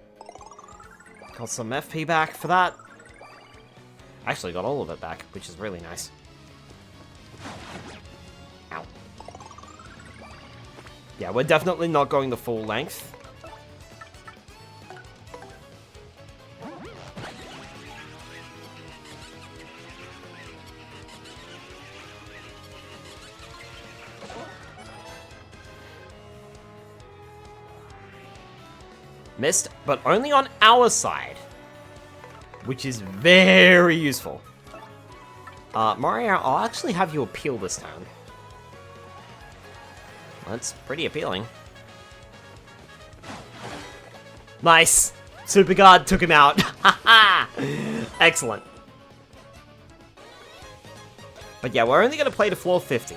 Got some FP back for that. Actually got all of it back, which is really nice. Ow. Yeah, we're definitely not going the full length. Missed, but only on our side. which is very useful. Mario, I'll actually have you appeal this time. That's pretty appealing. Nice! Super Guard took him out. Excellent. But yeah, we're only going to play to floor 50,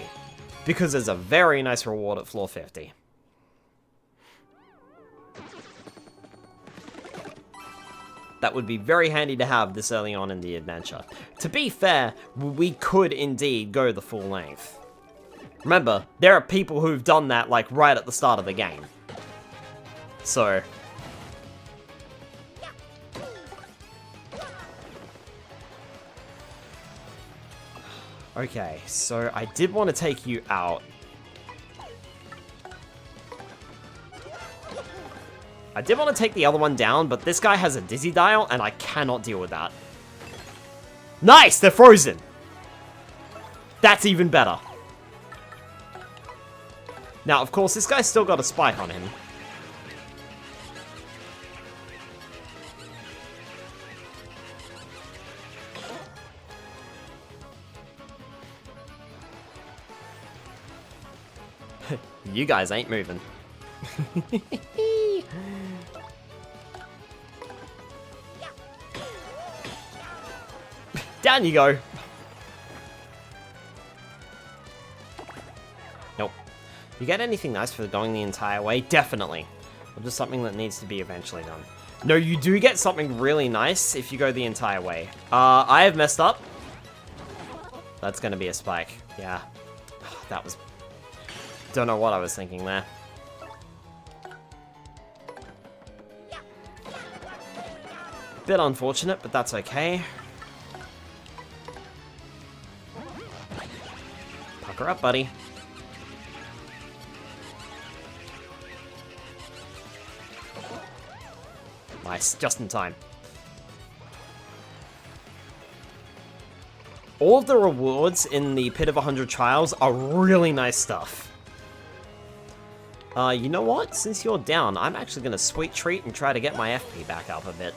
because there's a very nice reward at floor 50. That would be very handy to have this early on in the adventure. To be fair, we could indeed go the full length. Remember, there are people who've done that, like, right at the start of the game. So... okay, so I did want to take you out. I did want to take the other one down, but this guy has a dizzy dial, and I cannot deal with that. Nice! They're frozen! That's even better. Now, of course, this guy's still got a spike on him. You guys ain't moving. Down you go. Nope. You get anything nice for going the entire way? Definitely. Or just something that needs to be eventually done. No, you do get something really nice if you go the entire way. I have messed up. That's gonna be a spike. Yeah. That was... don't know what I was thinking there. Bit unfortunate, but that's okay. Pucker up, buddy. Nice, just in time. All of the rewards in the Pit of 100 Trials are really nice stuff. You know what? Since you're down, I'm actually going to sweet treat and try to get my FP back up a bit.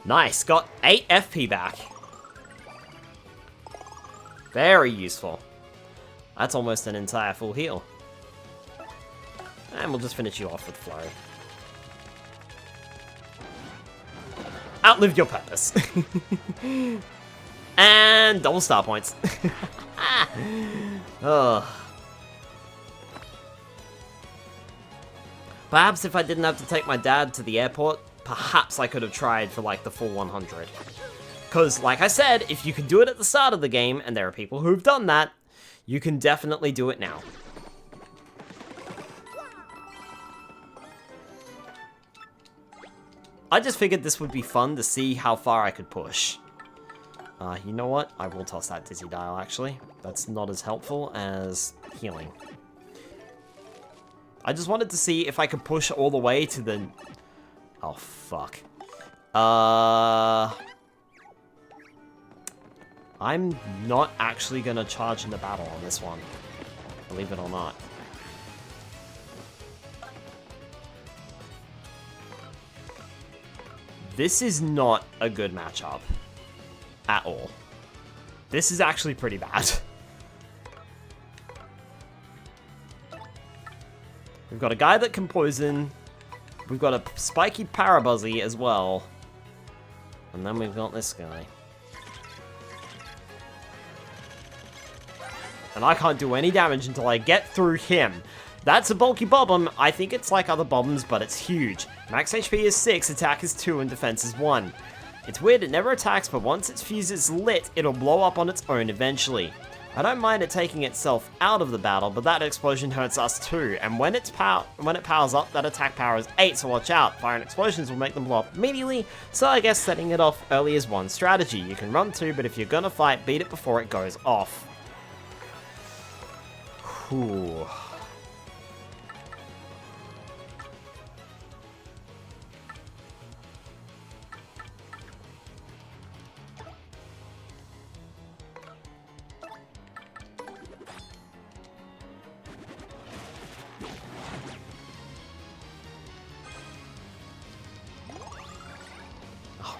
Nice, got 8 FP back. Very useful. That's almost an entire full heal. And we'll just finish you off with Flurry. Outlived your purpose. And double star points. Ugh. Perhaps if I didn't have to take my dad to the airport, perhaps I could have tried for, like, the full 100. Because, like I said, if you can do it at the start of the game, and there are people who've done that, you can definitely do it now. I just figured this would be fun to see how far I could push. You know what? I will toss that dizzy dial, actually. That's not as helpful as healing. I just wanted to see if I could push all the way to the... oh, fuck. I'm not actually gonna charge into battle on this one. Believe it or not. This is not a good matchup. At all. This is actually pretty bad. We've got a guy that can poison. We've got a spiky Parabuzzy as well. And then we've got this guy. And I can't do any damage until I get through him. That's a bulky Bob-omb. I think it's like other Bob-ombs, but it's huge. Max HP is 6, attack is 2, and defense is 1. It's weird, it never attacks, but once its fuse is lit, it'll blow up on its own eventually. I don't mind it taking itself out of the battle, but that explosion hurts us too, and when it powers up, that attack power is 8, so watch out. Fire and explosions will make them blow up immediately, so I guess setting it off early is one strategy. You can run too, but if you're gonna fight, beat it before it goes off. Whew.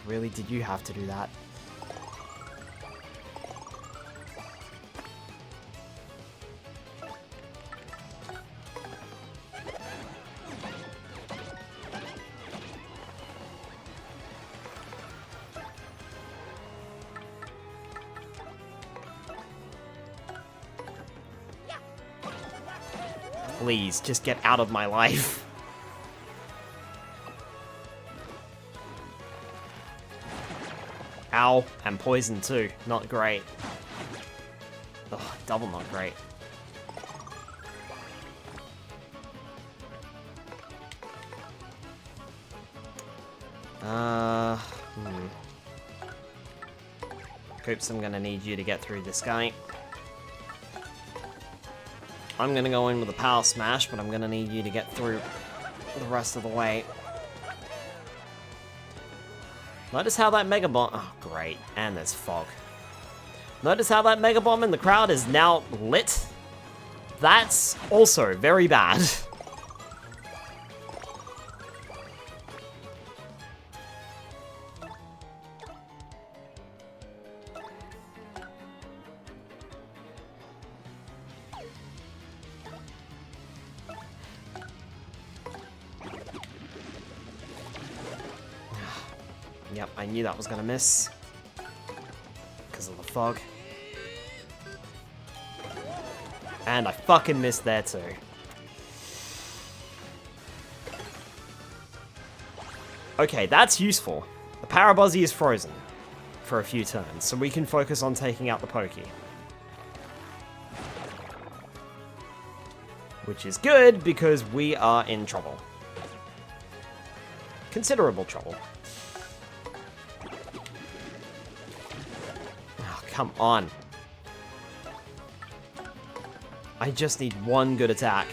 really? Did you have to do that? Please, just get out of my life. Ow, and poison too. Not great. Ugh, double not great. Coops, I'm gonna need you to get through this guy. I'm gonna go in with a power smash, but I'm gonna need you to get through the rest of the way. Notice how that Mega Bomb... Oh, great. And there's fog. Notice how that Mega Bomb in the crowd is now lit? That's also very bad. Yep, I knew that was gonna miss. Because of the fog. And I fucking missed there too. Okay, that's useful. The Parabuzzy is frozen for a few turns, so we can focus on taking out the Pokey. Which is good, because we are in trouble. Considerable trouble. Oh, come on. I just need one good attack.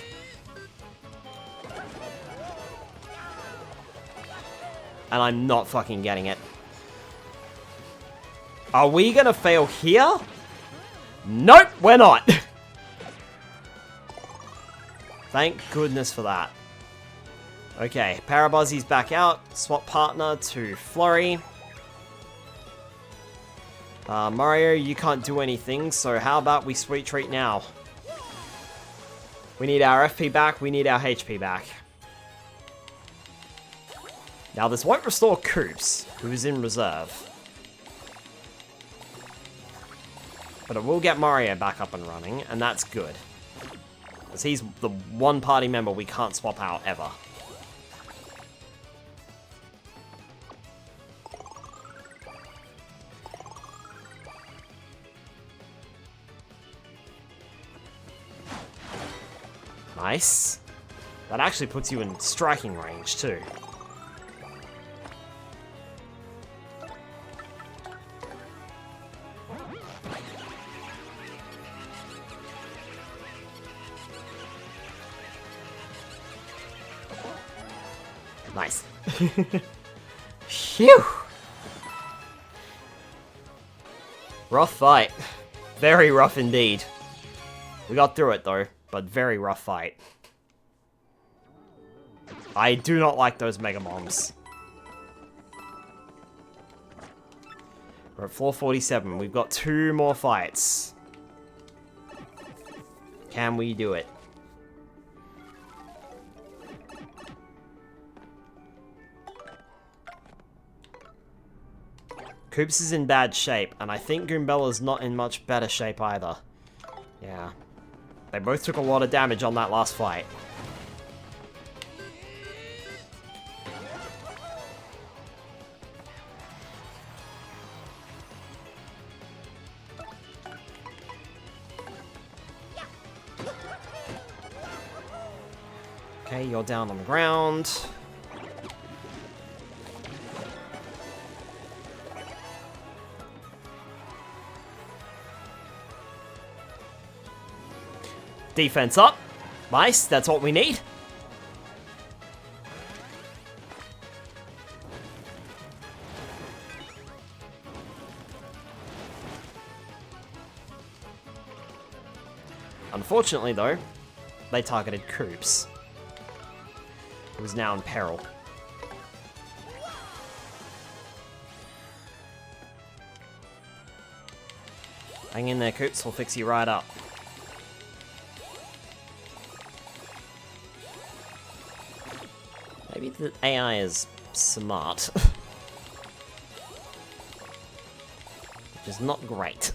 And I'm not fucking getting it. Are we gonna fail here? Nope, we're not. Thank goodness for that. Okay, Parabuzzy's back out. Swap partner to Flurry. Mario, you can't do anything, so how about we sweet treat now? We need our FP back, we need our HP back. Now this won't restore Koops, who is in reserve. But it will get Mario back up and running, and that's good. Because he's the one party member we can't swap out ever. Nice. That actually puts you in striking range, too. Nice. Phew! Rough fight. Very rough indeed. We got through it, though. But very rough fight. I do not like those Mega Bombs. We're at floor 47. We've got 2 more fights. Can we do it? Koops is in bad shape, and I think Goombella's not in much better shape either. Yeah. They both took a lot of damage on that last fight. Okay, you're down on the ground. Defense up. Nice, that's what we need. Unfortunately, though, they targeted Koops. It was now in peril. Hang in there, Coops. We'll fix you right up. Maybe the AI is smart. Which is not great.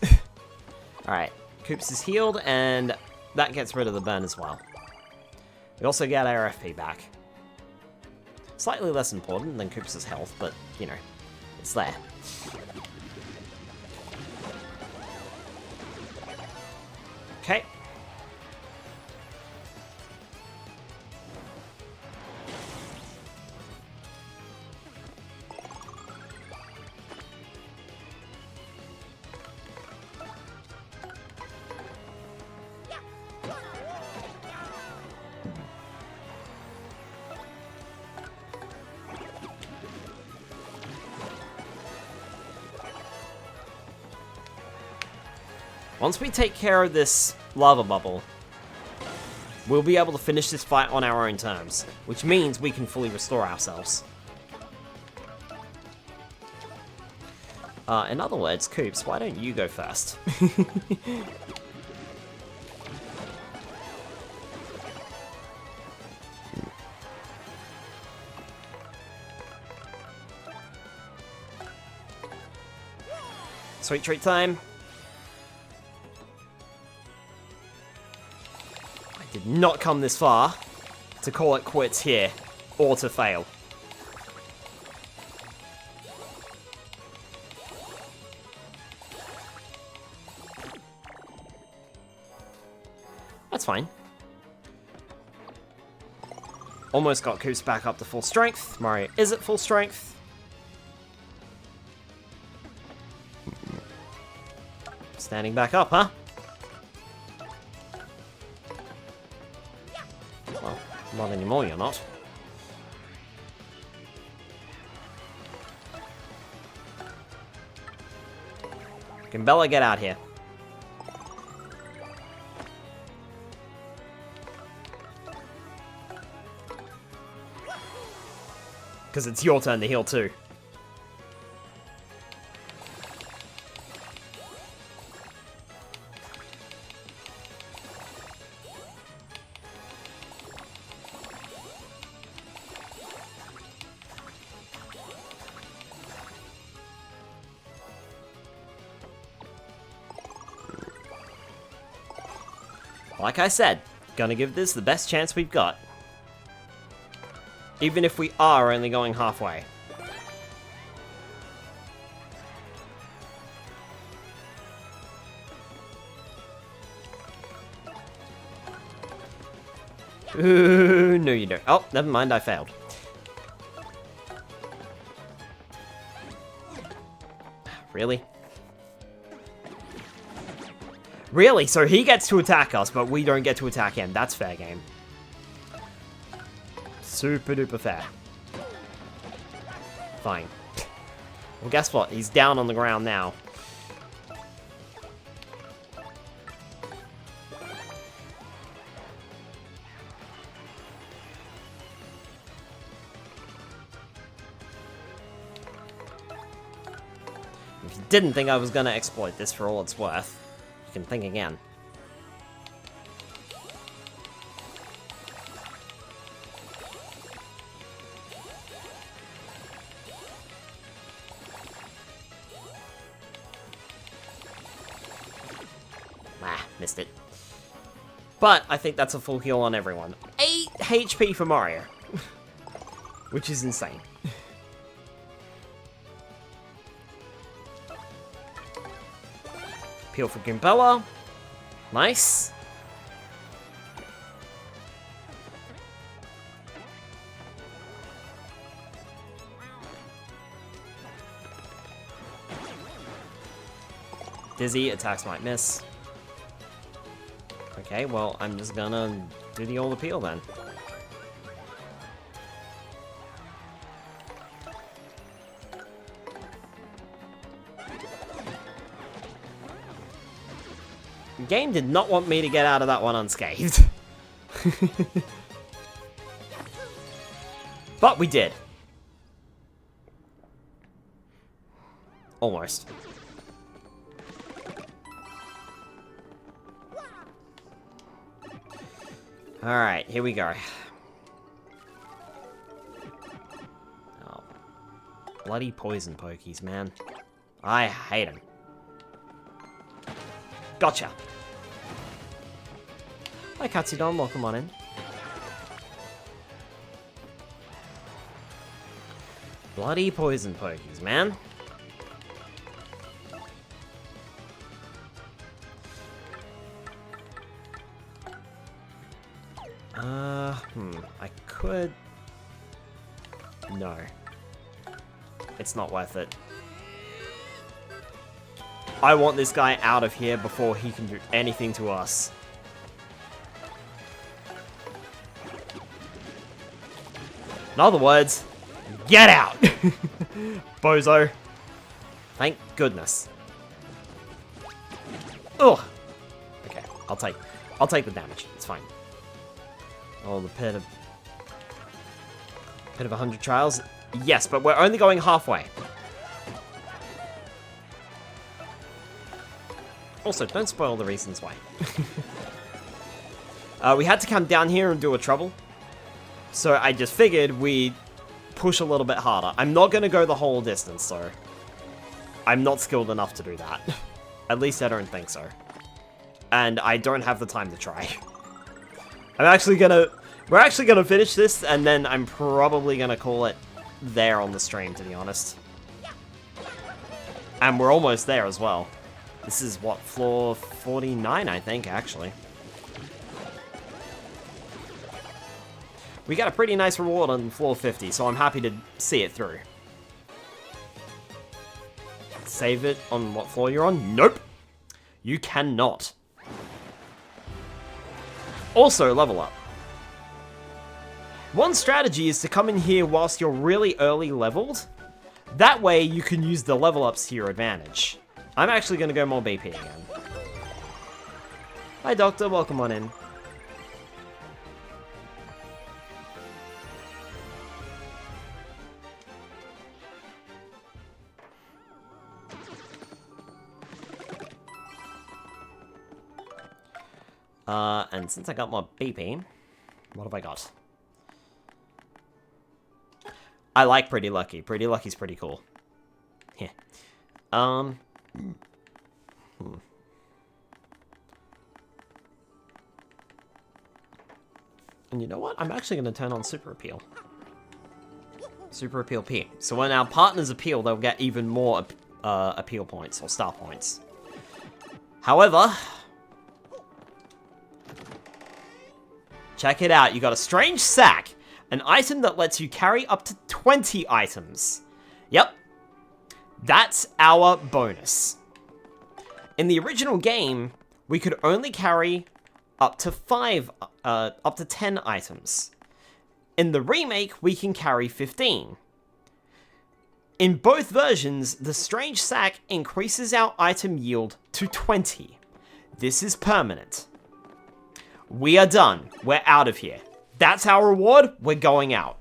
Alright, Coops is healed, and that gets rid of the burn as well. We also get our FP back. Slightly less important than Coops' health, but, you know, it's there. Okay. Once we take care of this lava bubble, we'll be able to finish this fight on our own terms, which means we can fully restore ourselves. In other words, Coops, why don't you go first? Sweet treat time. Did not come this far to call it quits here, or to fail. That's fine. Almost got Coops back up to full strength. Mario is at full strength. Standing back up, huh? Well, not anymore, you're not. Can Bella get out here? Because it's your turn to heal too. Like I said, gonna give this the best chance we've got. Even if we are only going halfway. Ooh, no you don't. Oh, never mind, I failed. Really? Really? So he gets to attack us, but we don't get to attack him. That's fair game. Super duper fair. Fine. Well, guess what? He's down on the ground now. If you didn't think I was going to exploit this for all it's worth, you can think again. Missed it. But I think that's a full heal on everyone. 8 HP for Mario. Which is insane. Peel for Goombella. Nice. Dizzy, attacks might miss. Okay, well, I'm just gonna do the old appeal then. The game did not want me to get out of that one unscathed. But we did. Alright, here we go. Oh. Bloody poison pokies, man. I hate them. Gotcha. Hi, Katsudon. Welcome on in. Bloody poison pokies, man. I could... No. It's not worth it. I want this guy out of here before he can do anything to us. In other words, get out! Bozo. Thank goodness. Ugh. Okay, I'll take the damage. It's fine. Oh, the pit of 100 trials. Yes, but we're only going halfway. Also, don't spoil the reasons why. We had to come down here and do a trouble. So I just figured we'd push a little bit harder. I'm not going to go the whole distance, though. I'm not skilled enough to do that. At least I don't think so. And I don't have the time to try. We're actually gonna finish this, and then I'm probably gonna call it there on the stream, to be honest. And we're almost there as well. This is, what, floor 49, I think, actually. We got a pretty nice reward on floor 50, so I'm happy to see it through. Save it on what floor you're on? Nope! You cannot. Also, level up. One strategy is to come in here whilst you're really early leveled. That way, you can use the level ups to your advantage. I'm actually going to go more BP again. Hi, Doctor. Welcome on in. And since I got more BP, what have I got? I like Pretty Lucky. Pretty Lucky's pretty cool. Yeah. And you know what? I'm actually going to turn on Super Appeal. Super Appeal P. So when our partners appeal, they'll get even more appeal points or star points. However, check it out. You got a strange sack. An item that lets you carry up to 20 items. Yep. That's our bonus. In the original game, we could only carry up to 10 items. In the remake, we can carry 15. In both versions, the strange sack increases our item yield to 20. This is permanent. We are done. We're out of here. That's our reward. We're going out.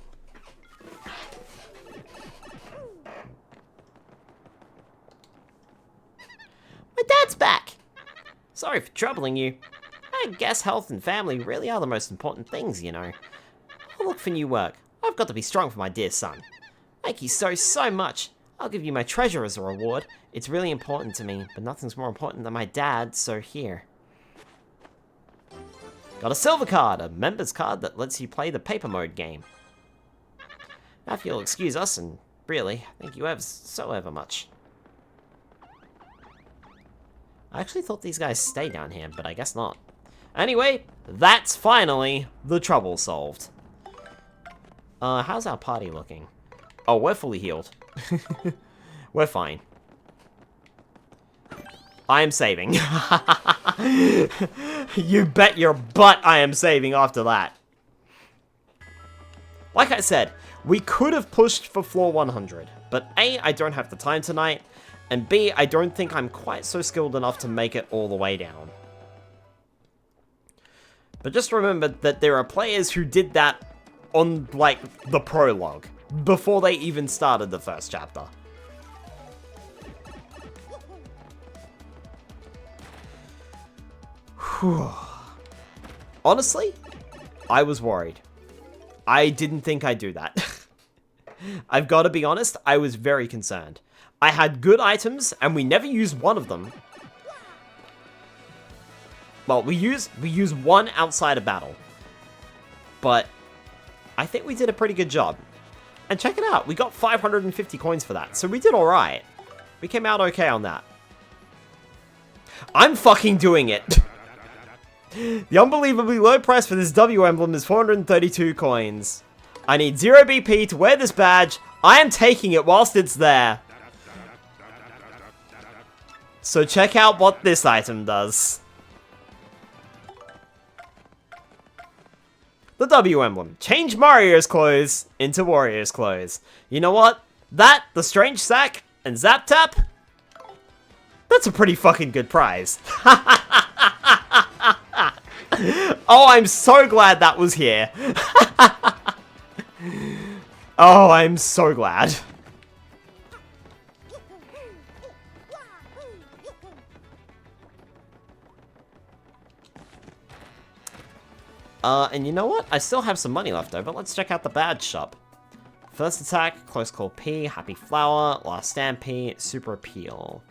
My dad's back. Sorry for troubling you. I guess health and family really are the most important things, you know. I'll look for new work. I've got to be strong for my dear son. Thank you so much. I'll give you my treasure as a reward. It's really important to me, but nothing's more important than my dad, so here. Got a silver card, a member's card that lets you play the paper mode game. Now if you'll excuse us, and really, thank you ever so ever much. I actually thought these guys stay down here, but I guess not. Anyway, that's finally the trouble solved. How's our party looking? Oh, we're fully healed. We're fine. I am saving. You bet your butt I am saving after that. Like I said, we could have pushed for floor 100, but A, I don't have the time tonight, and B, I don't think I'm quite so skilled enough to make it all the way down. But just remember that there are players who did that on, like, the prologue, before they even started the first chapter. Whew. Honestly, I was worried. I didn't think I'd do that. I've got to be honest, I was very concerned. I had good items, and we never used one of them. Well, we use one outside of battle. But I think we did a pretty good job. And check it out, we got 550 coins for that, so we did alright. We came out okay on that. I'm fucking doing it! The unbelievably low price for this W emblem is 432 coins. I need 0 BP to wear this badge. I am taking it whilst it's there. So check out what this item does. The W emblem. Change Mario's clothes into Warrior's clothes. You know what? That, the Strange Sack, and Zap Tap? That's a pretty fucking good prize. Oh, I'm so glad that was here. Oh, I'm so glad. And you know what? I still have some money left over. Let's check out the badge shop. First attack, close call P, happy flower, last stand P, super appeal.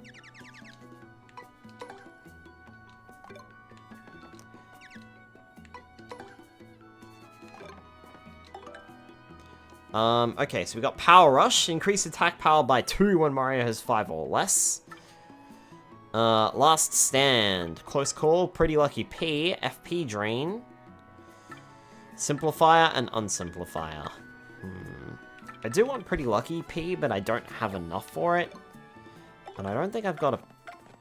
Okay, so we got Power Rush, increase attack power by 2 when Mario has 5 or less. Last Stand, Close Call, Pretty Lucky P, FP Drain, Simplifier, and Unsimplifier. I do want Pretty Lucky P, but I don't have enough for it. And I don't think I've got a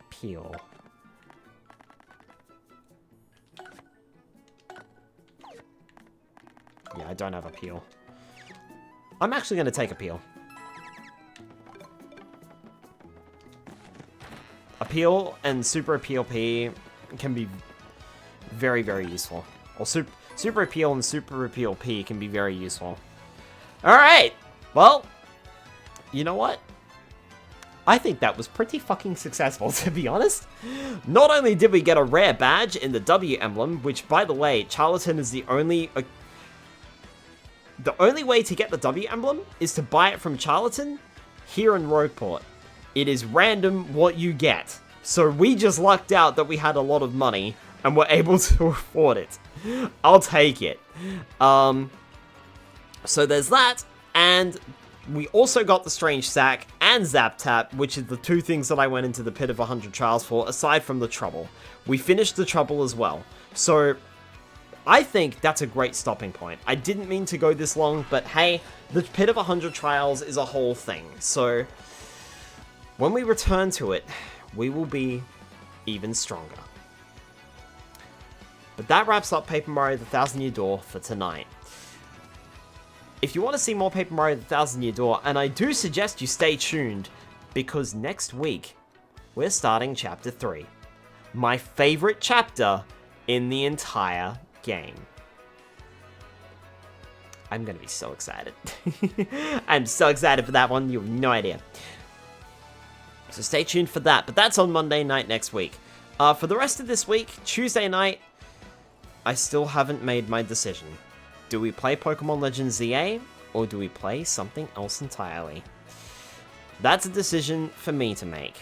Peel. Yeah, I don't have a Peel. I'm actually going to take Appeal. Appeal and Super Appeal P can be very, very useful. Or Super Appeal and Super Appeal P can be very useful. Alright! Well, you know what? I think that was pretty fucking successful, to be honest. Not only did we get a rare badge in the W emblem, which, by the way, Charlatan is the only... The only way to get the W emblem is to buy it from Charlatan here in Rogueport. It is random what you get. So we just lucked out that we had a lot of money and were able to afford it. I'll take it. So there's that, and we also got the Strange Sack and Zap Tap, which is the two things that I went into the Pit of 100 Trials for, aside from the Trouble. We finished the Trouble as well. So I think that's a great stopping point. I didn't mean to go this long, but hey, the Pit of 100 Trials is a whole thing. So when we return to it, we will be even stronger. But that wraps up Paper Mario The Thousand Year Door for tonight. If you want to see more Paper Mario The Thousand Year Door, and I do suggest you stay tuned, because next week, we're starting Chapter 3. My favorite chapter in the entire game. I'm gonna be so excited. I'm so excited for that one, you have no idea. So stay tuned for that, but that's on Monday night next week. For the rest of this week, Tuesday night, I still haven't made my decision. Do we play Pokemon Legends ZA, or do we play something else entirely? That's a decision for me to make.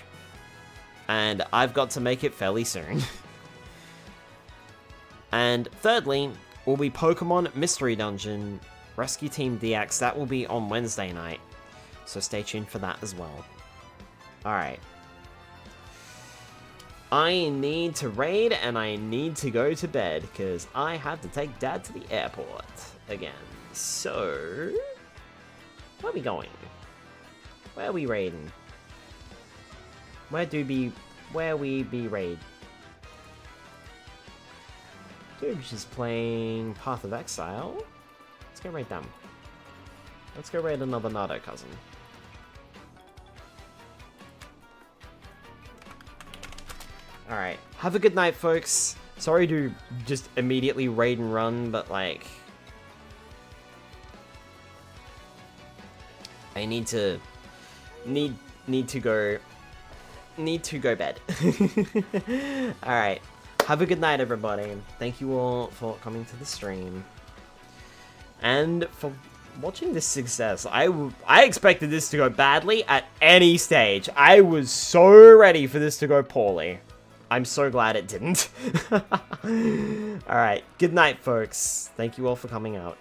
And I've got to make it fairly soon. And thirdly, will be Pokemon Mystery Dungeon Rescue Team DX. That will be on Wednesday night. So stay tuned for that as well. Alright. I need to raid and I need to go to bed because I have to take Dad to the airport again. So, where are we going? Where are we raiding? Where we be raid? Dude, she's playing Path of Exile. Let's go raid them. Let's go raid another Nardo cousin. Alright, have a good night, folks. Sorry to just immediately raid and run, but like... I need to go bed. Alright, have a good night, everybody. Thank you all for coming to the stream. and for watching this success. I expected this to go badly at any stage. I was so ready for this to go poorly. I'm so glad it didn't. Alright, good night, folks. Thank you all for coming out.